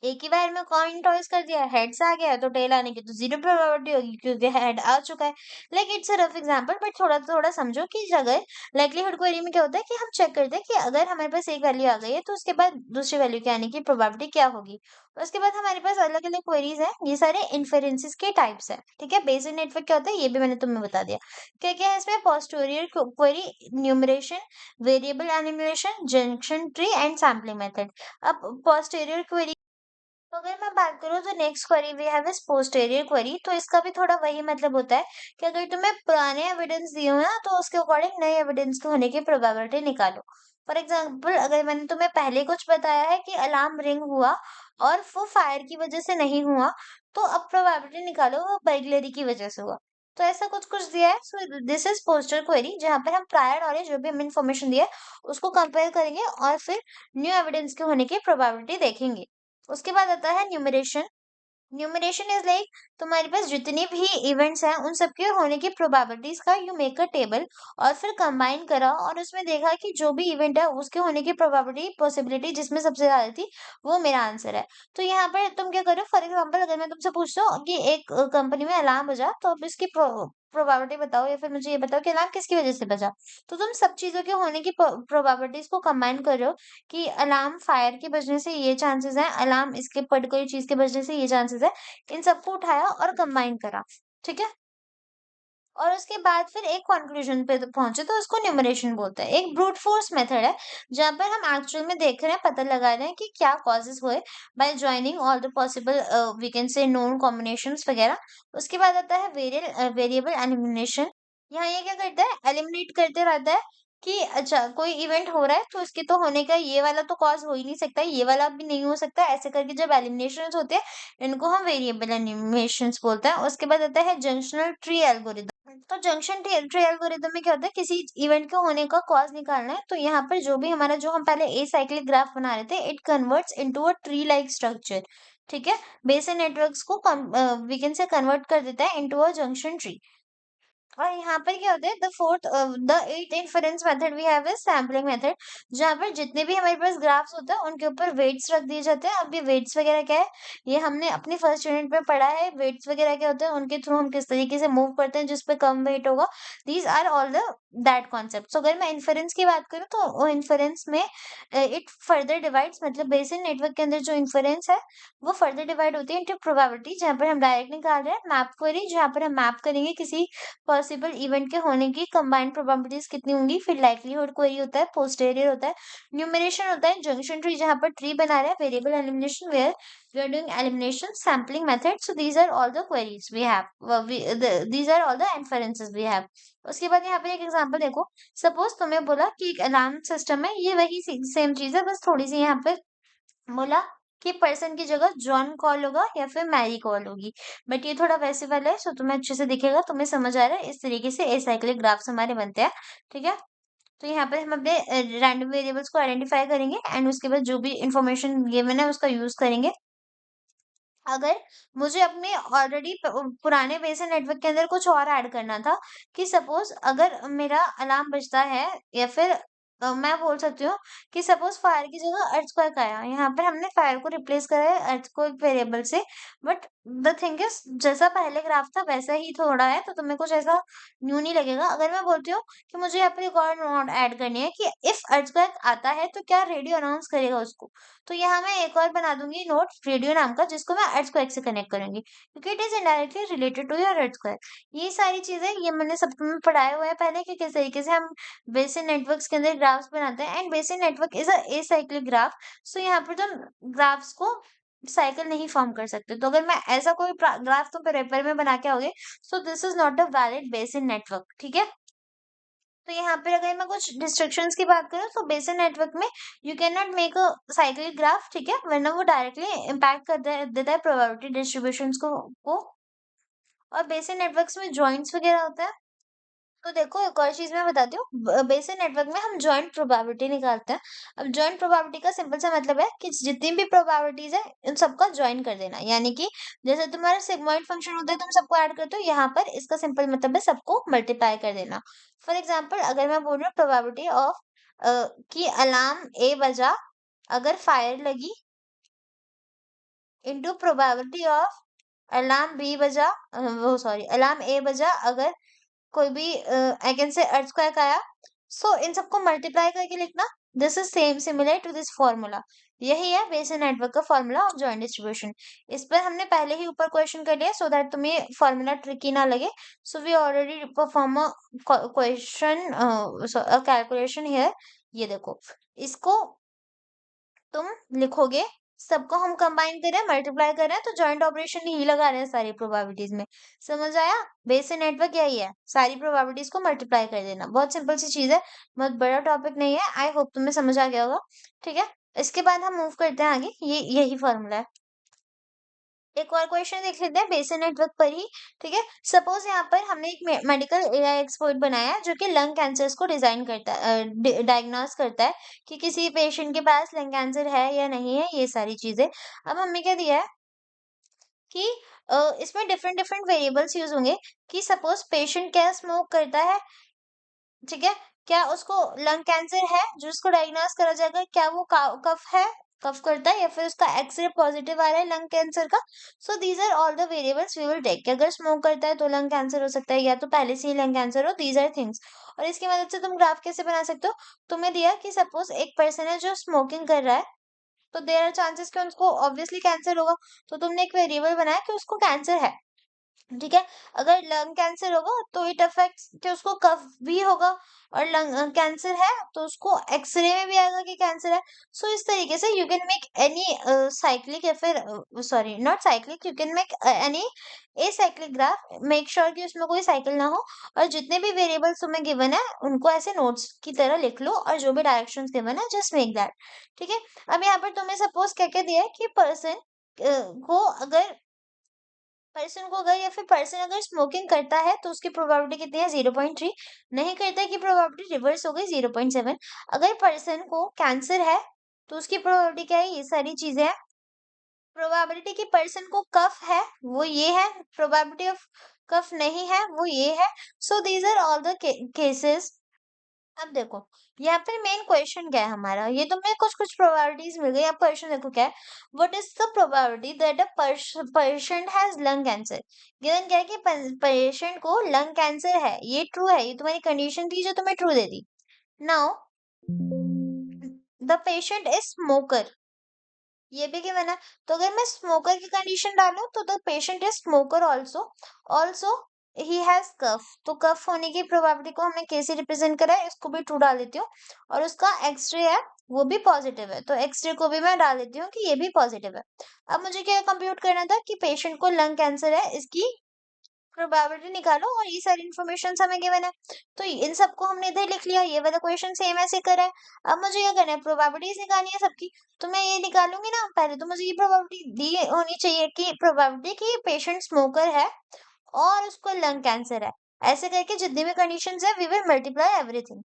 एक ही बार में कॉइन टॉस कर दिया, हेड्स आ गया, तो टेल आने की तो जीरो प्रोबेबिलिटी होगी क्योंकि हेड आ चुका है। Like it's a rough example, but थोड़ा थोड़ा समझो कि अगर लाइक्लीहुड क्वेरी में क्या होता है कि हम चेक करते हैं कि अगर हमारे पास एक वैल्यू आ गई है, तो उसके बाद दूसरी वैल्यू के आने की प्रोबेबिलिटी क्या होगी। उसके बाद हमारे पास अलग अलग क्वेरीज हैं, ये सारे इन्फेरेंसेस के टाइप्स हैं। ठीक है, बेसिक नेटवर्क क्या होता है ये भी मैंने तुम्हें बता दिया। क्या क्या है इसमें? Posterior query, enumeration, variable elimination, junction tree and sampling method. अब पोस्टीरियर क्वेरी, तो अगर मैं बात करूँ तो next query we have is posterior query. तो इसका भी थोड़ा वही मतलब होता है कि अगर तुम्हें पुराने एविडेंस दिए हो ना, तो उसके अकॉर्डिंग नए एविडेंस के होने की प्रोबेबिलिटी निकालो। फॉर एग्जाम्पल, अगर मैंने तुम्हें पहले कुछ बताया है कि अलार्म रिंग हुआ और वो फायर की वजह से नहीं हुआ, तो अब प्रोबेबिलिटी निकालो वो बर्गलरी की वजह से हुआ। तो ऐसा कुछ-कुछ दिया है। So this is poster query, जहाँ पर हम प्रायर नॉलेज जो भी हमें इन्फॉर्मेशन दिया है, उसको कंपेयर करेंगे और फिर न्यू एविडेंस के होने की प्रोबेबिलिटी देखेंगे। उसके बाद आता है न्यूमरेशन। न्यूमरेशन इज लाइक तुम्हारे पास जितने भी इवेंट्स हैं उन सब के होने की प्रोबेबिलिटीज का यू मेक अ टेबल और फिर कंबाइन करा और उसमें देखा कि जो भी इवेंट है उसके होने की प्रोबेबिलिटी पॉसिबिलिटी जिसमें सबसे ज्यादा थी वो मेरा आंसर है। तो यहाँ पर तुम क्या करो, फॉर एग्जांपल अगर मैं तुमसे पूछता हूँ कि एक कंपनी में अलार्म बजा तो अब इसकी प्रोबेबिलिटी बताओ या फिर मुझे ये बताओ कि अलार्म किसकी वजह से बजा। तो तुम सब चीजों के होने की प्रोबेबिलिटीज को कंबाइन कर रहे हो कि अलार्म फायर के बजने से ये चांसेस है, अलार्म इसके पर्टिकुलर चीज के बजने से ये चांसेस है। इन सबको उठाया और कंबाइन करा, ठीक है? और उसके बाद फिर एक कंक्लूजन पे तो पहुंचे तो उसको न्यूमरेशन बोलते हैं। एक ब्रूट फोर्स मेथड है जहां पर हम एक्चुअल में देख रहे हैं, पता लगा रहे हैं कि क्या कॉजेस हुए by joining all the possible we can say known combinations वगैरह। उसके बाद आता है वेरिएबल एलिमिनेशन। यहाँ ये क्या करता है, एलिमिनेट करते रहता है कि अच्छा कोई इवेंट हो रहा है तो इसके तो होने का ये वाला तो कॉज हो ही नहीं सकता, ये वाला भी नहीं हो सकता, ऐसे करके जब एलिमिनेशन होते हैं इनको हम वेरिएबल एलिमिनेशंस बोलते हैं। उसके बाद आता है जंक्शनल ट्री एल्गोरिदम। तो जंक्शन ट्री ट्री एल्गोरिदम में क्या होता है, किसी इवेंट के होने का कॉज निकालना है तो यहाँ पर जो भी हमारा जो हम पहले ए साइक्लिक ग्राफ बना रहे थे it converts into a tree like structure, ठीक है? बेसिक नेटवर्क्स को वी कैन से कन्वर्ट कर देता है इनटू अ जंक्शन ट्री। और यहाँ पर क्या होता है, the eight inference method we have is sampling method, जहाँ पर जितने भी हमारे पास ग्राफ्स होते हैं उनके ऊपर वेट्स रख दिए जाते हैं। अब ये वेट्स वगैरह क्या है, ये हमने अपनी फर्स्ट यूनिट में पढ़ा है। वेट्स वगैरह क्या होते हैं, उनके थ्रू हम किस तरीके से मूव करते हैं जिस पे कम वेट होगा। These are all the that concept. अगर मैं इन्फरेंस की बात करूँ तो इन्फरेंस में इट फर्दर डिवाइड्स, मतलब बेसिक नेटवर्क के अंदर जो इन्फरेंस है वो फर्दर डिवाइड होती है इंटू प्रोबेबिलिटी, जहाँ पर हम डायरेक्ट निकाल रहे हैं। मैप क्वेरी, जहाँ पर हम मैप करेंगे किसी पॉसिबल इवेंट के होने की कंबाइंड प्रोबेबिलिटीज कितनी होंगी। फिर लाइक्लीहुड क्वेरी होता है, पोस्टेरियर होता है, न्यूमरेशन होता है, जंक्शन ट्री जहां पर ट्री बना रहा है, variable elimination where we are doing elimination, sampling method. So these are all the queries we have, these are all the inferences we have. उसके बाद यहाँ पे एक एग्जांपल देखो। सपोज तुम्हें बोला कि एक अलार्म सिस्टम है, ये वही सेम चीज है, बस थोड़ी सी यहाँ पे बोला कि पर्सन की जगह जॉन कॉल होगा या फिर मैरी कॉल होगी। बट ये थोड़ा वैसे वाला है, सो तुम्हें अच्छे से दिखेगा, तुम्हें समझ आ रहा है। इस तरीके से एसाइक्लिक ग्राफ्स हमारे बनते हैं, ठीक है? तो यहाँ पे हम अपने रैंडम वेरिएबल्स को आइडेंटिफाई करेंगे एंड उसके बाद जो भी इंफॉर्मेशन गिवन है उसका यूज करेंगे। अगर मुझे अपने ऑलरेडी पुराने बेसिक नेटवर्क के अंदर कुछ और ऐड करना था, कि सपोज अगर मेरा अलार्म बजता है या फिर मैं बोल सकती हूँ कि सपोज फायर की जगह अर्थक्वेक आया, यहाँ पर हमने फायर को रिप्लेस करा है अर्थक्वेक वेरिएबल से। बट द थिंग इज जैसा पहले ग्राफ था वैसा ही थोड़ा है, तो तुम्हें कुछ ऐसा न्यू नहीं लगेगा। अगर मैं बोलती हूँ कि मुझे यहाँ पर एक और नोट ऐड करनी है कि इफ अर्थक्वेक आता है तो क्या रेडियो अनाउंस करेगा उसको। तो यहाँ मैं एक और बना दूंगी नोट रेडियो नाम का, जिसको मैं अर्थक्वेक से कनेक्ट करूंगी क्योंकि it is indirectly related to your earthquake. ये सारी चीजें ये मैंने सब में पढ़ाया हुआ है पहले कि किस तरीके से हम बेसिक नेटवर्क्स के अंदर ग्राफ्स बनाते हैं। And basic network is a acyclic graph. So यहाँ पर तुम ग्राफ्स को साइकिल नहीं फॉर्म कर सकते। तो अगर मैं ऐसा कोई ग्राफ तुम पेपर में बना के आओगे, सो this is not a valid basic network, ठीक है? तो यहाँ पर अगर मैं कुछ डिस्ट्रक्शंस की बात करूँ तो बेसिक नेटवर्क में you can not make a cyclic graph, ठीक है? वरना वो डायरेक्टली इम्पैक्ट कर देता है प्रोबेबिलिटी डिस्ट्रीब्यूशंस को। और बेसिक नेटवर्क्स में जॉइंट्स वगैरह होता है। तो देखो एक और चीज मैं बताती हूँ, बेसिक नेटवर्क में हम जॉइंट प्रोबेबिलिटी निकालते हैं। अब जॉइंट प्रोबेबिलिटी का सिंपल सा मतलब है कि जितनी भी प्रोबेबिलिटीज है उन सबका ज्वाइन कर देना, यानी कि जैसे तुम्हारा सिग्मॉइड फंक्शन होता है तुम सबको ऐड करते हो, यहाँ पर इसका सिंपल मतलब है सबको मल्टीप्लाई कर देना। फॉर एग्जाम्पल अगर मैं बोल रही हूँ प्रोबेबिलिटी ऑफ कि अलार्म ए बजा अगर फायर लगी into probability of alarm B बजा वो सॉरी अलार्म ए बजा अगर कोई भी आई कैन से अर्थक्वेक आया। सो इन सबको मल्टीप्लाई करके लिखना। This is same similar to this formula. यही है बेसिक नेटवर्क का फॉर्मूला ऑफ जॉइंट डिस्ट्रीब्यूशन। इस पर हमने पहले ही ऊपर क्वेश्चन कर लिया सो दैट तुम्हें फॉर्मूला ट्रिकी ना लगे। So we already perform a question calculation here. ये देखो, इसको तुम लिखोगे, सबको हम कंबाइन कर रहे हैं, मल्टीप्लाई कर रहे हैं, तो जॉइंट ऑपरेशन ही लगा रहे हैं सारी प्रोबेबिलिटीज में। समझ आया? बेसिक नेटवर्क यही है, सारी प्रोबेबिलिटीज को मल्टीप्लाई कर देना। बहुत सिंपल सी चीज है, बहुत बड़ा टॉपिक नहीं है। आई होप तुम्हें समझ आ गया होगा, ठीक है? इसके बाद हम मूव करते हैं आगे, ये यही फॉर्मूला है। एक और क्वेश्चन देख लेते हैं बेसिक नेटवर्क पर ही। ठीक है, सपोज यहाँ पर हमने एक मेडिकल एआई एक्सपर्ट बनाया है जो कि लंग कैंसर्स को डिजाइन करता है, डायग्नोस करता है कि किसी पेशेंट के पास लंग कैंसर है या नहीं है, ये सारी चीजें। अब हमने क्या दिया है कि इसमें डिफरेंट डिफरेंट वेरिएबल्स यूज होंगे कि सपोज पेशेंट क्या स्मोक करता है, ठीक है, क्या उसको लंग कैंसर है जो उसको डायग्नोस करा जाएगा, क्या वो कफ है, कफ करता है, या फिर उसका एक्सरे पॉजिटिव आ रहा है लंग कैंसर का। So these are all the variables we will take कि अगर स्मोक करता है तो लंग कैंसर हो सकता है, या तो पहले से ही लंग कैंसर हो, दीज आर थिंग्स। और इसकी मदद से तुम ग्राफ कैसे बना सकते हो, तुम्हें दिया कि सपोज एक पर्सन है जो स्मोकिंग कर रहा है, तो देयर आर चांसेस कि उसको ऑब्वियसली कैंसर होगा, तो तुमने एक वेरिएबल बनाया कि उसको कैंसर है। ठीक है, अगर लंग कैंसर होगा तो इट अफेक्ट्स कि उसको कफ भी होगा, और लंग कैंसर है तो उसको एक्सरे में भी आएगा कि कैंसर है। सो इस तरीके से you can make any cyclic, या फिर sorry not cyclic, you can make any a cyclic graph, make sure कि उसमें कोई साइकिल ना हो, और जितने भी वेरिएबल्स तुम्हें गिवन है उनको ऐसे नोट्स की तरह लिख लो, और जो भी डायरेक्शंस गिवन है जस्ट मेक दैट। ठीक है, अब यहाँ पर तुम्हें सपोज क्या क्या दिया है कि पर्सन अगर स्मोकिंग करता है तो उसकी प्रोबेबिलिटी कितनी है, 0.3। नहीं करता है कि प्रोबेबिलिटी रिवर्स हो गई, 0.7। अगर पर्सन को कैंसर है तो उसकी प्रोबेबिलिटी क्या है, ये सारी चीजें हैं। प्रोबेबिलिटी कि पर्सन को कफ है वो ये है, प्रोबेबिलिटी ऑफ कफ नहीं है वो ये है। So these are all the cases. अब देखो यहाँ पर मेन क्वेश्चन क्या है हमारा, ये तो मैं कुछ कुछ प्रोबेबिलिटीज मिल गई। अब क्वेश्चन देखो क्या है, what is the probability that a patient has lung cancer. Given क्या है कि पेशेंट को लंग कैंसर है, ये ट्रू है, ये तुम्हारी कंडीशन थी जो तुम्हें true they the. Now the patient is smoker, ये भी गिवन है, तो अगर मैं स्मोकर की कंडीशन डालूं तो the patient is smoker also, also he has cough, तो कफ होने की प्रोबेबिलिटी को हमने कैसे रिप्रेजेंट करा है, इसको भी ट्रू डाल देती हूँ। और उसका एक्सरे है वो भी पॉजिटिव है, तो एक्सरे को भी मैं डाल देती हूँ कि ये भी पॉजिटिव है। अब मुझे क्या कंप्यूट करना था कि पेशेंट को लंग कैंसर है, इसकी प्रोबेबिलिटी निकालो, और ये सारी इन्फॉर्मेशन हमें गिवन है, तो इन सबको हमने इधर लिख लिया, ये वाला क्वेश्चन सेम ऐसे करा है। अब मुझे क्या करना है, प्रोबेबिलिटीज निकालनी है सबकी, तो मैं ये निकालूंगी ना, पहले तो मुझे ये प्रोबेबिलिटी दी होनी चाहिए कि प्रोबेबिलिटी कि पेशेंट स्मोकर है और उसको लंग कैंसर है। ऐसे करके जितनी भी कंडीशंस है वी विल मल्टीप्लाई एवरीथिंग।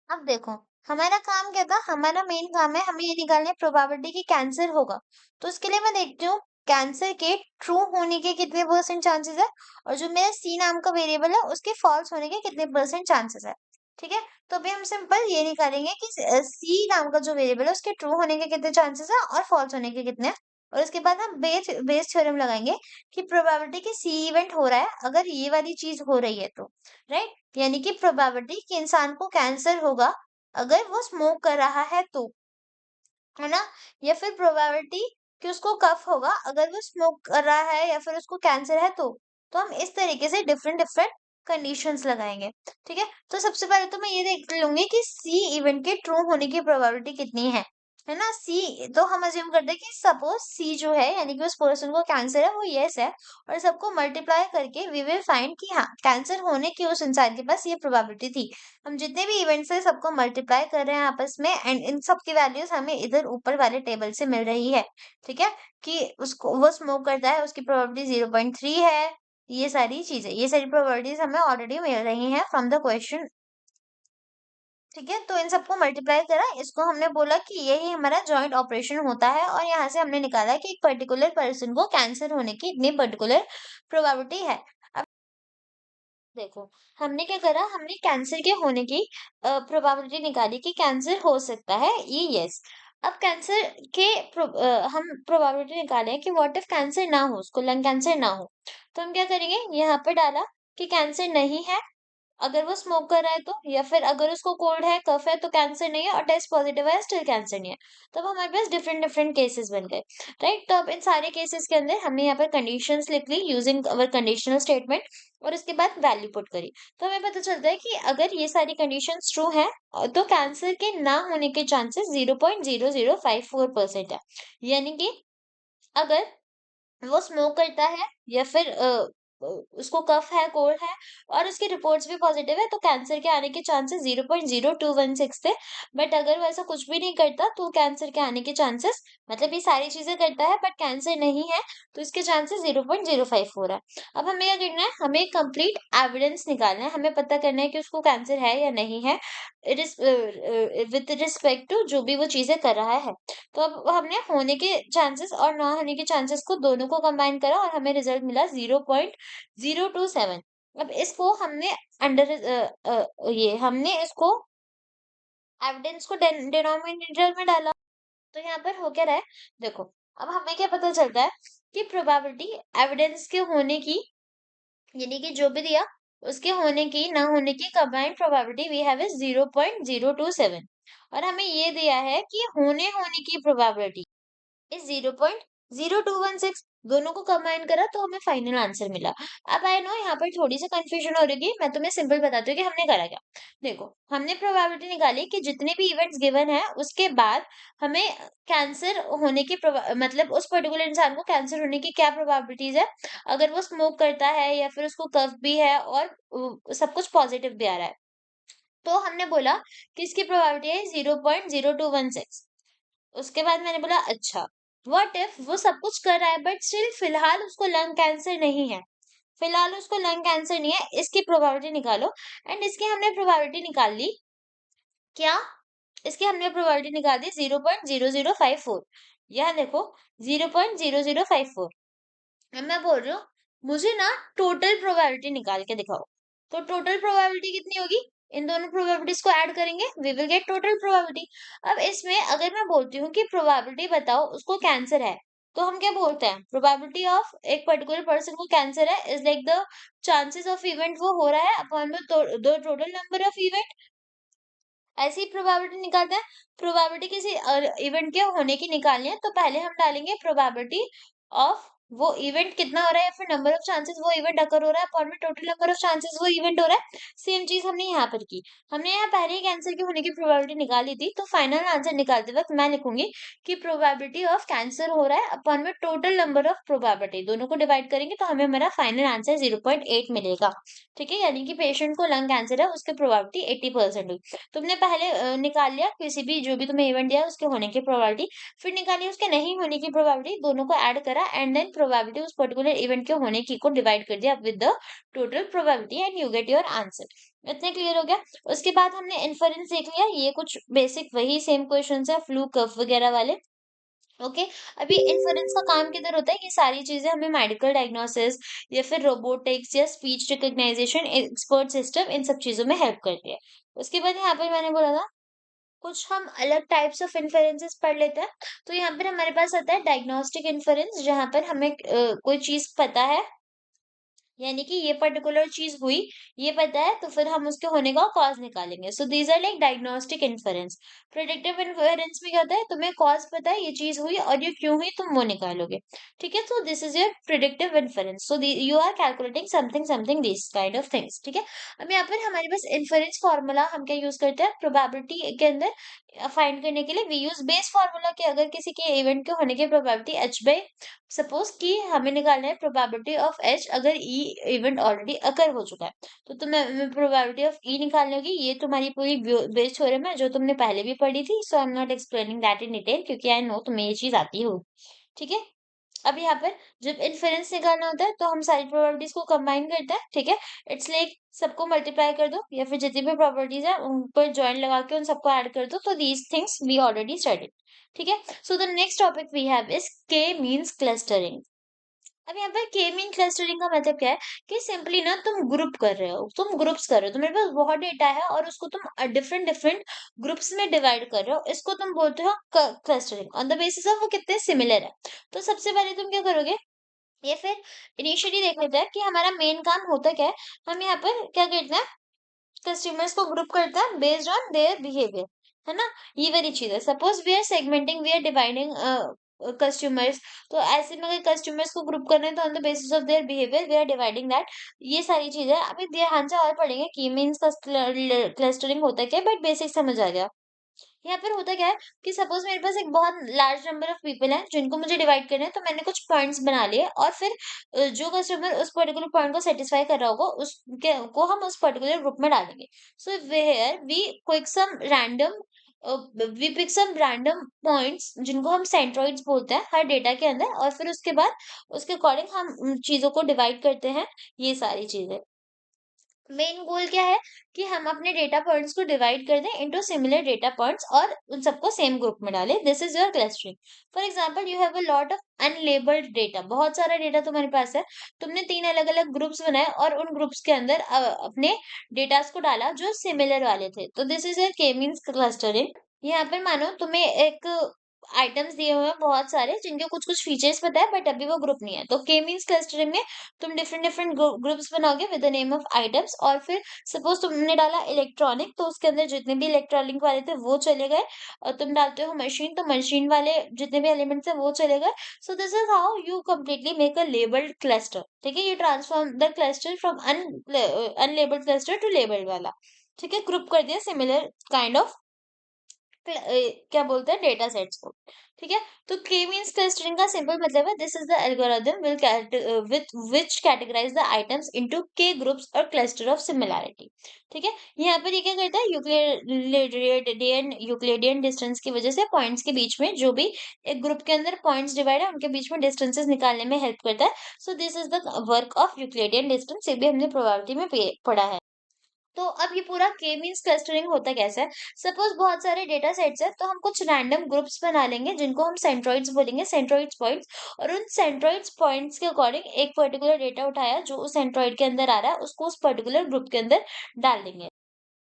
अब देखो हमारा काम क्या था, हमारा मेन काम है हमें ये निकालना है प्रोबेबिलिटी कि कैंसर होगा। तो उसके लिए मैं देखती हूँ कैंसर के ट्रू होने के कितने परसेंट चांसेस है, और जो मेरा सी नाम का वेरिएबल है उसके फॉल्स होने के कितने परसेंट चांसेस है। ठीक है, तो अभी हम सिंपल ये निकालेंगे कि सी नाम का जो वेरिएबल है उसके ट्रू होने के कितने चांसेस है और फॉल्स होने के कितने हैं। और उसके बाद हम बेस थ्योरम लगाएंगे कि प्रोबेबिलिटी कि सी इवेंट हो रहा है अगर ये वाली चीज हो रही है तो, राइट, यानी कि प्रोबेबिलिटी कि इंसान को कैंसर होगा अगर वो स्मोक कर रहा है तो, है ना, या फिर प्रोबेबिलिटी कि उसको कफ होगा अगर वो स्मोक कर रहा है, या फिर उसको कैंसर है तो हम इस तरीके से डिफरेंट डिफरेंट कंडीशंस लगाएंगे। ठीक है, तो सबसे पहले तो मैं ये देख लूंगी कि सी इवेंट के ट्रू होने की प्रोबेबिलिटी कितनी है ना। सी तो हम अज्यूम करते हैं कि सपोज सी जो है यानी कि उस पर्सन को कैंसर है वो यस है, और सबको मल्टीप्लाई करके वी विल फाइंड कि हाँ कैंसर होने की उस इंसान के पास ये प्रोबेबिलिटी थी। हम जितने भी इवेंट्स है सबको मल्टीप्लाई कर रहे हैं आपस में, एंड इन सब की वैल्यूज हमें इधर ऊपर वाले टेबल से मिल रही है। ठीक है, कि उसको वो स्मोक करता है उसकी प्रोबेबिलिटी 0.3 है, ये सारी चीजें, ये सारी प्रोबेबिलिटीज हमें ऑलरेडी मिल रही हैं फ्रॉम द क्वेश्चन। ठीक है, तो इन सबको मल्टीप्लाई करा, इसको हमने बोला कि यही हमारा जॉइंट ऑपरेशन होता है, और यहाँ से हमने निकाला कि एक पर्टिकुलर पर्सन को कैंसर होने की इतनी पर्टिकुलर प्रोबेबिलिटी है। देखो हमने क्या करा, हमने कैंसर के होने की प्रोबेबिलिटी निकाली कि कैंसर हो सकता है, ये यस। अब कैंसर के हम प्रोबेबिलिटी निकाले कि व्हाट इफ कैंसर ना हो, उसको लंग कैंसर ना हो, तो हम क्या करेंगे, यहाँ पर डाला कि कैंसर नहीं है अगर वो स्मोक कर रहा है तो, या फिर अगर उसको कोल्ड है कफ है तो कैंसर नहीं है, और टेस्ट पॉजिटिव है स्टिल कैंसर नहीं है। तब हमारे पास डिफरेंट डिफरेंट केसेस बन गए, राइट। तो अब इन सारे केसेस के अंदर हमने यहाँ पर कंडीशंस लिख ली यूजिंग अवर कंडीशनल स्टेटमेंट, और इसके बाद वैल्यू पुट करी। तो हमें पता चलता है कि अगर ये सारी कंडीशंस ट्रू हैं तो कैंसर के ना होने के चांसेस 0.0054% है। यानी कि अगर वो स्मोक करता है, या फिर उसको कफ है, कोल्ड है और उसकी रिपोर्ट्स भी पॉजिटिव है, तो कैंसर के आने के चांसेस 0.0216 थे। बट अगर वो ऐसा कुछ भी नहीं करता तो कैंसर के आने के चांसेस, मतलब ये सारी चीजें करता है बट कैंसर नहीं है, तो इसके चांसेस 0.054 है। अब हमें क्या करना है, हमें कंप्लीट एविडेंस निकालना है, हमें पता करना है कि उसको कैंसर है या नहीं है, it is with respect to जो भी वो चीजें कर रहा है। तो अब हमने होने के चांसेस और ना होने के चांसेस को दोनों को कंबाइन करा और हमें रिजल्ट मिला 0.027। अब इसको हमने अंडर ये हमने इसको एविडेंस को डिनोमिनेटर में डाला। तो यहाँ पर हो क्या रहा है, देखो अब हमें क्या पता चलता है कि प्रोबेबिलिटी एविडेंस के होने की, यानी कि जो भी दिया उसके होने की ना होने की combined probability we have is 0.027, और हमें ये दिया है कि होने की प्रोबेबिलिटी इज 0.0216। दोनों को कंबाइन करा तो हमें फाइनल आंसर मिला। अब आई नो यहाँ पर थोड़ी सी कंफ्यूजन हो रही है, मैं तुम्हें सिंपल बताती हूँ कि हमने करा क्या। देखो हमने प्रोबेबिलिटी निकाली कि जितने भी इवेंट्स गिवन है उसके बाद हमें कैंसर होने की मतलब उस पर्टिकुलर इंसान को कैंसर होने की क्या प्रोबेबिलिटीज है, अगर वो स्मोक करता है या फिर उसको कफ भी है और सब कुछ पॉजिटिव भी आ रहा है। तो हमने बोला कि इसकी प्रोबेबिलिटी है 0.0216। उसके बाद मैंने बोला अच्छा, व्हाट इफ वो सब कुछ कर रहा है बट स्टिल फिलहाल उसको लंग कैंसर नहीं है, फिलहाल उसको लंग कैंसर नहीं है, इसकी प्रोबेबिलिटी निकालो। एंड इसकी हमने प्रोबेबिलिटी निकाल ली क्या, इसकी हमने प्रोबेबिलिटी निकाल दी 0.0054। यहाँ देखो 0.0054। अब मैं बोल रही हूँ मुझे ना टोटल प्रोबेबिलिटी निकाल के दिखाओ। तो टोटल प्रोबेबिलिटी कितनी होगी, इन दोनों प्रोबेबिलिटीज को ऐड करेंगे we will get total probability. अब इसमें अगर मैं बोलती हूँ कि प्रोबेबिलिटी बताओ उसको कैंसर है, तो हम क्या बोलते हैं, प्रोबेबिलिटी ऑफ एक पर्टिकुलर पर्सन को कैंसर है is like the chances of event वो हो रहा है अपॉन में दो टोटल नंबर ऑफ इवेंट। ऐसी प्रोबेबिलिटी निकालते हैं। प्रोबेबिलिटी किसी इवेंट के होने की निकालनी है तो पहले हम डालेंगे प्रोबेबिलिटी ऑफ वो इवेंट कितना हो रहा है या फिर नंबर ऑफ चांसेस वो इवेंट अकर हो रहा है अपॉन में टोटल नंबर ऑफ चांसेस वो इवेंट हो रहा है। सेम चीज हमने यहाँ पर की, हमने यहाँ पहले ही कैंसर के होने की प्रोबेबिलिटी निकाली थी, तो फाइनल आंसर निकालते वक्त मैं लिखूंगी कि प्रोबेबिलिटी ऑफ कैंसर हो रहा है अपॉन में टोटल नंबर ऑफ प्रोबेबिलिटी, दोनों को डिवाइड करेंगे तो हमें हमारा फाइनल आंसर 0.8 मिलेगा। ठीक है, यानी कि पेशेंट को लंग कैंसर है उसकी प्रोबेबिलिटी 80% हुई। तुमने पहले निकाल लिया किसी भी जो भी तुम्हें इवेंट दिया है उसके होने की प्रोबेबिलिटी, फिर निकाली उसके नहीं होने की प्रोबेबिलिटी, दोनों को ऐड करा एंड देन प्रोबेबिलिटी उस पर्टिकुलर इवेंट के होने की को डिवाइड कर दिया with the total probability and you get your answer. इतने क्लियर हो गया। उसके बाद हमने इन्फेरेंस देख लिया, ये कुछ बेसिक वही सेम क्वेश्चंस है फ्लू कफ वगैरह वाले। ओके, अभी इन्फ्लुएंस का काम किधर होता है, ये सारी चीजें हमें मेडिकल डायग्नोसिस या फिर रोबोटिक्स या स्पीच रिकग्नाइजेशन एक्सपर्ट सिस्टम इन सब चीजों में हेल्प करती है। उसके बाद यहाँ पर मैंने बोला था कुछ हम अलग टाइप्स ऑफ इन्फेरेंसेस पढ़ लेते हैं। तो यहाँ पर हमारे पास आता है डायग्नोस्टिक इन्फेरेंस, जहाँ पर हमें कोई चीज पता है, यानी कि ये पर्टिकुलर चीज हुई, ये पता है, तो फिर हम उसके होने का कॉज निकालेंगे। So these are like diagnostic inference. Predictive inference में क्या होता है, तुम्हें कॉज पता है ये चीज हुई और ये क्यों हुई तुम वो निकालोगे। ठीक है, so this is your predictive inference, so you are calculating something something this kind of things. ठीक है, अब यहाँ पर हमारे पास इन्फेरेंस फॉर्मूला हम क्या यूज करते हैं प्रोबेबिलिटी के अंदर फाइंड करने के लिए, वी यूज बेस फॉर्मूला के अगर किसी के इवेंट के होने की प्रोबेबिलिटी एच बाई, सपोज कि हमें निकालना है प्रोबेबिलिटी ऑफ एच अगर ई इवेंट ऑलरेडी अकर हो चुका है, तो तुम्हें प्रोबेबिलिटी ऑफ ई निकालनी होगी। ये तुम्हारी पूरी बेस थ्योरम है जो तुमने पहले भी पढ़ी थी, so I am not explaining that in detail क्योंकि आई नो तुम्हें ये चीज आती होगी। ठीक है, अब यहाँ पर जब इन्फेरेंस निकालना होता है तो हम सारी प्रोबेबिलिटीज को कंबाइन करते हैं। ठीक है, इट्स लाइक सबको मल्टीप्लाई कर दो या फिर जितनी भी प्रोबेबिलिटीज है उन पर ज्वाइन लगा के उन सबको ऐड कर दो, तो these things we already studied. ठीक है, so the next topic we have is K means clustering. अब यहाँ पर के मीन क्लस्टरिंग का मतलब क्या है कि सिंपली ना तुम ग्रुप कर रहे हो, तुम ग्रुप्स कर रहे हो, तुम्हारे पास बहुत डेटा है और उसको तुम डिफरेंट डिफरेंट ग्रुप्स में डिवाइड कर रहे हो, इसको तुम बोलते हो clustering on the basis of वो कितने सिमिलर है। तो सबसे पहले तुम क्या करोगे, ये फिर इनिशियली देख लेते हैं कि हमारा मेन काम होता क्या है। हम यहाँ पर क्या करते हैं, कस्टमर्स को ग्रुप करते हैं बेस्ड ऑन देयर बिहेवियर, है ना। ये वाली चीज है, suppose we are segmenting, we are dividing customers, तो ऐसे में अगर कस्टमर्स को ग्रुप करना है तो on the basis of their behaviour we are dividing that. ये सारी चीजें अभी ध्यान से और पढ़ेंगे की मीन्स क्लस्टरिंग होता है क्या, बट बेसिक समझ आ गया। यहाँ पर होता क्या है कि सपोज मेरे पास एक बहुत लार्ज नंबर ऑफ पीपल हैं जिनको मुझे डिवाइड करना है, तो मैंने कुछ पॉइंट्स बना लिए और फिर जो कस्टमर उस पर्टिकुलर पॉइंट को सेटिस्फाई कर रहा होगा उसके को हम उस पर्टिकुलर ग्रुप में डालेंगे। So where we quick some random we pick some random points जिनको हम सेंट्रोइड्स बोलते हैं हर डेटा के अंदर, और फिर उसके बाद उसके अकॉर्डिंग हम चीजों को डिवाइड करते हैं। ये सारी चीजें मेन गोल क्या है कि हम अपने डेटा पॉइंट्स को डिवाइड कर दें इनटू सिमिलर डेटा पॉइंट्स और उन सबको सेम ग्रुप में डालें। This is your clustering. For example you have a lot of unlabelled data, बहुत सारा डेटा तुम्हारे पास है। तुमने 3 अलग-अलग ग्रुप्स बनाए और उन ग्रुप्स के अंदर अपने डेटास को डाला जो सिमिलर वाले थे। तो दिस इज योर के मींस क्लस्टरिंग। यहाँ पर मानो तुम्हें एक आइटम्स दिए हुए हैं बहुत सारे जिनके कुछ-कुछ फीचर्स पता है बट अभी वो ग्रुप नहीं है। तो के मींस क्लस्टरिंग में तुम डिफरेंट डिफरेंट ग्रुप्स बनाओगे with the name of items, और फिर सपोज तुमने डाला इलेक्ट्रॉनिक तो उसके अंदर जितने भी इलेक्ट्रॉनिक वाले थे वो चले गए, और तुम डालते हो मशीन तो मशीन वाले जितने भी एलिमेंट्स है वो चले गए। So this is how you completely make a labelled cluster. ठीक है, you transform the cluster from unlabelled cluster to labelled वाला। ठीक है, ग्रुप कर दिया सिमिलर काइंड ऑफ क्या बोलते हैं डेटा सेट्स को। ठीक है, तो के मींस क्लस्टरिंग का सिंपल मतलब है this is the algorithm with which categorise the items into K groups और क्लस्टर ऑफ सिमिलैरिटी। ठीक है, यहाँ पर ये क्या करता है यूक्लिडियन डिस्टेंस की वजह से पॉइंट्स के बीच में जो भी एक ग्रुप के अंदर पॉइंट्स डिवाइड है उनके बीच में डिस्टेंसेस निकालने में हेल्प करता है। So this is the work of Euclidean distance, ये भी हमने प्रोबेबिलिटी में पढ़ा है। तो अब ये पूरा के मींस क्लस्टरिंग होता कैसा है? सपोज बहुत सारे डेटा सेट्स हैं तो हम कुछ रैंडम ग्रुप्स बना लेंगे जिनको हम सेंट्रोइड्स बोलेंगे, सेंट्रोइड्स पॉइंट्स। और उन सेंट्रोइड्स पॉइंट्स के अकॉर्डिंग एक पर्टिकुलर डेटा उठाया जो उस सेंट्रोइड के अंदर आ रहा है उसको उस पर्टिकुलर ग्रुप के अंदर डाल देंगे।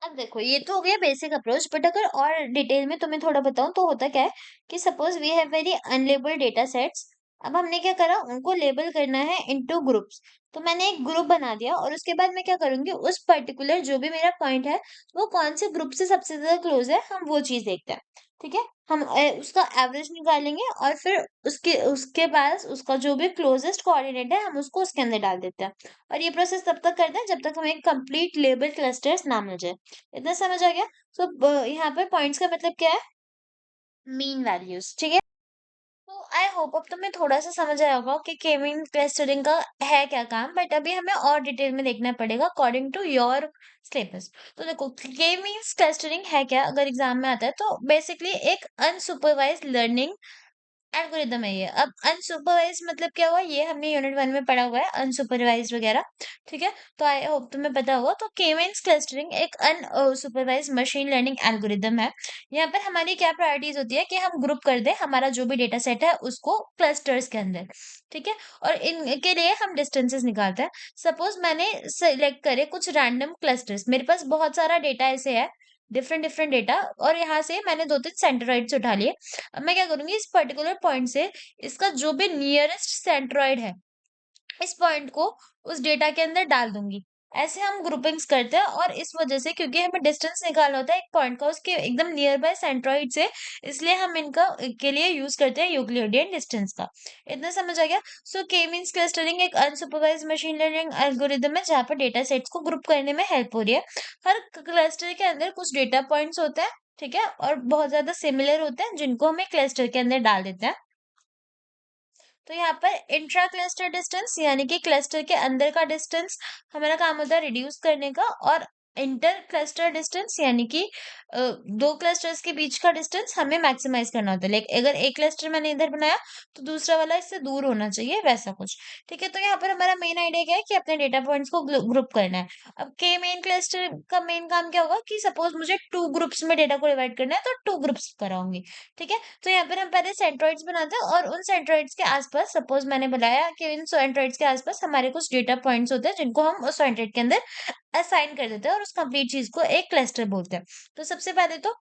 अब देखो ये तो हो गया बेसिक अप्रोच, बट अगर और डिटेल में तुम्हें थोड़ा बताऊं तो होता क्या है कि suppose we have very unlabelled data sets. अब हमने क्या करा, उनको लेबल करना है इनटू ग्रुप्स। तो मैंने एक ग्रुप बना दिया और उसके बाद मैं क्या करूंगी, उस पर्टिकुलर जो भी मेरा पॉइंट है वो कौन से ग्रुप से सबसे ज्यादा क्लोज है हम वो चीज देखते हैं। ठीक है, हम उसका एवरेज निकालेंगे और फिर उसके उसके पास उसका जो भी क्लोजेस्ट कोऑर्डिनेट है हम उसको उसके अंदर डाल देते हैं। और ये प्रोसेस तब तक करते हैं जब तक हमें कंप्लीट लेबल क्लस्टर्स ना मिल जाए। इतना समझ आ गया? सो यहाँ पर पॉइंट्स का मतलब क्या है, मीन वैल्यूज। ठीक है, तो आई होप अब तुम्हें थोड़ा सा समझ आया होगा कि के मीन क्लस्टरिंग का है क्या काम, बट अभी हमें और डिटेल में देखना पड़ेगा अकॉर्डिंग टू योर सिलेबस। तो देखो के मीन्स क्लस्टरिंग है क्या, अगर एग्जाम में आता है तो बेसिकली एक अनसुपरवाइज्ड लर्निंग एल्गोरिदम है ये। अब अनसुपरवाइज मतलब क्या हुआ, ये हमने यूनिट 1 में पढ़ा हुआ है अनसुपरवाइज वगैरह। ठीक है, तो आई होप तुम्हें पता होगा। तो के मींस क्लस्टरिंग एक अनसुपरवाइज मशीन लर्निंग एल्गोरिदम है। यहाँ पर हमारी क्या प्रायोरिटीज होती है कि हम ग्रुप कर दें हमारा जो भी डेटा सेट है उसको क्लस्टर्स के अंदर। ठीक है, और इनके लिए हम डिस्टेंसेस निकालते हैं। सपोज मैंने सेलेक्ट करे कुछ रैंडम क्लस्टर्स, मेरे पास बहुत सारा डेटा ऐसे है, डिफरेंट डिफरेंट डेटा, और यहाँ से मैंने 2-3 सेंट्रोइड्स उठा लिए। अब मैं क्या करूंगी, इस पर्टिकुलर पॉइंट से इसका जो भी नियरेस्ट सेंट्रॉइड है इस पॉइंट को उस डेटा के अंदर डाल दूंगी। ऐसे हम ग्रुपिंग्स करते हैं, और इस वजह से क्योंकि हमें डिस्टेंस निकालना होता है एक पॉइंट का उसके एकदम नियर बाय सेंट्रॉइड से, इसलिए हम इनका के लिए यूज करते हैं यूक्लिडियन डिस्टेंस का। इतना समझ आ गया? सो के मींस क्लस्टरिंग एक अनसुपरवाइज्ड मशीन लर्निंग एल्गोरिदम है जहाँ पर डेटा सेट्स को ग्रुप करने में हेल्प हो रही है। हर क्लस्टर के अंदर कुछ डेटा पॉइंट्स होते हैं, ठीक है, और बहुत ज्यादा सिमिलर होते हैं जिनको हमें क्लस्टर के अंदर डाल देते हैं। तो यहाँ पर इंट्रा क्लस्टर डिस्टेंस यानी कि क्लस्टर के अंदर का डिस्टेंस हमारा काम होता है रिड्यूस करने का, और इंटर क्लस्टर डिस्टेंस यानी कि दो क्लस्टर्स के बीच का डिस्टेंस हमें मैक्सिमाइज करना होता है। लाइक अगर एक क्लस्टर मैंने इधर बनाया तो दूसरा वाला इससे दूर होना चाहिए, वैसा कुछ। ठीक है, तो यहाँ पर हमारा मेन आइडिया क्या है कि अपने डेटा पॉइंट्स को ग्रुप करना है। अब के मेन क्लस्टर का मेन काम क्या होगा कि सपोज मुझे 2 ग्रुप्स में डेटा को डिवाइड करना है तो 2 ग्रुप्स कराऊंगी। ठीक है, तो यहाँ पर हम पहले सेंट्रोइड्स बनाते हैं और उन सेंट्रोइड्स के आसपास सपोज मैंने बताया कि इन सेंट्रोइड्स के आसपास हमारे कुछ डेटा पॉइंट्स होते हैं जिनको हम उस सेंट्रोइड के अंदर असाइन कर देते हैं और उस कंप्लीट चीज को एक क्लस्टर बोलते हैं। तो सबसे पहले तो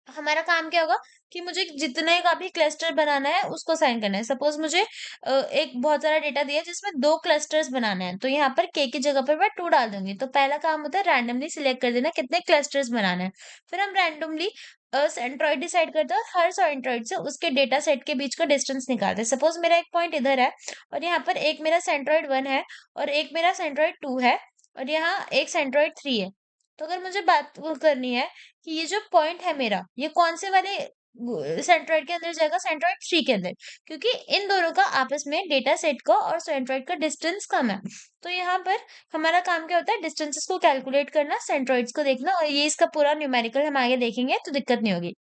हमारा काम क्या होगा कि मुझे जितने का भी क्लस्टर बनाना है उसको असाइन करना है। सपोज मुझे एक बहुत सारा डेटा दिया है जिसमें 2 क्लस्टर्स बनाने हैं, तो यहाँ पर के की जगह पर मैं 2 डाल दूंगी। तो पहला काम होता है रैंडमली सिलेक्ट कर देना कितने क्लस्टर्स बनाने हैं। फिर हम रैंडमली सेंट्रोइड डिसाइड करते हैं और हर सेंट्रोइड से उसके डेटा सेट के बीच का डिस्टेंस निकालते हैं। सपोज मेरा एक पॉइंट इधर है और यहाँ पर एक मेरा सेंट्रोइड 1 है और एक मेरा सेंट्रोइड 2 है और यहाँ एक सेंट्रोइड 3 है। तो अगर मुझे बात वो करनी है कि ये जो पॉइंट है मेरा, ये कौन से वाले सेंट्रोइड के अंदर जाएगा, सेंट्रोइड 3 के अंदर, क्योंकि इन दोनों का आपस में डेटा सेट का और सेंट्रोइड का डिस्टेंस कम है। तो यहाँ पर हमारा काम क्या होता है, डिस्टेंसेस को कैलकुलेट करना, सेंट्रोइड्स को देखना, और ये इसका पूरा न्यूमेरिकल हम आगे देखेंगे तो दिक्कत नहीं होगी।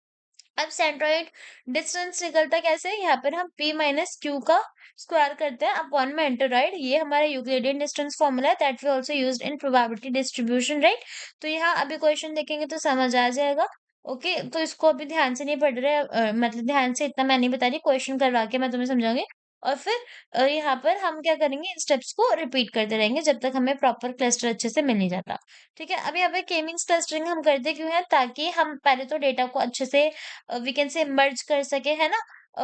अब सेंट्रोइड डिस्टेंस निकलता कैसे है, यहाँ पर हम p माइनस क्यू का स्क्वायर करते हैं अपॉन में एंटरराइड। ये हमारा यूक्लिडियन डिस्टेंस फॉर्मूला है, that we also used in probability distribution, right. तो यहाँ अभी क्वेश्चन देखेंगे तो समझ आ जाएगा। ओके, तो इसको अभी ध्यान से नहीं पढ़ रहे, मतलब ध्यान से इतना मैं नहीं बता रही, क्वेश्चन करवा के मैं तुम्हें समझाऊंगी। और फिर यहाँ पर हम क्या करेंगे, इन स्टेप्स को रिपीट करते रहेंगे जब तक हमें प्रॉपर क्लस्टर अच्छे से मिल नहीं जाता। ठीक है, अब यहाँ पे के मींस क्लस्टरिंग हम करते क्यों है, ताकि हम पहले तो डेटा को अच्छे से वी कैन से मर्ज कर सके, है ना।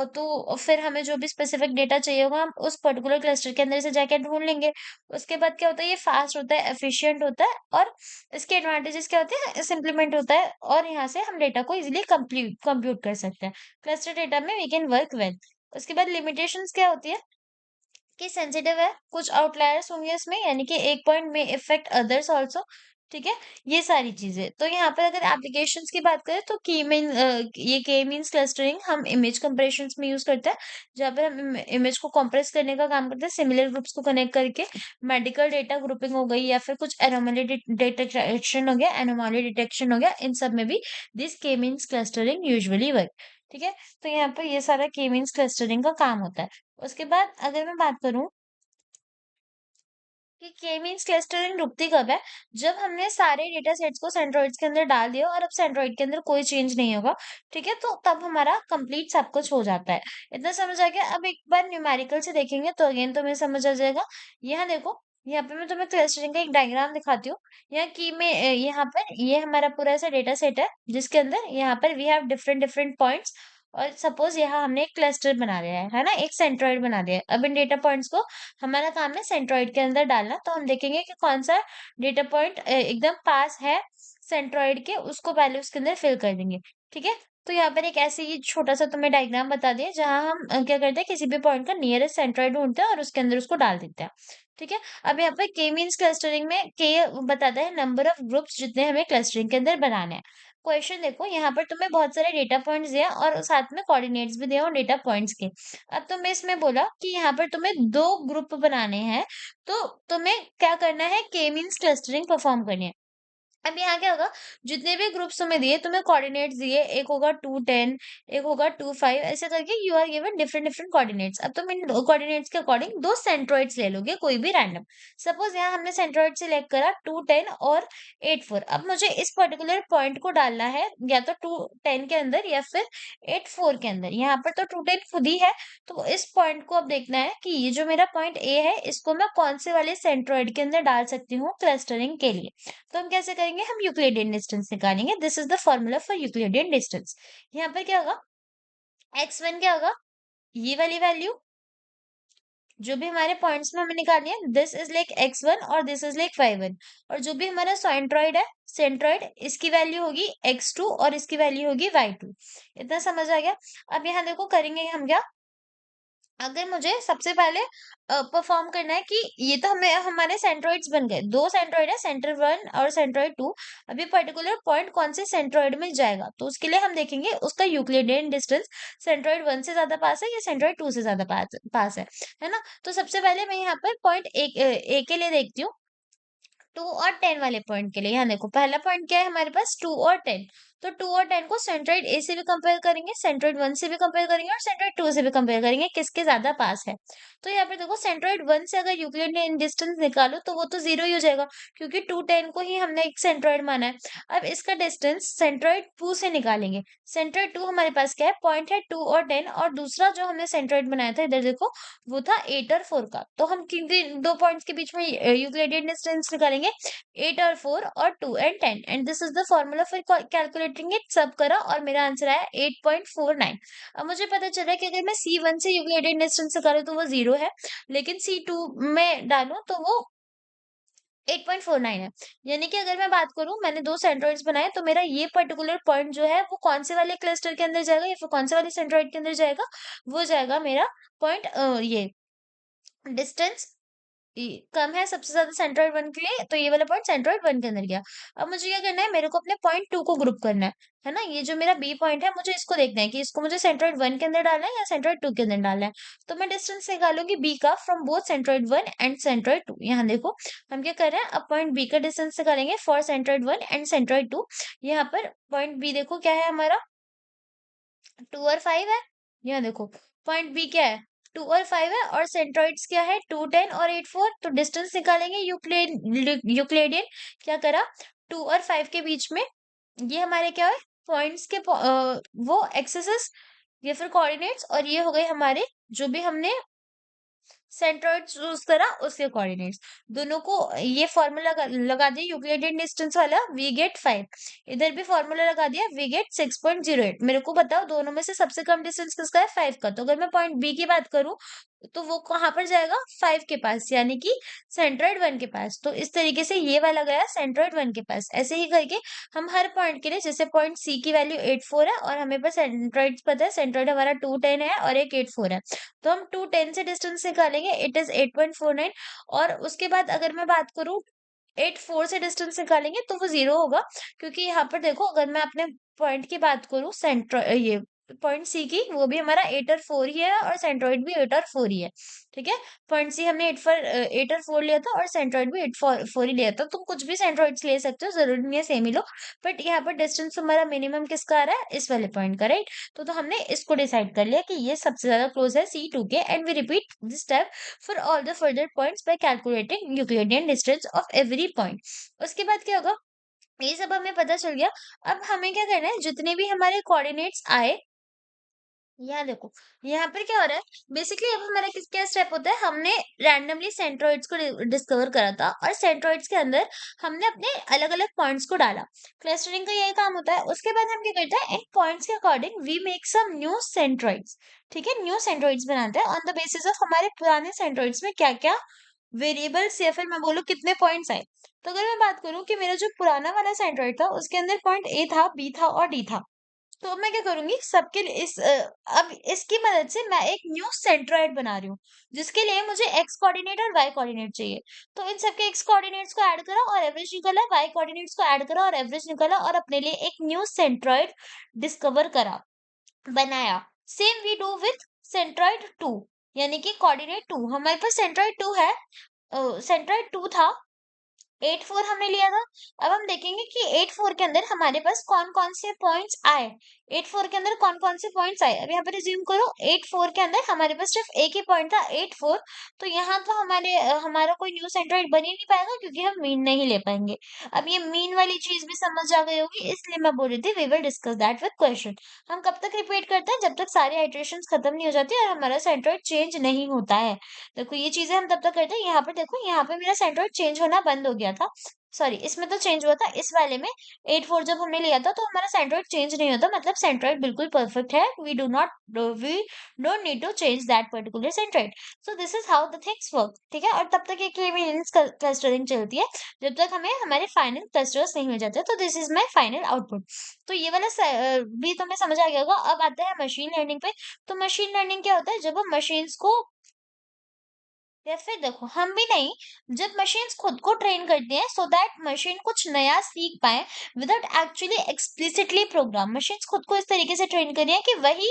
तो फिर हमें जो भी स्पेसिफिक डेटा चाहिए होगा हम उस पर्टिकुलर क्लस्टर के अंदर से जाके ढूंढ लेंगे। उसके बाद क्या होता है, ये फास्ट होता है, एफिशिएंट होता है, और इसके एडवांटेजेस क्या होते हैं, सिंप्लीमेंट होता है, और यहाँ से हम डेटा को इजीली कंप्यूट कर सकते हैं। क्लस्टर डेटा में वी कैन वर्क वेल। उसके बाद लिमिटेशंस क्या होती है कि सेंसिटिव है, कुछ आउटलायर्स होंगे इसमें, यानी कि एक पॉइंट में इफेक्ट अदर्स आल्सो। ठीक है, ये सारी चीजें। तो यहाँ पर अगर एप्लीकेशंस की बात करें तो ये के मींस क्लस्टरिंग हम इमेज कंप्रेशंस में यूज करते हैं, जहाँ पर हम इमेज को कंप्रेस करने का काम करते हैं, सिमिलर ग्रुप्स को कनेक्ट करके। मेडिकल डेटा ग्रुपिंग हो गई, या फिर कुछ एनोमली डिटेक्शन हो गया, एनोमली डिटेक्शन हो गया, इन सब में भी दिस के मींस क्लस्टरिंग यूजुअली वर्क। ठीक है, तो यहाँ पर ये सारा के मींस क्लस्टरिंग का काम होता है। उसके बाद अगर मैं बात करूं कि के मींस क्लस्टरिंग रुकती कब है, जब हमने सारे डेटा सेट्स को सेंट्रोइड्स के अंदर डाल दिया और अब सेंट्रोइड के अंदर कोई चेंज नहीं होगा। ठीक है, तो तब हमारा कंप्लीट सब कुछ हो जाता है। इतना समझ आ गया। अब एक बार न्यूमेरिकल से देखेंगे तो अगेन तुम्हें समझ आ जाएगा। यहाँ देखो, यहाँ पे मैं तुम्हें क्लस्टरिंग का एक डायग्राम दिखाती हूँ। यहाँ की में यहाँ पर ये हमारा पूरा ऐसा डेटा सेट है, जिसके अंदर यहाँ पर we have different different points. और सपोज यहाँ हमने एक क्लस्टर बना लिया है ना, एक सेंट्रोइड बना दिया है। अब इन डेटा पॉइंट्स को हमारा काम है सेंट्रोइड के अंदर डालना। तो हम देखेंगे कि कौन सा डेटा पॉइंट एकदम पास है सेंट्रोइड के, उसको पहले उसके अंदर फिल कर देंगे। ठीक है, तो यहाँ पर एक ऐसे ही छोटा सा तुम्हें डायग्राम बता दिया, जहां हम क्या करते हैं, किसी भी पॉइंट का नियरेस्ट सेंट्रोइड ढूंढते हैं और उसके अंदर उसको डाल देते हैं। ठीक है, अब यहाँ पर के मींस क्लस्टरिंग में के बताता है नंबर ऑफ ग्रुप्स जितने हमें क्लस्टरिंग के अंदर बनाने हैं। क्वेश्चन देखो, यहाँ पर तुम्हें बहुत सारे डेटा पॉइंट्स दिए हैं और साथ में कोऑर्डिनेट्स भी दिए हैं डेटा पॉइंट्स के। अब तुम्हें इसमें बोला कि यहाँ पर तुम्हें दो ग्रुप बनाने हैं, तो तुम्हें क्या करना है, के मींस क्लस्टरिंग परफॉर्म करनी है। अब यहाँ क्या होगा, जितने भी ग्रुप्स तुम्हें दिए, तुम्हें कोऑर्डिनेट्स दिए, एक होगा 2 10, एक होगा 2 5, ऐसे करके you are given different different coordinates. अब तुम इन कोऑर्डिनेट्स के अकॉर्डिंग दो सेंट्रोइड्स ले लोगे, कोई भी रैंडम। सपोज यहाँ हमने सेंट्रोइड सेलेक्ट करा 2 10 और 8 4। अब मुझे इस पर्टिकुलर पॉइंट को डालना है या तो 2 10 के अंदर या फिर 8 4 के अंदर। यहाँ पर तो 2 10 खुद ही है, तो इस पॉइंट को अब देखना है कि ये जो मेरा पॉइंट ए है, इसको मैं कौन से वाले सेंट्रोइड के अंदर डाल सकती हूँ क्लस्टरिंग के लिए। तो हम कैसे करेंगे, हम यूक्लिडियन डिस्टेंस निकालेंगे। This is the formula for Euclidean distance. यहाँ पर क्या होगा, x1 क्या होगा, ये वाली वैल्यू जो भी हमारे पॉइंट्स में हमें निकालनी है, दिस इज लाइक x1 और दिस इज लाइक y1। और जो भी हमारा सेंट्रोइड है, सेंट्रोइड, इसकी वैल्यू होगी x2 और इसकी वैल्यू होगी y2। इतना समझ आ गया। अब यहाँ देखो करेंगे हम क्या, अगर मुझे सबसे पहले परफॉर्म करना है कि ये तो हमें हमारे सेंट्रोइड्स बन गए, दो सेंट्रोइड है, सेंट्रोइड 1 और सेंट्रोइड 2। अभी पर्टिकुलर पॉइंट कौन से सेंट्रोइड में जाएगा, तो उसके लिए हम देखेंगे उसका यूक्लिडियन डिस्टेंस सेंट्रोइड 1 से ज्यादा पास है या सेंट्रोइड 2 से ज्यादा पास है ना। तो सबसे पहले मैं यहाँ पर पॉइंट ए के लिए देखती हूँ, 2 और 10 वाले पॉइंट के लिए। यहाँ देखो पहला पॉइंट क्या है हमारे पास, 2 और 10। तो 2 और 10 को सेंट्रोइड ए से भी कंपेयर करेंगे, सेंट्रोइड 1 से भी कंपेयर करेंगे और सेंट्रोइड 2 से भी कंपेयर करेंगे, किसके ज्यादा पास है। तो यहाँ पे देखो सेंट्रोइड 1 से अगर यूक्लिडियन डिस्टेंस निकालो तो वो तो 0 ही हो जाएगा, क्योंकि 2 10 को ही हमने एक सेंट्रोइड माना है। अब इसका डिस्टेंस सेंट्रोइड 2 से निकालेंगे। सेंट्रोइड 2 हमारे पास क्या है, पॉइंट है 2 और 10, और दूसरा जो हमने सेंट्रोइड बनाया था इधर देखो, वो था 8 और 4 का। तो हम दो पॉइंट्स के बीच में यूक्लिडियन डिस्टेंस निकालेंगे, 8 और 4 और 2 and 10, and this is the formula for calculating it. सब करा और मेरा आंसर आया 8.49। अब मुझे पता चला कि अगर मैं C1 से यूक्लिडियन डिस्टेंस निकालूं तो वो 0 है, लेकिन C2 में डालूं तो वो 8.49 है। यानी कि अगर मैं बात करूं, मैंने दो सेंट्रोइड्स बनाए, तो मेरा ये पर्टिकुलर पॉइंट जो है वो कौन से वाले क्लस्टर के अंदर जाएगा या फिर कौन से वाले सेंट्रोइड के अंदर जाएगा, वो जाएगा मेरा पॉइंट ये डिस्टेंस कम है सबसे ज्यादा सेंट्रोइड 1 के लिए, तो ये वाला पॉइंट सेंट्रोइड 1 के अंदर गया। अब मुझे क्या करना है, मेरे को अपने पॉइंट 2 को ग्रुप करना है ना? ये जो मेरा बी पॉइंट है, मुझे इसको देखना है कि इसको मुझे सेंट्रोइड 1 के अंदर डालना है या सेंट्रोइड 2 के अंदर डालना है। तो मैं डिस्टेंस निकालूंगी बी का from both centroid 1 and centroid 2। यहाँ देखो हम क्या कर रहे हैं, अब पॉइंट बी का डिस्टेंस निकालेंगे फॉर सेंट्रोइड 1 एंड सेंट्रोइड 2। यहाँ पर पॉइंट बी देखो क्या है हमारा, 2 और 5 है। यहाँ देखो पॉइंट बी क्या है, 2 और 5 है, और सेंट्रोइड्स क्या है, 2 10 और 8 4। तो डिस्टेंस निकालेंगे यूक्लिडियन। क्या करा, 2 और 5 के बीच में ये हमारे क्या है, पॉइंट्स के वो एक्सेसेस या फिर कोऑर्डिनेट्स, और ये हो गए हमारे जो भी हमने सेंट्रोइड चूज करा उसके कोऑर्डिनेट्स। दोनों को ये फॉर्मूला लगा दिया यूक्लिडियन डिस्टेंस वाला, वी गेट 5। इधर भी फॉर्मूला लगा दिया, वी गेट 6.08। मेरे को बताओ दोनों में से सबसे कम डिस्टेंस किसका है, 5 का। तो अगर मैं पॉइंट बी की बात करूं तो वो कहाँ पर जाएगा, 5 के पास, यानी कि सेंट्रोइड 1 के पास। तो इस तरीके से ये वाला गया सेंट्रोइड 1 के पास। ऐसे ही करके हम हर पॉइंट के लिए, जैसे पॉइंट सी की वैल्यू 8 4 है और हमें पर सेंट्रोइड पता है, सेंट्रोइड हमारा 2 10 है और एक 8 4 है। तो हम 2 10 से डिस्टेंस निकालेंगे, इट इज 8.49। और उसके बाद अगर मैं बात करूं 8 4 से डिस्टेंस निकालेंगे तो वो 0 होगा, क्योंकि यहाँ पर देखो अगर मैं अपने पॉइंट की बात करूं, सेंट्रो ये पॉइंट सी की, वो भी हमारा 8 और 4 ही है और सेंट्रोइड भी 8 और 4 ही है। ठीक है, पॉइंट सी हमने 8 और 4 लिया था और सेंट्रोइड भी 8 4 ही लिया था। तुम कुछ भी सेंट्रोइड्स ले सकते हो, जरूरी नहीं है सेम ही लो। बट यहाँ पर डिस्टेंस हमारा मिनिमम किसका आ रहा है, इस वाले पॉइंट का, राइट? तो हमने इसको डिसाइड कर लिया कि ये सबसे ज्यादा क्लोज है C2 के, and we repeat this step for all the further points by calculating Euclidean distance of every point. उसके बाद क्या होगा, ये सब हमें पता चल गया। अब हमें क्या करना है, जितने भी हमारे कोऑर्डिनेट्स आए, यहाँ देखो यहाँ पर क्या हो रहा है, बेसिकली अब हमारा किस क्या स्टेप होता है, हमने रैंडमली सेंट्रोइड्स को डिस्कवर करा था और सेंट्रोइड्स के अंदर हमने अपने अलग अलग पॉइंट्स को डाला। क्लस्टरिंग का यही काम होता है। उसके बाद हम क्या करते हैं, इन पॉइंट्स के according we make some new centroids. ठीक है, न्यू सेंट्रोइड्स बनाते हैं ऑन द बेसिस ऑफ हमारे पुराने सेंट्रोइड्स में क्या क्या वेरिएबल्स या फिर मैं बोलूँ कितने पॉइंट्स आए। तो अगर मैं बात करूँ कि मेरा जो पुराना वाला सेंट्रोइड था उसके अंदर पॉइंट ए था, बी था और डी था, तो मैं क्या करूंगी सबके लिए अब इसकी मदद से मैं एक न्यू सेंट्रोइड बना रही हूँ, जिसके लिए मुझे एक्स कोऑर्डिनेट और वाई कोऑर्डिनेट चाहिए। तो इन सबके एक्स कोऑर्डिनेट्स को ऐड करा और एवरेज निकाला, वाई कोऑर्डिनेट्स को ऐड करा और एवरेज निकाला, और अपने लिए एक न्यू सेंट्रोइड डिस्कवर करा, बनाया। Same we do with centroid 2, यानी कि कोऑर्डिनेट 2। हमारे पास सेंट्रोइड 2 है, सेंट्रोइड 2 था, 8 4 हमने लिया था। अब हम देखेंगे कि 8 4 के अंदर हमारे पास कौन कौन से पॉइंट्स आए, 8 4 के अंदर कौन कौन से पॉइंट्स आए। अब यहाँ पर रिज्यूम करो, 8 4 के अंदर हमारे पास सिर्फ एक ही पॉइंट था, 8 4। तो यहाँ तो हमारा कोई न्यू सेंट्रोइड बन ही नहीं पाएगा, क्योंकि हम मीन नहीं ले पाएंगे। अब ये मीन वाली चीज भी समझ आ गई होगी, इसलिए मैं बोल रही थी we will discuss that with question. हम कब तक रिपीट करते हैं, जब तक सारी आइट्रेशन खत्म नहीं हो जाती और हमारा सेंट्रोइड चेंज नहीं होता है। देखो ये चीजें हम तब तक करते हैं। यहाँ पर देखो, यहाँ पे मेरा सेंट्रोइड चेंज होना बंद हो गया था, सॉरी इसमें तो चेंज हुआ था, इस वाले में 8 4 जब हमने लिया था तो हमारा सेंट्रोइड चेंज नहीं होता, मतलब सेंट्रोइड बिल्कुल परफेक्ट है। We don't need to change that particular centroid. So this is how the things work. ठीक है, और तब तक एक इक्विवेलेंस क्लस्टरिंग चलती है, जब तक हमें हमारे फाइनल क्लस्टर्स नहीं मिल जाते। तो this is my final output. तो ये वाला भी तुम्हें समझ आ गया होगा। अब आते हैं मशीन लर्निंग पे। तो मशीन लर्निंग क्या होता है, जब हम मशीन्स को, या फिर देखो हम भी नहीं, जब मशीन्स खुद को ट्रेन करती हैं सो दैट मशीन कुछ नया सीख पाए without actually explicitly program. Machines खुद को इस तरीके से ट्रेन कर रही है कि वही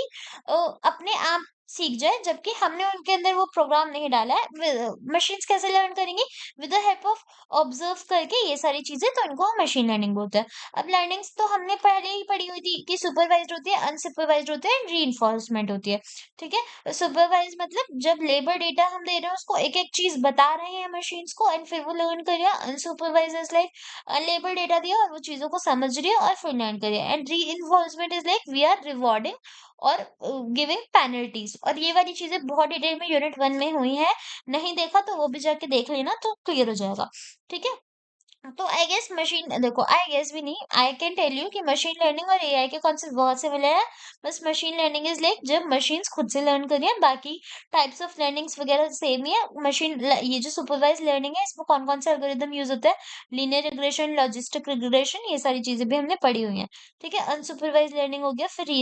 अपने आप सीख जाए, जबकि हमने उनके अंदर वो प्रोग्राम नहीं डाला है। मशीन्स कैसे लर्न करेंगी, with the help of observe करके ये सारी चीजें, तो इनको हम मशीन लर्निंग बोलते हैं। अब लर्निंग्स तो हमने पहले ही पढ़ी हुई थी कि सुपरवाइज्ड होती है, अनसुपरवाइज्ड होती है एंड री होती है। ठीक है, सुपरवाइज मतलब जब लेबर डेटा हम दे रहे हैं उसको एक एक चीज बता रहे हैं मशीन्स को एंड फिर वो लर्न कर रही है। Unsupervise is like label data दिया और वो चीजों को समझ रही है और फिर लर्न कर रही है। And re is like we are rewarding और गिविंग पेनल्टीज। और ये वाली चीजें बहुत डिटेल में यूनिट 1 में हुई है, नहीं देखा तो वो भी जाके देख लेना, तो क्लियर हो जाएगा। ठीक है, तो आई गेस मशीन, देखो आई गेस भी नहीं, आई कैन टेल यू कि मशीन लर्निंग और एआई के कॉन्सेप्ट बहुत सिमिलर है। बस मशीन लर्निंग इज लाइक जब मशीन्स खुद से लर्न कर रही हैं, बाकी टाइप्स ऑफ लर्निंग्स वगैरह सेम ही है। ये जो सुपरवाइज लर्निंग है इसमें कौन कौन से एल्गोरिदम यूज होता है, लीनियर रिग्रेशन, लॉजिस्टिक रिग्रेशन, ये सारी चीजें भी हमने पढ़ी हुई हैं। ठीक है, अनसुपरवाइज लर्निंग हो गया, फिर री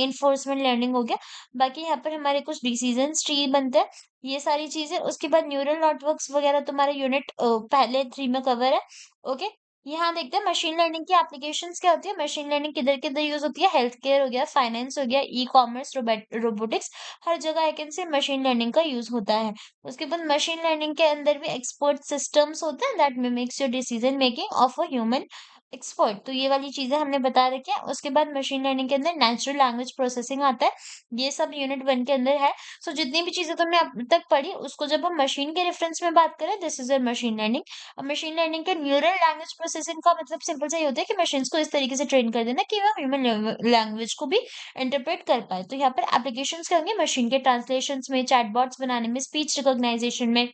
इन्फोर्समेंट लर्निंग हो गया। बाकी यहाँ पर हमारे कुछ डिसीजन ट्री बनते हैं, ये सारी चीजें। उसके बाद न्यूरल नेटवर्क्स वगैरह तुम्हारा यूनिट पहले 3 में कवर है। ओके, यहाँ देखते हैं मशीन लर्निंग की एप्लीकेशंस क्या होती है। मशीन लर्निंग किधर किधर यूज होती है, हेल्थ केयर हो गया, फाइनेंस हो गया, ई कॉमर्स, रोबोटिक्स, हर जगह आई कैन से मशीन लर्निंग का यूज होता है। उसके बाद मशीन लर्निंग के अंदर भी एक्सपर्ट सिस्टम्स होते हैं that mimics your decision making of a human expert. तो ये वाली चीजें हमने बता रखी है। उसके बाद मशीन लर्निंग के अंदर नेचुरल लैंग्वेज प्रोसेसिंग आता है, ये सब यूनिट 1 के अंदर है। सो जितनी भी चीजें तुमने अब तक पढ़ी उसको जब हम मशीन के रेफरेंस में बात करें, this is a machine learning. अब मशीन लर्निंग के न्यूरल लैंग्वेज प्रोसेसिंग का मतलब सिंपल सा ही होता है कि मशीन्स को इस तरीके से ट्रेन कर देना कि वह ह्यूमन लैंग्वेज को भी इंटरप्रेट कर पाए। तो यहाँ पर एप्लीकेशंस क्या होंगे, मशीन के ट्रांसलेशंस में, चैटबॉट्स बनाने में, स्पीच रिकॉग्नाइजेशन में,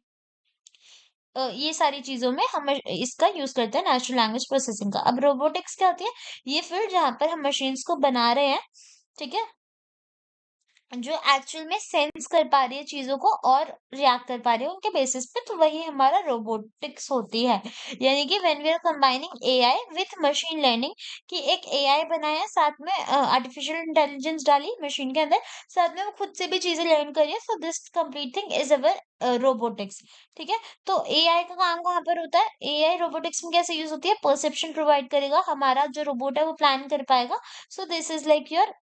ये सारी चीज़ों में हम इसका यूज़ करते हैं नेचुरल लैंग्वेज प्रोसेसिंग का। अब रोबोटिक्स क्या होती है? ये फील्ड जहाँ पर हम मशीन्स को बना रहे हैं, ठीक है? जो एक्चुअल में सेंस कर पा रही है चीज़ों को और रिएक्ट कर पा रही है उनके बेसिस पे, तो वही हमारा रोबोटिक्स होती है। यानी कि when we are combining AI with machine learning, कि एक एआई बनाया साथ में आर्टिफिशियल इंटेलिजेंस डाली मशीन के अंदर, साथ में वो खुद से भी चीज़ें लर्न कर रही है, so this complete thing is our robotics. ठीक है? तो एआई का काम कहाँ पर होता है? एआई रोबोटिक्स में कैसे यूज़ होती है? परसेप्शन प्रोवाइड करेगा, हमारा जो रोबोट है वो प्लान कर पाएगा। सो this is like your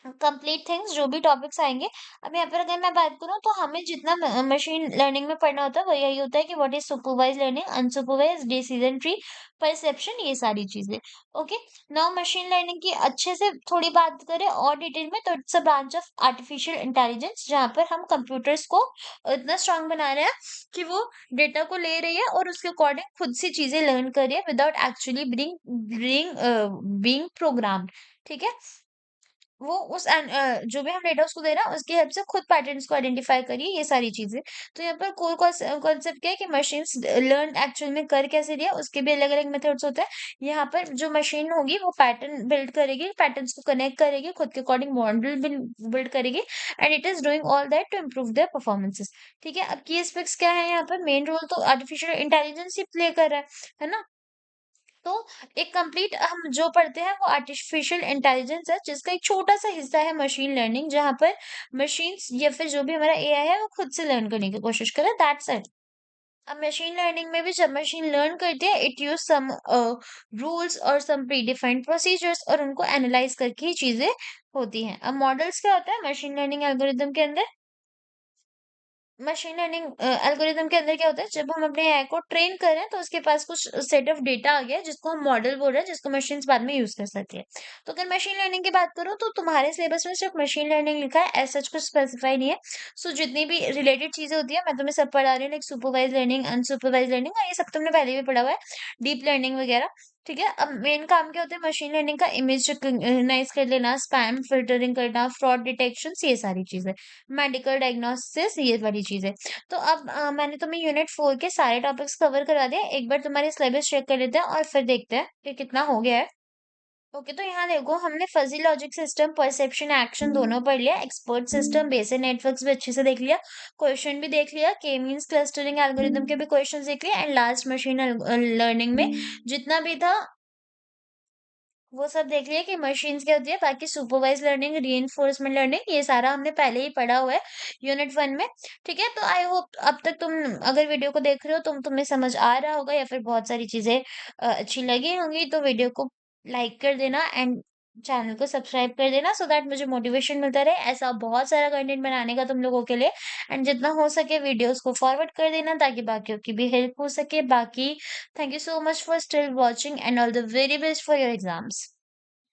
complete things, जो भी टॉपिक्स आएंगे। अब यहाँ पर अगर मैं बात करूँ तो हमें जितना मशीन लर्निंग में पढ़ना होता है वो यही होता है कि what is supervise learning, unsupervise, decision tree, perception, ये सारी चीजें। ओके, नाउ मशीन लर्निंग की अच्छे से थोड़ी बात करें और डिटेल में, तो it's a branch of artificial intelligence, जहाँ पर हम कंप्यूटर्स को इतना स्ट्रांग बना रहे हैं कि वो डेटा को ले रही है और उसके अकॉर्डिंग खुद से चीजें लर्न कर रही है विदाउट एक्चुअली बीइंग प्रोग्राम्ड। ठीक है? वो जो भी हम डेटा उसको दे रहा है उसकी हेल्प से खुद पैटर्न्स को आइडेंटिफाई करिए, ये सारी चीजें। तो यहाँ पर कोर कॉन्सेप्ट क्या है कि मशीन्स लर्न एक्चुअल में कर कैसे रही है, उसके भी अलग अलग मेथड्स होते हैं। यहाँ पर जो मशीन होगी वो पैटर्न बिल्ड करेगी, पैटर्न्स को कनेक्ट करेगी, खुद के अकॉर्डिंग मॉडल बिल्ड करेगी, and it is doing all that to improve their performances. ठीक है? अब की एस्पेक्ट्स क्या है, यहाँ पर मेन रोल तो आर्टिफिशियल इंटेलिजेंस ही प्ले कर रहा है ना? तो एक कंप्लीट हम जो पढ़ते हैं वो आर्टिफिशियल इंटेलिजेंस है, जिसका एक छोटा सा हिस्सा है मशीन लर्निंग, जहां पर मशीन्स या फिर जो भी हमारा एआई है वो खुद से लर्न करने की कोशिश करे, दैट्स इट। अब मशीन लर्निंग में भी जब मशीन लर्न करती है, इट यूज सम रूल्स और सम प्री डिफाइंड प्रोसीजर्स, और उनको एनालाइज करके ही चीजें होती हैं। अब मॉडल्स क्या होता है मशीन लर्निंग एल्गोरिदम के अंदर? मशीन लर्निंग एल्गोरिदम के अंदर क्या होता है, जब हम अपने एआई को ट्रेन कर रहे हैं तो उसके पास कुछ सेट ऑफ डेटा आ गया है, जिसको हम मॉडल बोल रहे हैं, जिसको मशीन्स बाद में यूज कर सकती है। तो अगर मशीन लर्निंग की बात करूँ तो तुम्हारे सिलेबस में सिर्फ मशीन लर्निंग लिखा है, ऐसा कुछ स्पेसिफाई नहीं है। सो जितनी भी रिलेटेड चीजें होती है मैं तुम्हें सब पढ़ा रही हूँ, like supervise learning, unsupervise learning, और ये सब तुमने पहले भी पढ़ा हुआ है, डीप लर्निंग वगैरह। ठीक है? अब मेन काम क्या होता है मशीन लर्निंग का, इमेज रिकॉग्नाइज कर लेना, स्पैम फिल्टरिंग करना, फ्रॉड डिटेक्शन, ये सारी चीजें, मेडिकल डायग्नोसिस, ये वाली चीजें। तो अब मैंने तुम्हें यूनिट 4 के सारे टॉपिक्स कवर करा दिए। एक बार तुम्हारे सिलेबस चेक कर लेते हैं और फिर देखते हैं कि कितना हो गया है। ओके, तो यहाँ देखो हमने fuzzy logic system, perception, action दोनों पढ़ लिया, एक्सपर्ट सिस्टम, बेसिक नेटवर्क्स भी अच्छे से देख लिया, क्वेश्चन भी देख लिया, के मींस क्लस्टरिंग एल्गोरिदम के भी क्वेश्चंस देख लिए, एंड लास्ट मशीन लर्निंग में जितना भी था वो सब देख लिया कि मशीन्स क्या होती है। बाकी सुपरवाइज लर्निंग, रीइंफोर्समेंट लर्निंग, ये सारा हमने पहले ही पढ़ा हुआ है यूनिट 1 में। ठीक है? तो आई होप अब तक तुम अगर वीडियो को देख रहे हो तुम्हें समझ आ रहा होगा या फिर बहुत सारी चीजें अच्छी लगी होंगी, तो वीडियो को लाइक कर देना एंड चैनल को सब्सक्राइब कर देना, सो दैट मुझे मोटिवेशन मिलता रहे ऐसा बहुत सारा कंटेंट बनाने का तुम लोगों के लिए। एंड जितना हो सके वीडियोस को फॉरवर्ड कर देना ताकि बाकियों की भी हेल्प हो सके। बाकी thank you so much for still watching and all the very best for your exams.